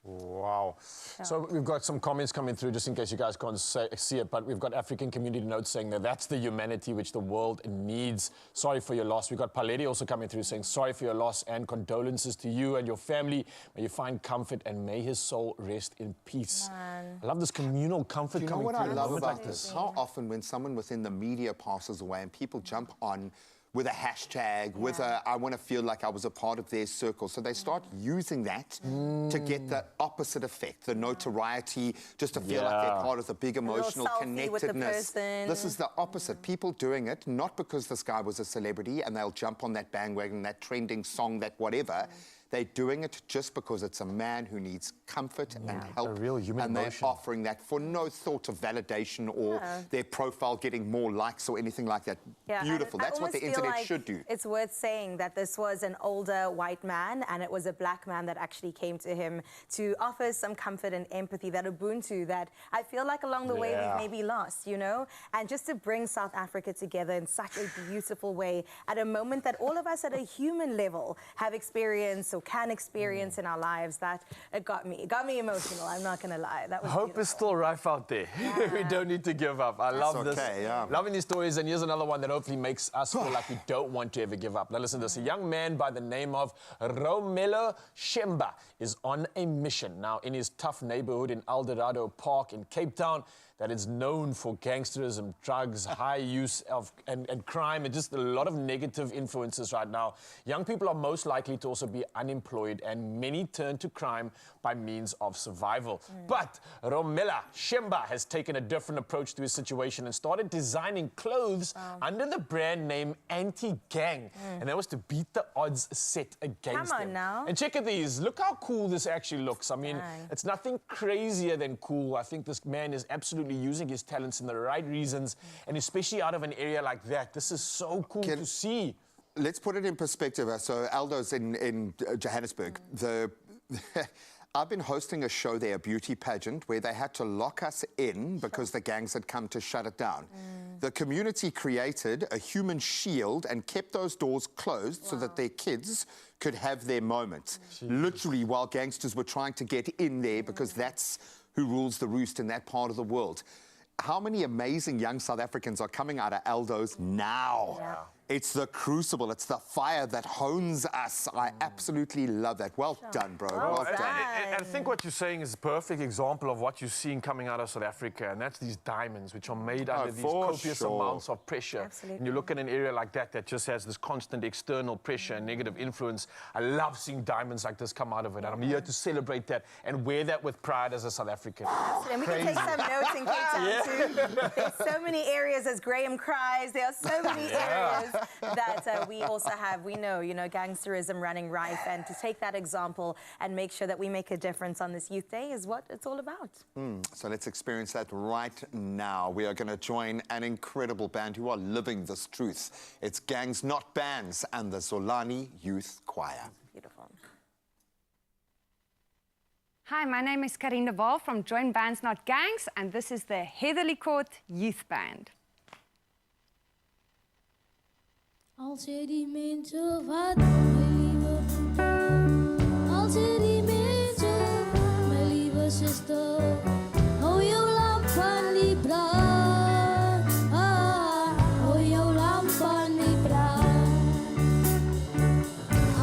Wow. So we've got some comments coming through, just in case you guys can't see it, but we've got African community notes saying that that's the humanity which the world needs. Sorry for your loss. We've got Paledi also coming through saying sorry for your loss and condolences to you and your family. May you find comfort and may his soul rest in peace. Man. I love this communal comfort coming through. You know what I love moment about like this? How often when someone within the media passes away and people jump on with a hashtag, with a, I want to feel like I was a part of their circle. So they start using that to get the opposite effect, the notoriety, just to feel like they're part of the big emotional connectedness. This is the opposite. People doing it, not because this guy was a celebrity and they'll jump on that bandwagon, that trending song, that whatever. They're doing it just because it's a man who needs comfort and help. A real human and they're emotion. offering that for no thought of validation or their profile getting more likes or anything like that. Beautiful. That's what the internet should do. It's worth saying that this was an older white man, and it was a black man that actually came to him to offer some comfort and empathy, that Ubuntu that I feel like along the way we've maybe lost, you know? And just to bring South Africa together in such a beautiful way at a moment that all of us at a human level have experienced or can experience in our lives, that it got me emotional. I'm not gonna lie. That was Hope is still rife out there. We don't need to give up. I love this. Loving these stories, and here's another one that hopefully makes us feel like we don't want to ever give up. Now listen to this. A young man by the name of Romelo Shemba is on a mission. Now in his tough neighborhood in Eldorado Park in Cape Town, that is known for gangsterism, drugs, high use of and crime, and just a lot of negative influences right now. Young people are most likely to also be unemployed, and many turn to crime by means of survival. But Romela Shemba has taken a different approach to his situation and started designing clothes under the brand name Anti-Gang. And that was to beat the odds set against Come on them. now. And check out these. Look how cool this actually looks. I mean, it's nothing crazier than cool. I think this man is absolutely using his talents in the right reasons, and especially out of an area like that. This is so cool to see. Let's put it in perspective. So Aldo's in Johannesburg. I've been hosting a show there, a beauty pageant, where they had to lock us in because the gangs had come to shut it down. The community created a human shield and kept those doors closed so that their kids could have their moment. Literally, while gangsters were trying to get in there, because that's who rules the roost in that part of the world. How many amazing young South Africans are coming out of Aldo's now? It's the crucible, it's the fire that hones us. I absolutely love that. Well done, bro. Well done. And I think what you're saying is a perfect example of what you're seeing coming out of South Africa, and that's these diamonds, which are made under these copious amounts of pressure. And you look at an area like that that just has this constant external pressure and negative influence. I love seeing diamonds like this come out of it, and I'm here to celebrate that and wear that with pride as a South African. And we can take some notes in Cape Town too. There's so many areas, as Graham cries, there are so many areas that we also have, we know, gangsterism running rife, and to take that example and make sure that we make a difference on this Youth Day is what it's all about. So let's experience that right now. We are going to join an incredible band who are living this truth. It's Gangs Not Bands and the Zolani Youth Choir. Beautiful. Hi, my name is Karine de Waal from Join Bands Not Gangs, and this is the Heatherly Court Youth Band. Als je die mensen wat, mijn lieve broeder. Als je die mensen, mijn lieve zuster. Hou jouw lamp aan die brand. Hou jouw lamp aan die brand.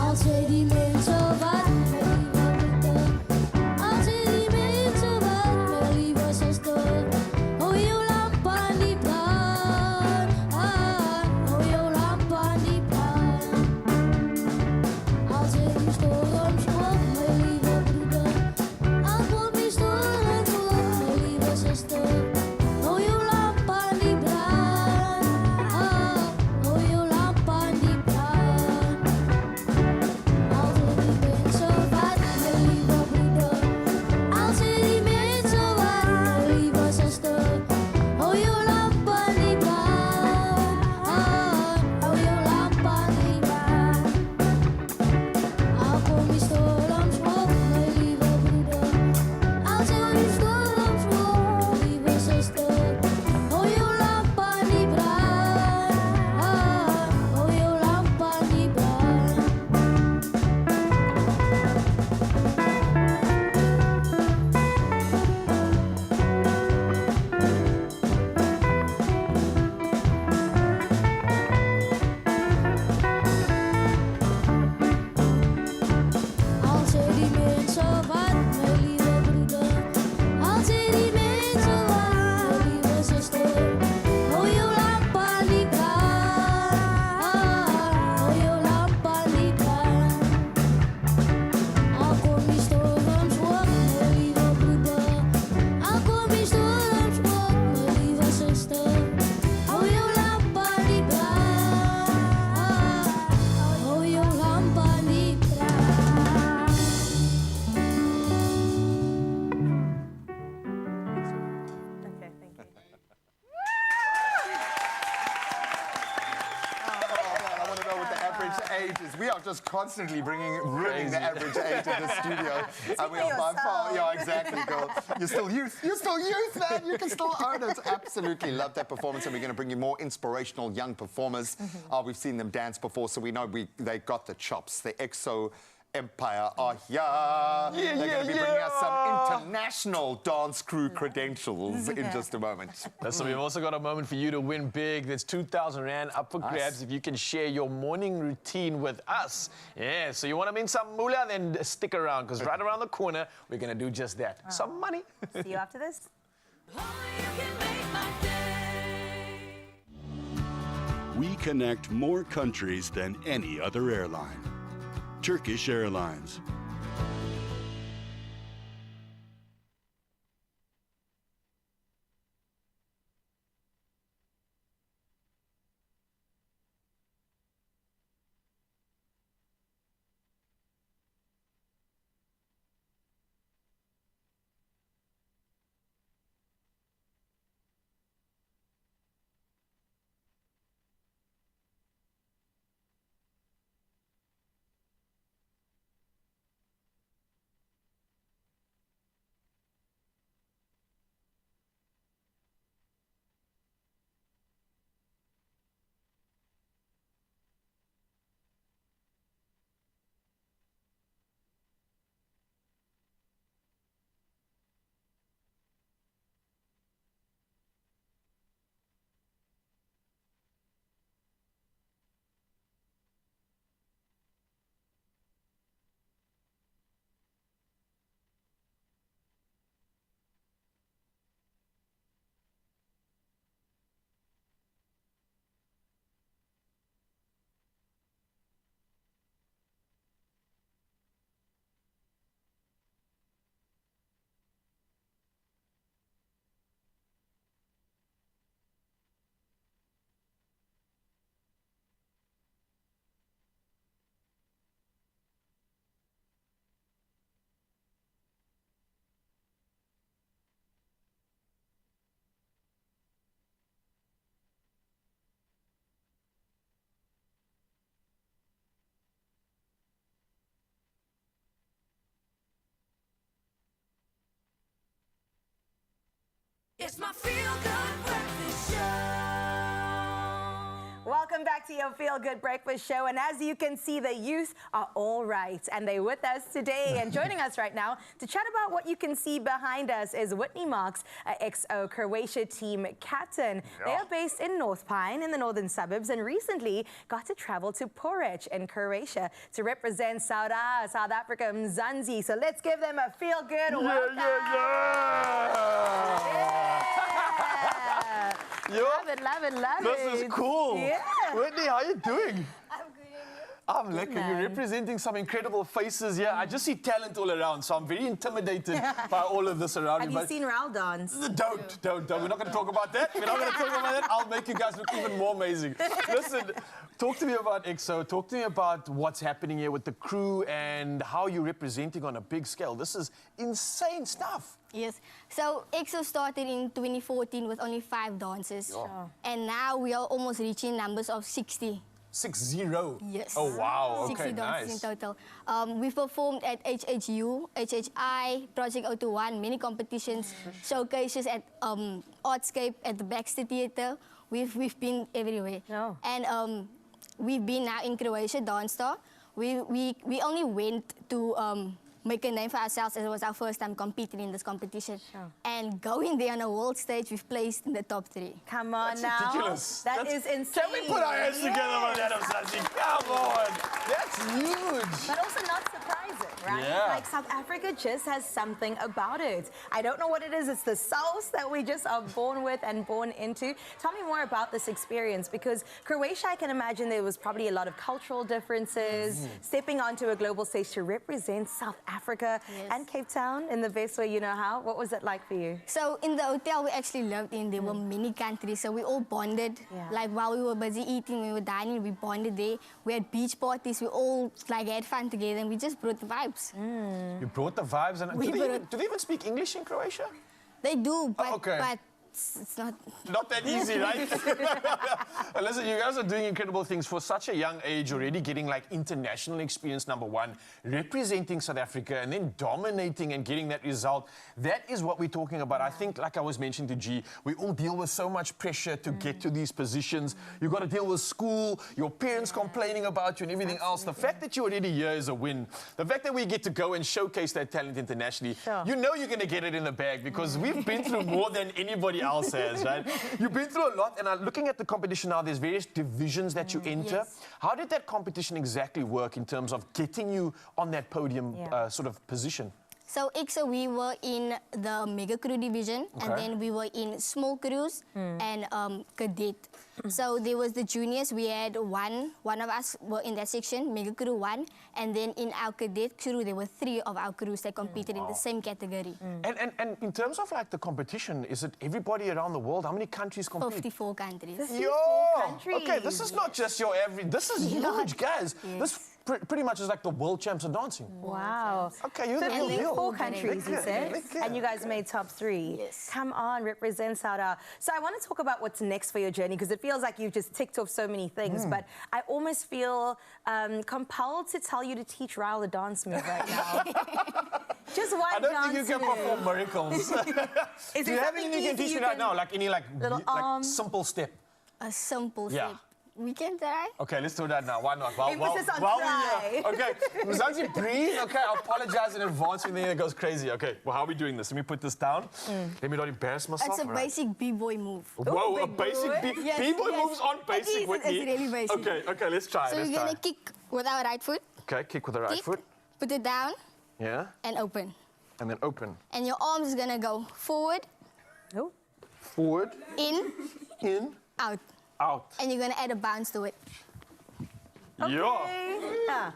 Als je die mensen wat, mijn lieve broeder. Als je die mensen wat, mijn lieve zuster. Hou jouw lamp aan die brand. We are just constantly ruining the average age in the studio. And we are by far, yeah, exactly, girl. You're still youth. You're still youth, man. You can still own it. Absolutely love that performance, and we're going to bring you more inspirational young performers. We've seen them dance before, so we know they got the chops. The EXO Empire are here. They're going to be bringing us some international dance crew credentials in just a moment. So we've also got a moment for you to win big. There's 2,000 Rand up for grabs if you can share your morning routine with us. Yeah, so you want to win some moolah, then stick around, because right around the corner, we're going to do just that. Some money. See you after this. We connect more countries than any other airline. Turkish Airlines. It's my feel-good breakfast show. Welcome back to your Feel Good Breakfast Show. And as you can see, the youth are all right. And they're with us today. And joining us right now to chat about what you can see behind us is Whitney Marks, XO Croatia team captain. Yeah. They are based in North Pine in the northern suburbs and recently got to travel to Porridge in Croatia to represent South Africa, Mzansi. So let's give them a Feel Good welcome. Love it, love it, love it. This is cool. Yeah. Whitney, how are you doing? I'm lekker. You're representing some incredible faces here. I just see talent all around, so I'm very intimidated by all of this around Have me. you seen Raul dance? Don't. We're not going to talk about that. We're not going to talk about that. I'll make you guys look even more amazing. Listen, talk to me about XO. Talk to me about what's happening here with the crew and how you're representing on a big scale. This is insane stuff. Yes. So EXO started in 2014 with only 5 dancers. Oh. And now we are almost reaching numbers of 60. 60? Yes. Oh, wow. 60 Okay, dancers nice. in total. We've performed at HHU, HHI, Project 021, many competitions, showcases at Artscape, at the Baxter Theatre. We've been everywhere. Oh. And we've been now in Croatia, Dance Star. We only went to make a name for ourselves as it was our first time competing in this competition. Sure. And going there on a world stage, we've placed in the top 3. Come on That's now. ridiculous. That is insane. Can we put our hands together for that, Mzansi? Come on. That's huge. But also not surprising, right? Yeah. Like South Africa just has something about it. I don't know what it is. It's the sauce that we just are born with and born into. Tell me more about this experience because Croatia, I can imagine there was probably a lot of cultural differences. Stepping onto a global stage to represent South Africa and Cape Town in the best way you know how. What was it like for you? So in the hotel we actually lived in, there were many countries, so we all bonded. Yeah. Like while we were busy eating, we were dining, we bonded there. We had beach parties, we all like had fun together and we just brought the vibes. You brought the vibes. And do they even speak English in Croatia? They do, but, okay. but it's not that easy, right? Listen, you guys are doing incredible things for such a young age, already getting like international experience, number one, representing South Africa and then dominating and getting that result. That is what we're talking about. I think, like I was mentioning to G, we all deal with so much pressure to get to these positions. You've got to deal with school, your parents complaining about you and everything else. The fact that you're already here is a win. The fact that we get to go and showcase that talent internationally, you know you're going to get it in the bag because we've been through more than anybody else has, right? You've been through a lot, and looking at the competition now, there's various divisions that you enter. Yes. How did that competition exactly work in terms of getting you on that podium sort of position? So EXO, we were in the mega crew division, and then we were in small crews and cadet. So there was the juniors. We had one of us were in that section, mega crew 1, and then in our cadet crew there were 3 of our crews that competed in the same category. And in terms of like the competition, is it everybody around the world? How many countries compete? 54 countries. 54 countries. Okay, this is not just your this is huge, guys. This pretty much is like the world champs of dancing. Wow. Okay, you're the real deal. 4 countries, you said, and you guys made top 3. Yes. Come on, represent Sauda. So I want to talk about what's next for your journey, because it feels like you've just ticked off so many things, but I almost feel compelled to tell you to teach Ryle the dance move right now. Just one I don't dance think you can move. perform miracles. Do you have anything you can teach me right now? Like any like simple step? A simple step. We can try. Okay, let's do that now. Why not? Emphasis on try. Okay, Mzansi, breathe. Okay, I apologize in advance when it goes crazy. Okay, well, how are we doing this? Let me put this down. Let me not embarrass myself. It's a basic b-boy move. Whoa, a basic b-boy moves on basic with me. It's really basic. Okay, let's try. So we're going to kick with our right foot. Okay, kick with the right foot. Put it down. Yeah. And open. And then open. And your arms is going to go forward. Forward. In. Out. Out. And you're going to add a bounce to it. Okay. Yeah.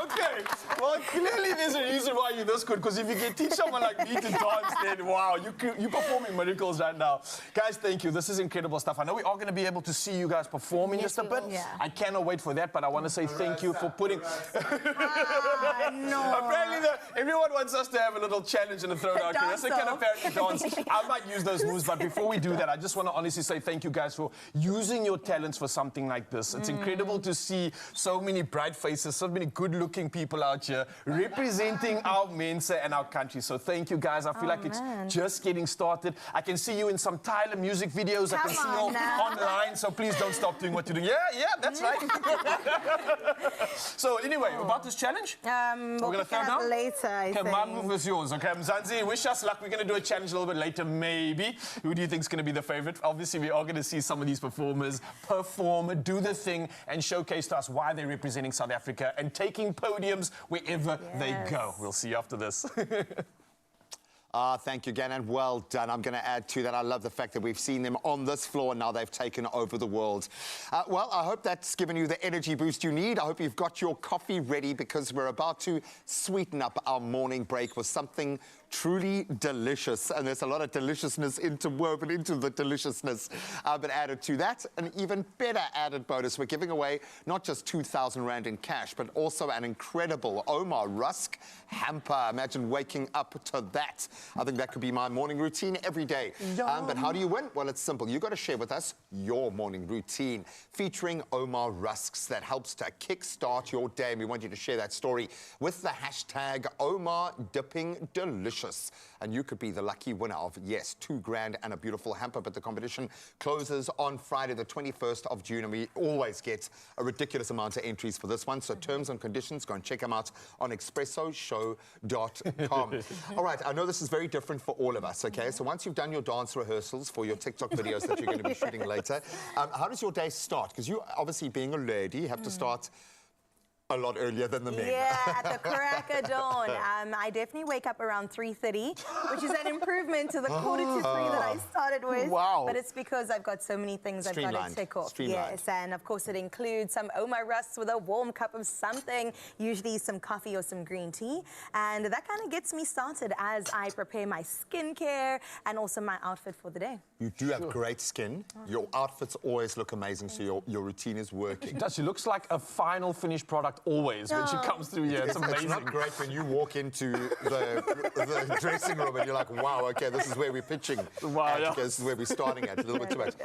Okay, well, clearly there's a reason why you're this good, because if you can teach someone like me to dance, then wow, you're performing miracles right now. Guys, thank you. This is incredible stuff. I know we are going to be able to see you guys perform in just a bit. Yeah. I cannot wait for that, but I want to say thank you for putting... No. Apparently, everyone wants us to have a little challenge and a throwdown. That's can apparently dance. I might use those moves, but before we do that, I just want to honestly say thank you guys for using your talents for something like this. It's incredible to see so many bright faces, so many good-looking people out here representing our Mensa and our country. So thank you, guys. I feel like it's just getting started. I can see you in some Tyler music videos. I can see you online, so please don't stop doing what you're doing. Yeah, that's right. So anyway, about this challenge? We're going to throw down? Later, I think. My move is yours, okay? Mzansi, wish us luck. We're going to do a challenge a little bit later, maybe. Who do you think is going to be the favorite? Obviously, we are going to see some of these performers perform, do the thing, and showcase to us why they're representing South Africa and taking podiums wherever they go. We'll see you after this. Thank you again, and well done. I'm going to add to that. I love the fact that we've seen them on this floor, and now they've taken over the world. Well, I hope that's given you the energy boost you need. I hope you've got your coffee ready, because we're about to sweeten up our morning break with something truly delicious, and there's a lot of deliciousness interwoven into the deliciousness. But added to that, an even better added bonus. We're giving away not just 2,000 Rand in cash, but also an incredible Omar Rusk hamper. Imagine waking up to that. I think that could be my morning routine every day. But how do you win? Well, it's simple. You've got to share with us your morning routine featuring Omar Rusks that helps to kickstart your day. And we want you to share that story with the hashtag OmarDippingDelicious. And you could be the lucky winner of, yes, 2 grand and a beautiful hamper. But the competition closes on Friday, the 21st of June. And we always get a ridiculous amount of entries for this one. So terms and conditions, go and check them out on expressoshow.com. All right, I know this is very different for all of us, okay? So once you've done your dance rehearsals for your TikTok videos that you're going to be shooting later, how does your day start? Because you, obviously, being a lady, have to start a lot earlier than the men. Yeah, at the crack of dawn. I definitely wake up around 3:30, which is an improvement to the 2:45 that I started with. Wow. But it's because I've got so many things I've got to tick off. Yes, and of course it includes some Omar Rusks with a warm cup of something, usually some coffee or some green tea. And that kind of gets me started as I prepare my skincare and also my outfit for the day. You do have great skin. Your outfits always look amazing, so your routine is working. She does. She looks like a final finished product always when she comes through here. It's amazing. It's not great when you walk into the dressing room and you're like, wow, okay, this is where we're pitching. Wow, yeah. This is where we're starting at, a little bit too much.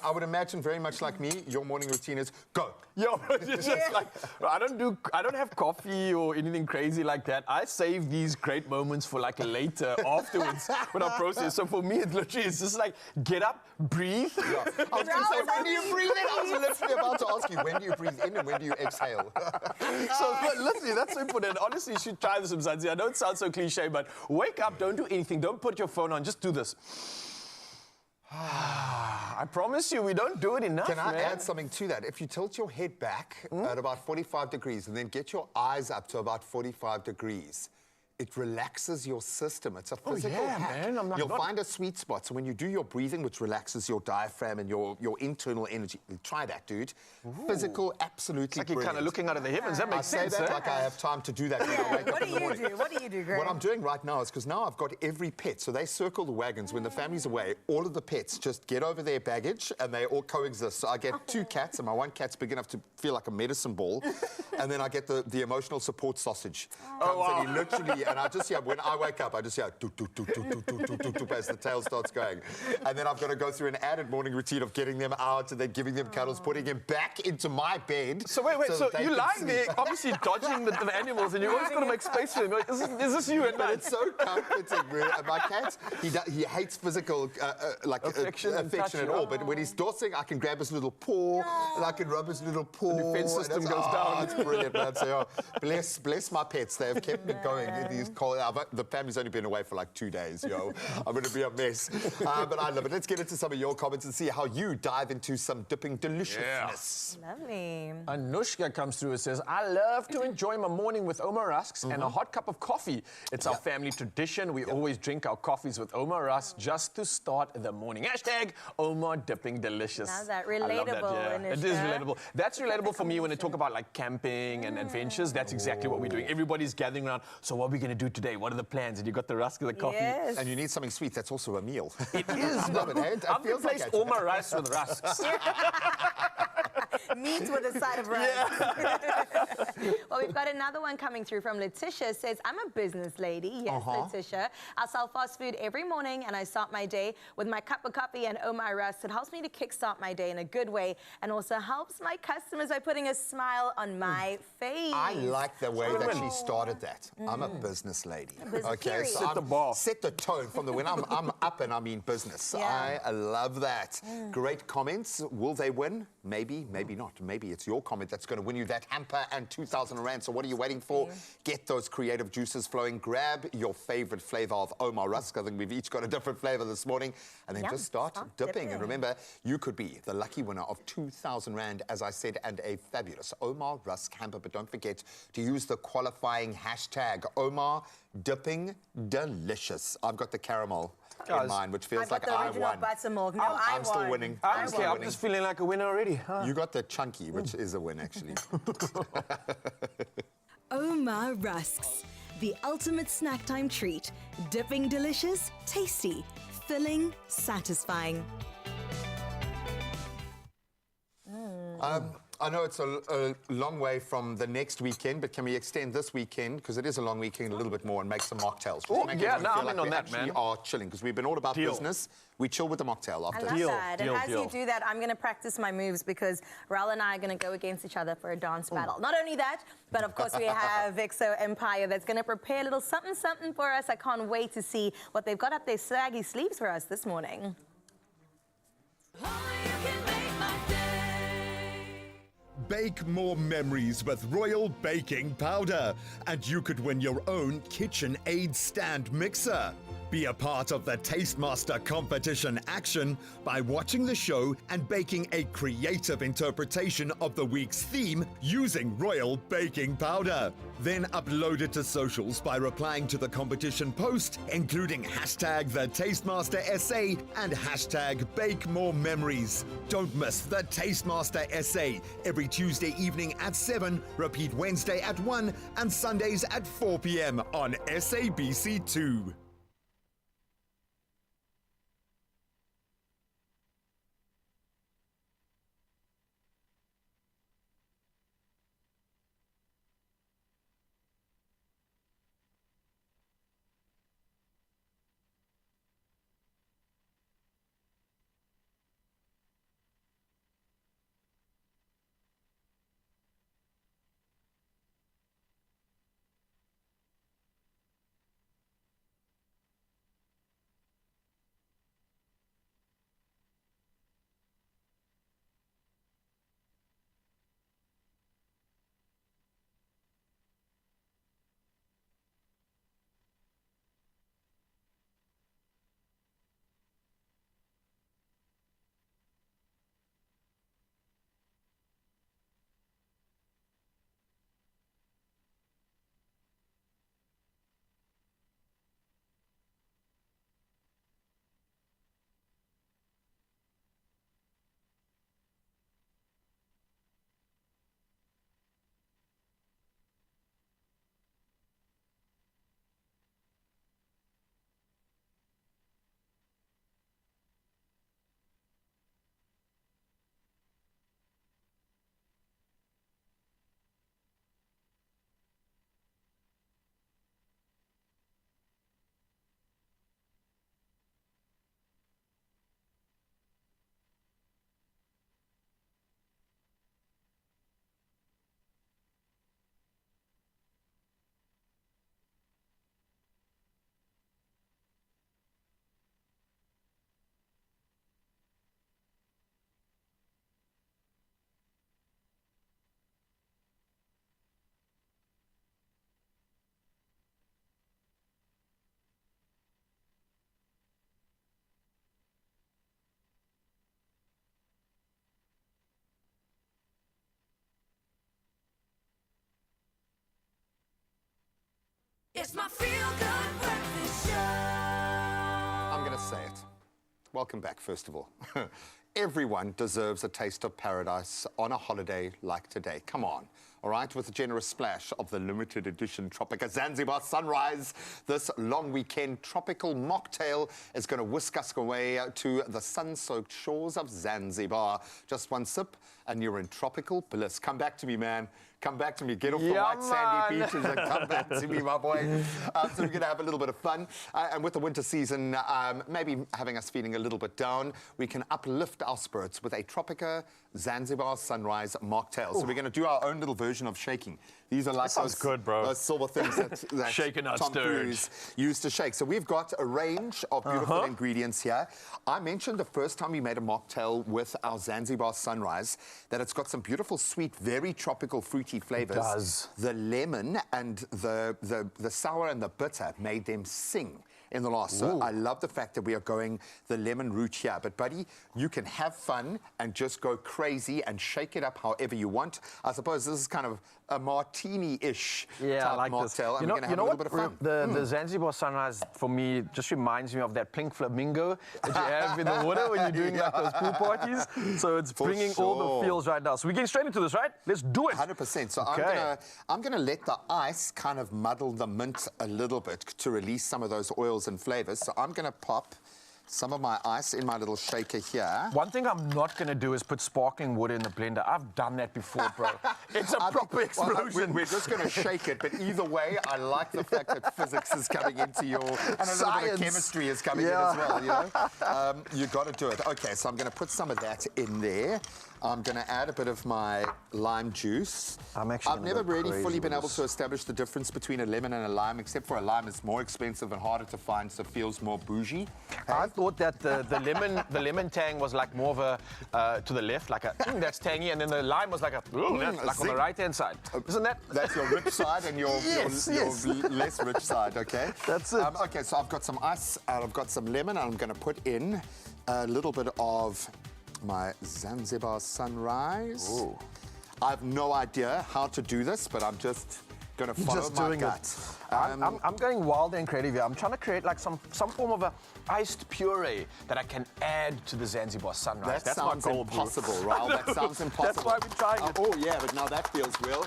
I would imagine very much like me, your morning routine is go. Yo, it's just like, I don't have coffee or anything crazy like that. I save these great moments for like later, afterwards, when I process. So for me, it literally is just like, get up, breathe. Yeah. I was going to say, when do you breathe in? I was literally about to ask you, when do you breathe in and when do you exhale? So literally, that's so important. Honestly, you should try this, Mzansi. I know it sounds so cliche, but wake up, don't do anything. Don't put your phone on, just do this. I promise you, we don't do it enough, Can I man. add something to that? If you tilt your head back at about 45 degrees and then get your eyes up to about 45 degrees, it relaxes your system. It's a physical hack. Man. You'll find a sweet spot. So when you do your breathing, which relaxes your diaphragm and your internal energy, try that, dude. Physical, absolutely It's like you're brilliant. kind of looking out of the heavens. That makes sense, I say that like I have time to do that when I wake up What in do the you morning. do? What do you do, Greg? What I'm doing right now is because now I've got every pet. So they circle the wagons. When the family's away, all of the pets just get over their baggage and they all coexist. So I get 2 cats and my one cat's big enough to feel like a medicine ball. And then I get the emotional support sausage. And he literally, and I just hear, when I wake up, I just hear doop, doop, doop, doop, doop, doop, doop, doop, doop, as the tail starts going. And then I've got to go through an added morning routine of getting them out and then giving them cuddles, putting them back into my bed. So wait, so that they you're can lying sleep. there, obviously dodging the animals, and you always got to make space for them. Like, is this you at But night? it's so comforting. My cat, he hates physical Affection and touch, at all. But when he's dossing, I can grab his little paw and I can rub his little paw. The defense and system it's- goes down. It's brilliant, man. So bless my pets. They have kept me going in these cold. The family's only been away for like 2 days. Yo, I'm going to be a mess. But I love it. Let's get into some of your comments and see how you dive into some dipping deliciousness. Lovely. Anushka comes through and says, I love to enjoy my morning with Omar Rusks and a hot cup of coffee. It's our family tradition. We always drink our coffees with Omar Rusk just to start the morning. Hashtag Omar Dipping Delicious. Now that I love that, relatable, yeah. It is Anushka. relatable. That's relatable for me when they talk about like camping and adventures. That's exactly what we're doing. Everybody's gathering around. So what are we going to do today? What are the plans? And you got the Rusk and the coffee. Yes. And you need something sweet. That's also a meal. It is. I love it. It I've feels like replaced it. Omar Rice with Rusks. Meat with a side of rice. Well, we've got another one coming through from Letitia. Says, I'm a business lady. Yes, Letitia. I sell fast food every morning and I start my day with my cup of coffee and Oh My Rust. It helps me to kickstart my day in a good way and also helps my customers by putting a smile on my face. I like the way that she started that. I'm a business lady. Period. So Set the bar. Set the tone from the when I'm up and I mean business. Yeah. I love that. Great comments. Will they win? Maybe, maybe not. Maybe it's your comment that's going to win you that hamper and 2,000 Rand. So what are you waiting for? Get those creative juices flowing. Grab your favorite flavor of Omar Rusk. I think we've each got a different flavor this morning. And then just start dipping. And remember, you could be the lucky winner of 2,000 Rand, as I said, and a fabulous Omar Rusk hamper. But don't forget to use the qualifying hashtag Omar Dipping Delicious. I've got the caramel in mind, which feels like I won. Buttermilk. No, I'm still winning. I'm just feeling like a winner already. You got the chunky, which is a win, actually. Omar Rusks, the ultimate snack time treat. Dipping delicious, tasty, filling, satisfying. I know it's a long way from the next weekend, but can we extend this weekend, because it is a long weekend, a little bit more and make some mocktails? Oh, Make yeah, everyone no, feel I'm like in on we that, actually man. are chilling, because we've been all about business. We chill with the mocktail after. I love that. And as you do that, I'm going to practice my moves because Raul and I are going to go against each other for a dance battle. Not only that, but of course we have Exo Empire that's going to prepare a little something for us. I can't wait to see what they've got up their saggy sleeves for us this morning. Bake more memories with Royal Baking Powder, and you could win your own KitchenAid stand mixer. Be a part of the Tastemaster competition action by watching the show and baking a creative interpretation of the week's theme using Royal Baking Powder. Then upload it to socials by replying to the competition post, including hashtag the Tastemaster SA and hashtag Bake More Memories. Don't miss the Tastemaster SA every Tuesday evening at 7, repeat Wednesday at 1, and Sundays at 4 p.m. on SABC2. It's my feel-good breakfast show. I'm going to say it. Welcome back, first of all. Everyone deserves a taste of paradise on a holiday like today. Come on. All right, with a generous splash of the limited edition Tropica Zanzibar Sunrise, this long weekend tropical mocktail is going to whisk us away to the sun-soaked shores of Zanzibar. Just one sip and you're in tropical bliss. Come back to me, man. Come back to me. Get off the white sandy beaches and come back to me, my boy. So we're going to have a little bit of fun. And with the winter season maybe having us feeling a little bit down, we can uplift our spirits with a Tropica Zanzibar Sunrise mocktail. So we're going to do our own little version of shaking. These are like those, good, bro. those silver things that Shaken, not Tom stirred. Cruise used to shake. So we've got a range of beautiful ingredients here. I mentioned the first time we made a mocktail with our Zanzibar Sunrise that it's got some beautiful, sweet, very tropical, fruity flavors. It does. The lemon and the sour and the bitter made them sing in the last. So I love the fact that we are going the lemon route here. But, buddy, you can have fun and just go crazy and shake it up however you want. I suppose this is kind of a martini-ish type I like mocktail. this. And we're going to have a little bit of fun. The Zanzibar Sunrise, for me, just reminds me of that pink flamingo that you have in the water when you're doing like those pool parties. So it's bringing all the feels right now. So we're getting straight into this, right? Let's do it. 100%. So Okay. I'm gonna let the ice kind of muddle the mint a little bit to release some of those oils and flavors. So I'm gonna pop some of my ice in my little shaker here. One thing I'm not going to do is put sparkling water in the blender. I've done that before, bro. It's a proper explosion. We're just going to shake it, but either way, I like the fact that physics is coming into your... And a little bit of chemistry is coming in as well, you know? You got to do it. Okay, so I'm going to put some of that in there. I'm going to add a bit of my lime juice. I've never really fully been able to establish the difference between a lemon and a lime, except for a lime is more expensive and harder to find, so it feels more bougie. I thought that the lemon tang was like more of a to the left, like a that's tangy, and then the lime was like a like on the right hand side. Isn't that? That's your rich side and your less rich side. Okay. That's it. Okay, so I've got some ice and I've got some lemon, and I'm going to put in a little bit of my Zanzibar Sunrise. Ooh. I have no idea how to do this, but I'm just going to follow my gut. I'm going wild and creative here. I'm trying to create like some form of a iced puree that I can add to the Zanzibar Sunrise. That That's my sounds goal, bro. impossible, Raul. That sounds impossible. That's why we're trying it. Oh, yeah, but now that feels real.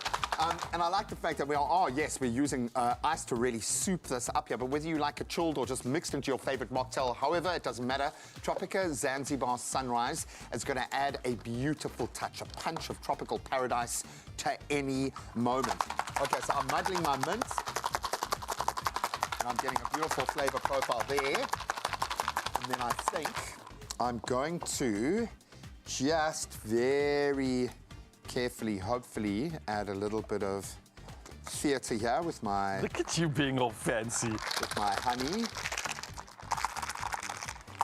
And I like the fact that we're using ice to really soup this up here. But whether you like it chilled or just mixed into your favorite mocktail, however, it doesn't matter. Tropica Zanzibar Sunrise is going to add a beautiful touch, a punch of tropical paradise to any moment. Okay, so I'm muddling my mint. And I'm getting a beautiful flavor profile there. And then I think I'm going to just very carefully, hopefully, add a little bit of theatre here with my... Look at you being all fancy. With my honey.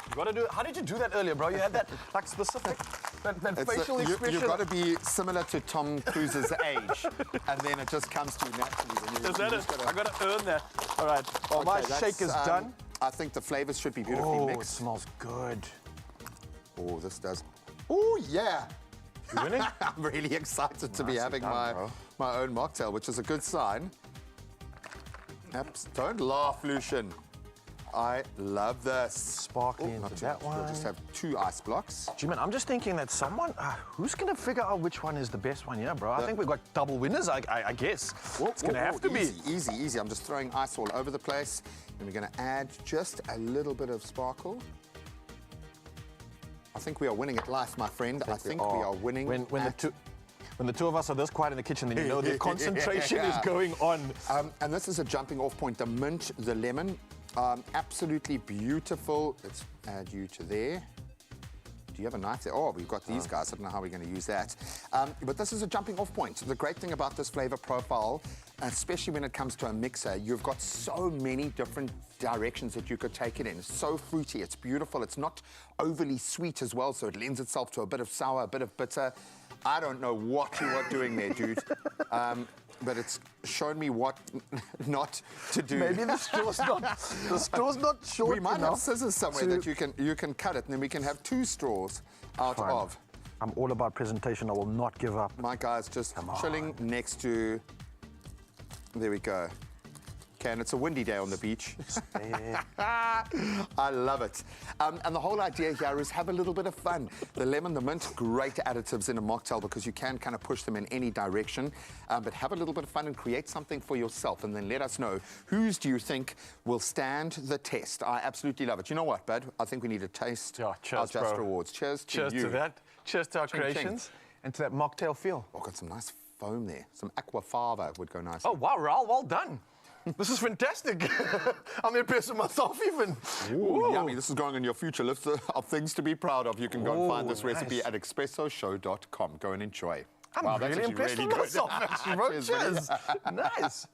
You gotta do. How did you do that earlier, bro? You had that like specific, that facial expression. You've got to be similar to Tom Cruise's age, and then it just comes to you naturally. Is that it? I gotta earn that. All right. Well, my shake is done. I think the flavors should be beautifully mixed. It smells good. Oh, this does. Oh, yeah. You winning? I'm really excited to be having my own mocktail, which is a good sign. Don't laugh, Lucian. I love this. Sparkling into that one. We'll just have 2 ice blocks. G-Man, I'm just thinking that someone, who's going to figure out which one is the best one here, bro? I think we've got double winners, I guess. It's going to have to be. Easy, easy. I'm just throwing ice all over the place. And we're going to add just a little bit of sparkle. I think we are winning at life, my friend. I think we are winning when the two of us are this quiet in the kitchen, then you know the concentration is going on. And this is a jumping off point. The mint, the lemon, absolutely beautiful. Let's add you to there. Do you have a knife there? Oh, we've got these guys. I don't know how we're going to use that. But this is a jumping off point. The great thing about this flavor profile, especially when it comes to a mixer, you've got so many different directions that you could take it in. It's so fruity. It's beautiful. It's not overly sweet as well, so it lends itself to a bit of sour, a bit of bitter. I don't know what you are doing there, dude. But it's shown me what not to do. Maybe the straw's not short We might enough have scissors somewhere that you can cut it, and then we can have 2 straws out of. I'm all about presentation. I will not give up. My guy's just chilling next to... There we go. Okay, and it's a windy day on the beach. I love it. And the whole idea here is have a little bit of fun. The lemon, the mint, great additives in a mocktail because you can kind of push them in any direction. But have a little bit of fun and create something for yourself. And then let us know, whose do you think will stand the test? I absolutely love it. You know what, bud? I think we need a taste. Yeah, cheers, our Just bro. Rewards. Cheers to Cheers you. to that. Cheers to our Ching, creations. ching. And to that mocktail feel. Oh, got some nice foam there. Some aquafaba would go nice. Oh, wow, Raul, well done. This is fantastic. I'm impressed with myself even. Ooh, yummy. This is going in your future list of things to be proud of. You can go and find this recipe nice. at expressoshow.com. Go and enjoy. I'm wow, that's really actually impressed really with good. myself, actually, bro. Cheers. Nice.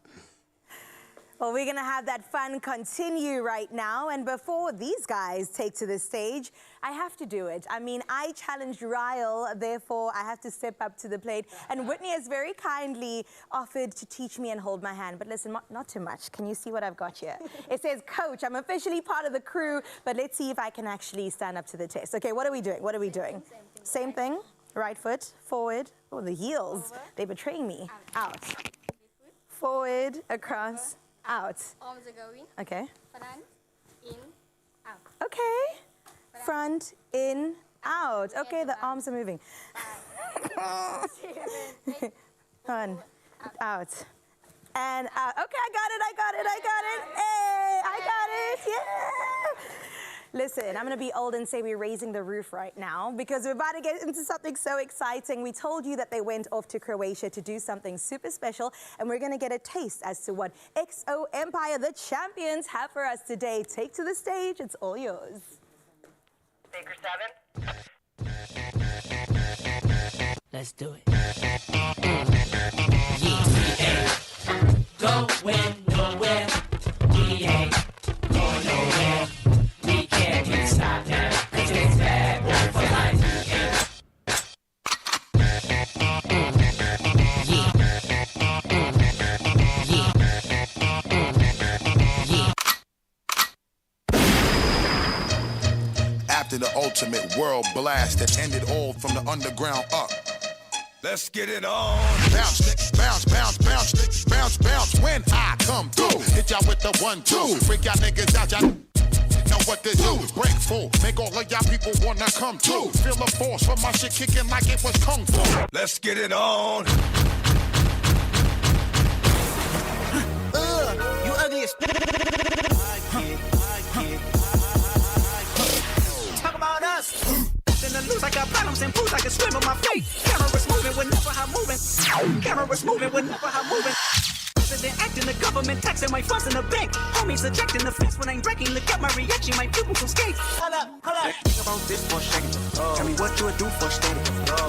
Well, we're going to have that fun continue right now. And before these guys take to the stage, I have to do it. I mean, I challenged Ryle, therefore I have to step up to the plate. And Whitney has very kindly offered to teach me and hold my hand. But listen, not too much. Can you see what I've got here? It says, Coach, I'm officially part of the crew, but let's see if I can actually stand up to the test. Okay, what are we doing? What are we doing? Same thing. Right foot, forward. Oh, the heels. They're betraying me. Out. Forward, across. Out. Arms are going. Okay. Front, in, out. Okay. Front, in, out. Okay, the arms are moving. 5, 7, 8. On, out. And out. Okay, I got it. Hey, I got it. Yeah. Listen, I'm going to be old and say we're raising the roof right now because we're about to get into something so exciting. We told you that they went off to Croatia to do something super special, and we're going to get a taste as to what XO Empire, the champions, have for us today. Take to the stage. It's all yours. Baker 7. Let's do it. Going nowhere. We ain't going nowhere. We can't get stopped now. 'Cause it's bad boy for life. After the ultimate world blast that ended all from the underground up. Let's get it on. Bounce, bounce, bounce, bounce, bounce, bounce. When I come through, hit y'all with the 1-2. Freak y'all niggas out, y'all know what to do. Break full, make all of y'all people wanna come through. Feel the force from my shit kicking like it was kung fu. Let's get it on. You ugly as Talk about us. In the news, I got problems and pools. I can swim on my feet. Cameras moving whenever I'm moving. Cameras moving whenever I'm moving. President acting, the government taxing my funds in the bank. Homies ejecting the fence when I'm breaking. Look at my reaction, my pupils escape. Hold up, hold up. Think about this for a second. Tell me what you would do for steady.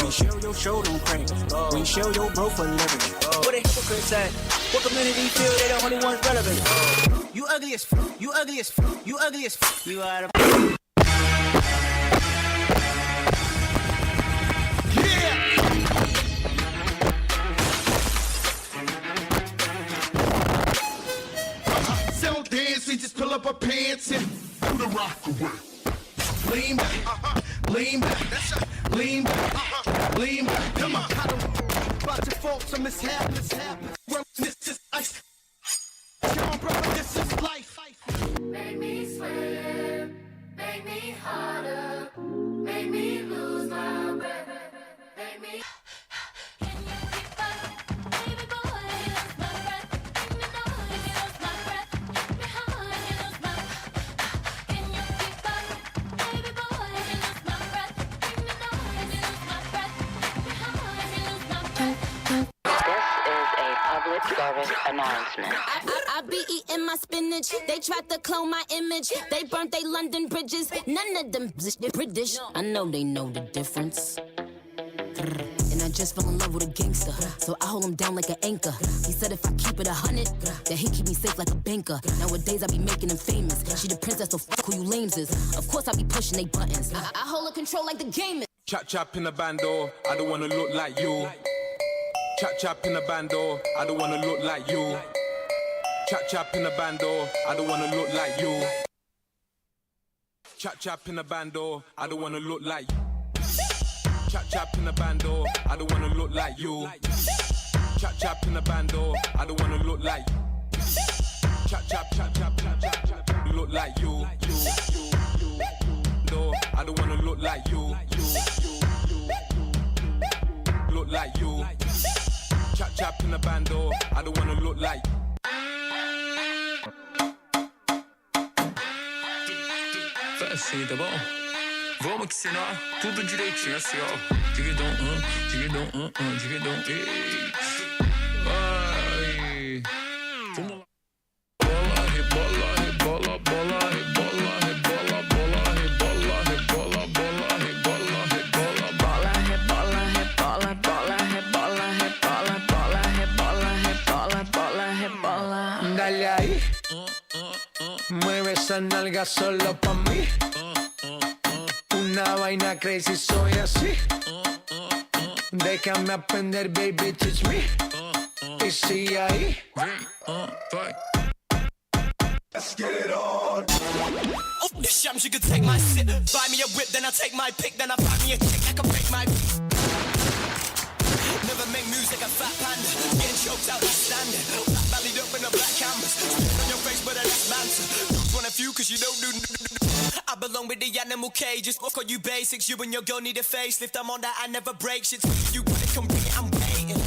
We show your show, don't crank. We show your bro for living. What a hypocrite at? What community feel they the only ones relevant? You ugly as you ugly as you ugly as you out of. We just pull up our pants and do the rock away. Lean back, lean back, lean back, lean back. Come on, I don't about your faults or mishaps. Well, this is ice. Come on, brother, this is life. Make me sweat, make me harder, make me lose my breath, make me. Can you keep up, baby boy? You lose my breath. Can you know you lose my breath? Make me hard, you lose my. Can you keep up, baby boy? You lose my breath. Can you know you lose my breath? Make me hard, you lose my breath. This is a public service announcement. I be eating my spinach. They tried to clone my image. They burnt they London bridges. None of them British. I know they know the difference. And I just fell in love with a gangster, so I hold him down like an anchor. He said if I keep it 100, then he keep me safe like a banker. Nowadays I be making him famous. She the princess, so fuck who you lames is. Of course I be pushing they buttons. I hold a control like the game is. Chap chap in the bando, I don't wanna look like you. Chap chap in the bando, I don't wanna look like you. Chap chap in the bando, I don't wanna look like you. Chap chap in the bando, I don't wanna look like you. Chap chap in the bando, I don't wanna look like you. Chap chap in the bando, I don't wanna look like you. Chap, chap, chap, chap, chap, chap, chap. Look like you. No, I don't wanna look like you. Look like you. Chap, chap in the bando. I don't wanna look like. Fancy, tá bom? Vamos que senão tudo direitinho assim, ó. Dividão, dividão, dividão, ei. Vai. Vamos lá. Bola, rebola, rebola, bola, rebola, rebola, bola, rebola, rebola, bola, rebola, rebola. Bola, rebola, rebola, bola, rebola, rebola, bola, rebola, rebola, bola, rebola. Dale ahí. Mueve esa nalga solo pa' mí. Una vaina crazy, soy así. Déjame aprender, baby, teach me. Y sigue ahí. Let's get it on. Oh, the shams, you could take my sip. Buy me a whip, then I take my pick. Then I buy me a chick that can break my. Never make moves like a fat panda. Getting choked out, that's standard. Black bellied up in a black canvas. Spit on your face, but that's banter. Don't want a few, cause you don't do. I belong with the animal cages. Fuck all you basics. You and your girl need a facelift. I'm on that, I never break shit. You gotta come bring it, I'm waiting.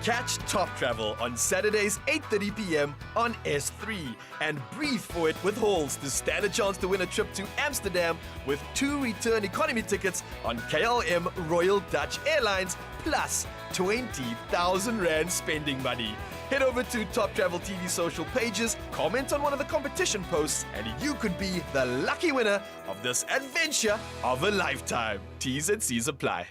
Catch Top Travel on Saturdays 8:30 p.m. on S3 and breathe for it with Halls to stand a chance to win a trip to Amsterdam with 2 return economy tickets on KLM Royal Dutch Airlines plus 20,000 Rand spending money. Head over to Top Travel TV social pages, comment on one of the competition posts, and you could be the lucky winner of this adventure of a lifetime. T's and C's apply.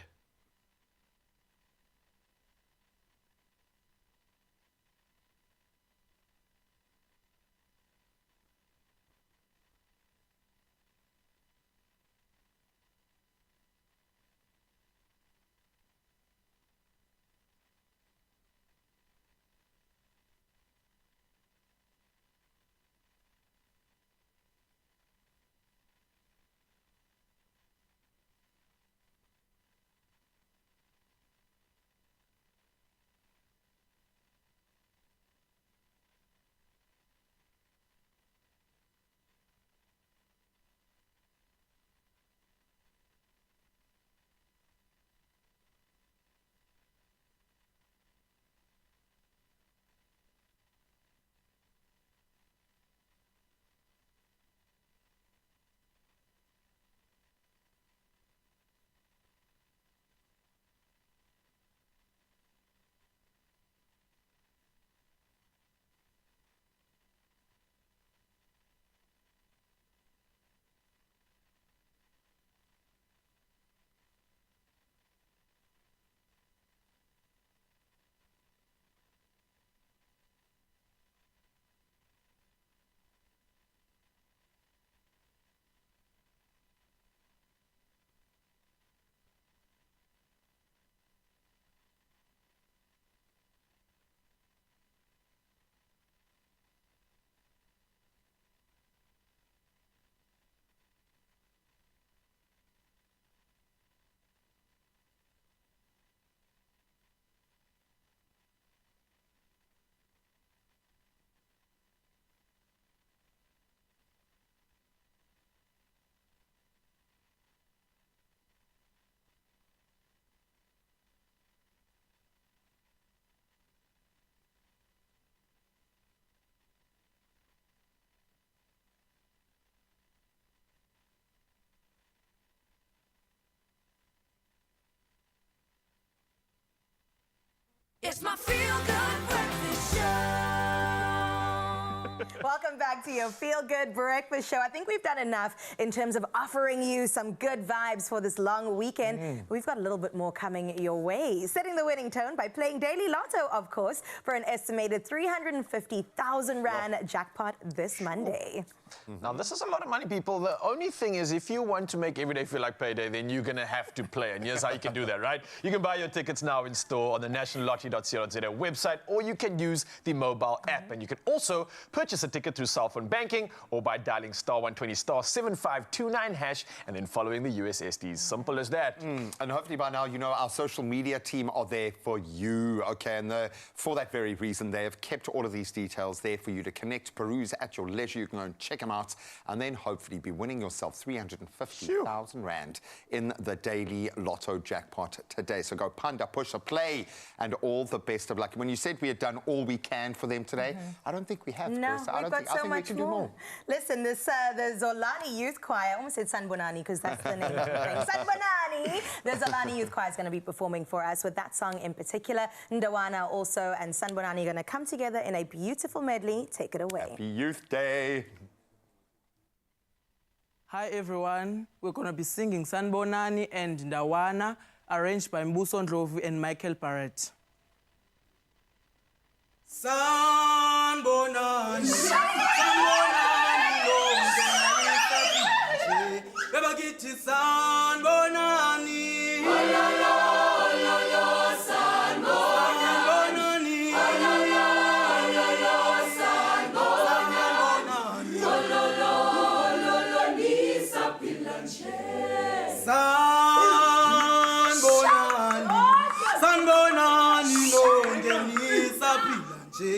It's my feel-good breakfast show. Welcome back to your Feel Good Breakfast Show. I think we've done enough in terms of offering you some good vibes for this long weekend. We've got a little bit more coming your way. Setting the winning tone by playing Daily Lotto, of course, for an estimated 350,000 Rand jackpot this Monday. Now, this is a lot of money, people. The only thing is, if you want to make every day feel like payday, then you're going to have to play. And here's how you can do that, right? You can buy your tickets now in store on the nationallottery.co.za website, or you can use the mobile app. And you can also purchase purchase a ticket through cell phone banking or by dialing *120 *7529 hash and then following the USSDs. Simple as that. And hopefully by now, you know, our social media team are there for you, okay? And for that very reason, they have kept all of these details there for you to connect, peruse at your leisure. You can go and check them out and then hopefully be winning yourself 350,000 Rand in the daily lotto jackpot today. So go Panda, push a play, and all the best of luck. When you said we had done all we can for them today, I don't think we have. No, Chris. I we've think got so we much can do more. Listen, this the Zolani Youth Choir, I almost said Sanbonani because that's the name of the thing. Sanbonani! The Zolani Youth Choir is going to be performing for us with that song in particular. Ndawana also and Sanbonani are going to come together in a beautiful medley. Take it away. Happy Youth Day. Hi everyone, we're going to be singing Sanbonani and Ndawana, arranged by Mbuso Ndlovu and Michael Barrett. Sanbonani, Sanbonani, Bebagithi Sanbonani, Ololo, Ololo, Sanbonani, Ololo, Ololo, Sanbonani, Ololo, Ololo, Nisapila nje. Sanbonani, Sanbonani, lonke nisapila nje.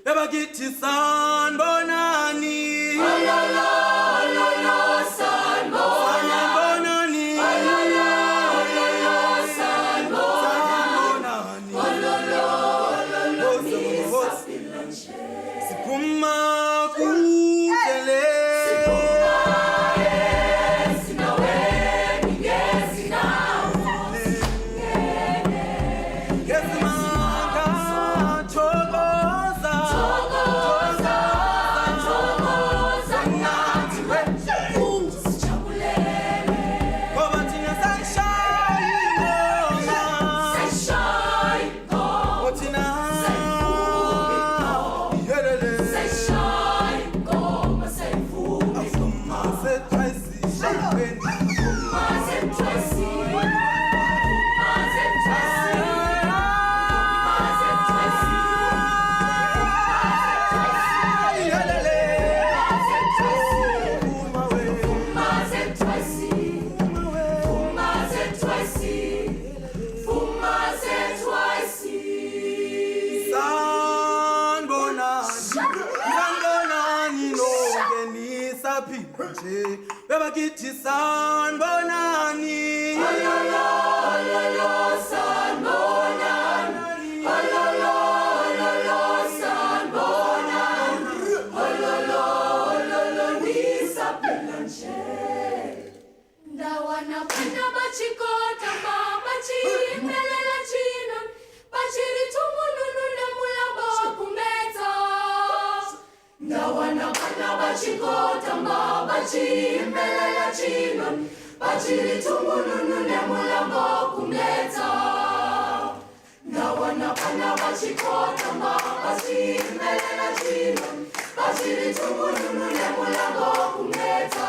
Bebagithi Sanbonani, Ololo, Ololo, Sanbonani, Ololo, Ololo, Sanbonani, Ololo, Ololo, nisapila nje. Siphuma kutele, Bebagithi Sanbonani, Ololo, Ololo, Sanbonani, Ololo, Ololo, Sanbonani, Ololo, Ololo, nisapila nje. Ndawana bana bachikota bachimelela chino bachiri tumununu nemulamba kumeta. Ndawana bana bachikota bachimelela chino bachiri tumununu nemulamba kumeta. Ndawana bana bachikota bachimelela chino bachiri tumununu nemulamba kumeta.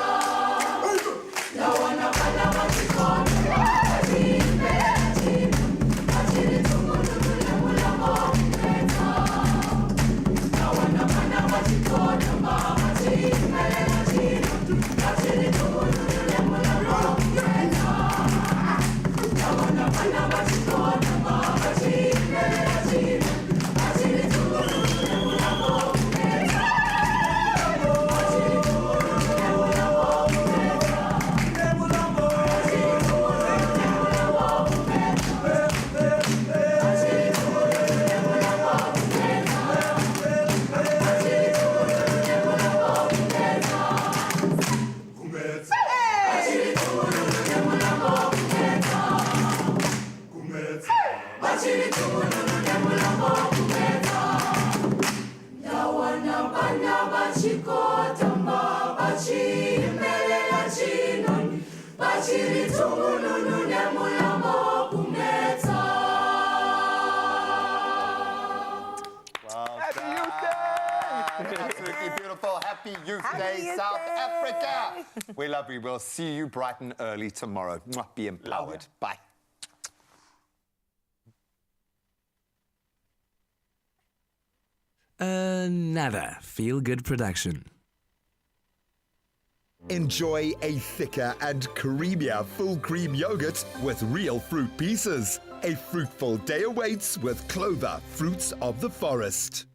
Ndawana bana bachikota bachimelela chino bachiri tumununu nemulamba kumeta. Ndawana bana bachikota bachimelela chino bachiri tumununu nemulamba kumeta. Ndawana bana bachikota bachimelela chino bachiri tumununu nemulamba kumeta. Absolutely beautiful. Happy Youth Day, South Africa. We love you. We'll see you bright and early tomorrow. Be empowered. Bye. Another feel-good production. Enjoy a thicker and creamier full cream yogurt with real fruit pieces. A fruitful day awaits with Clover Fruits of the Forest.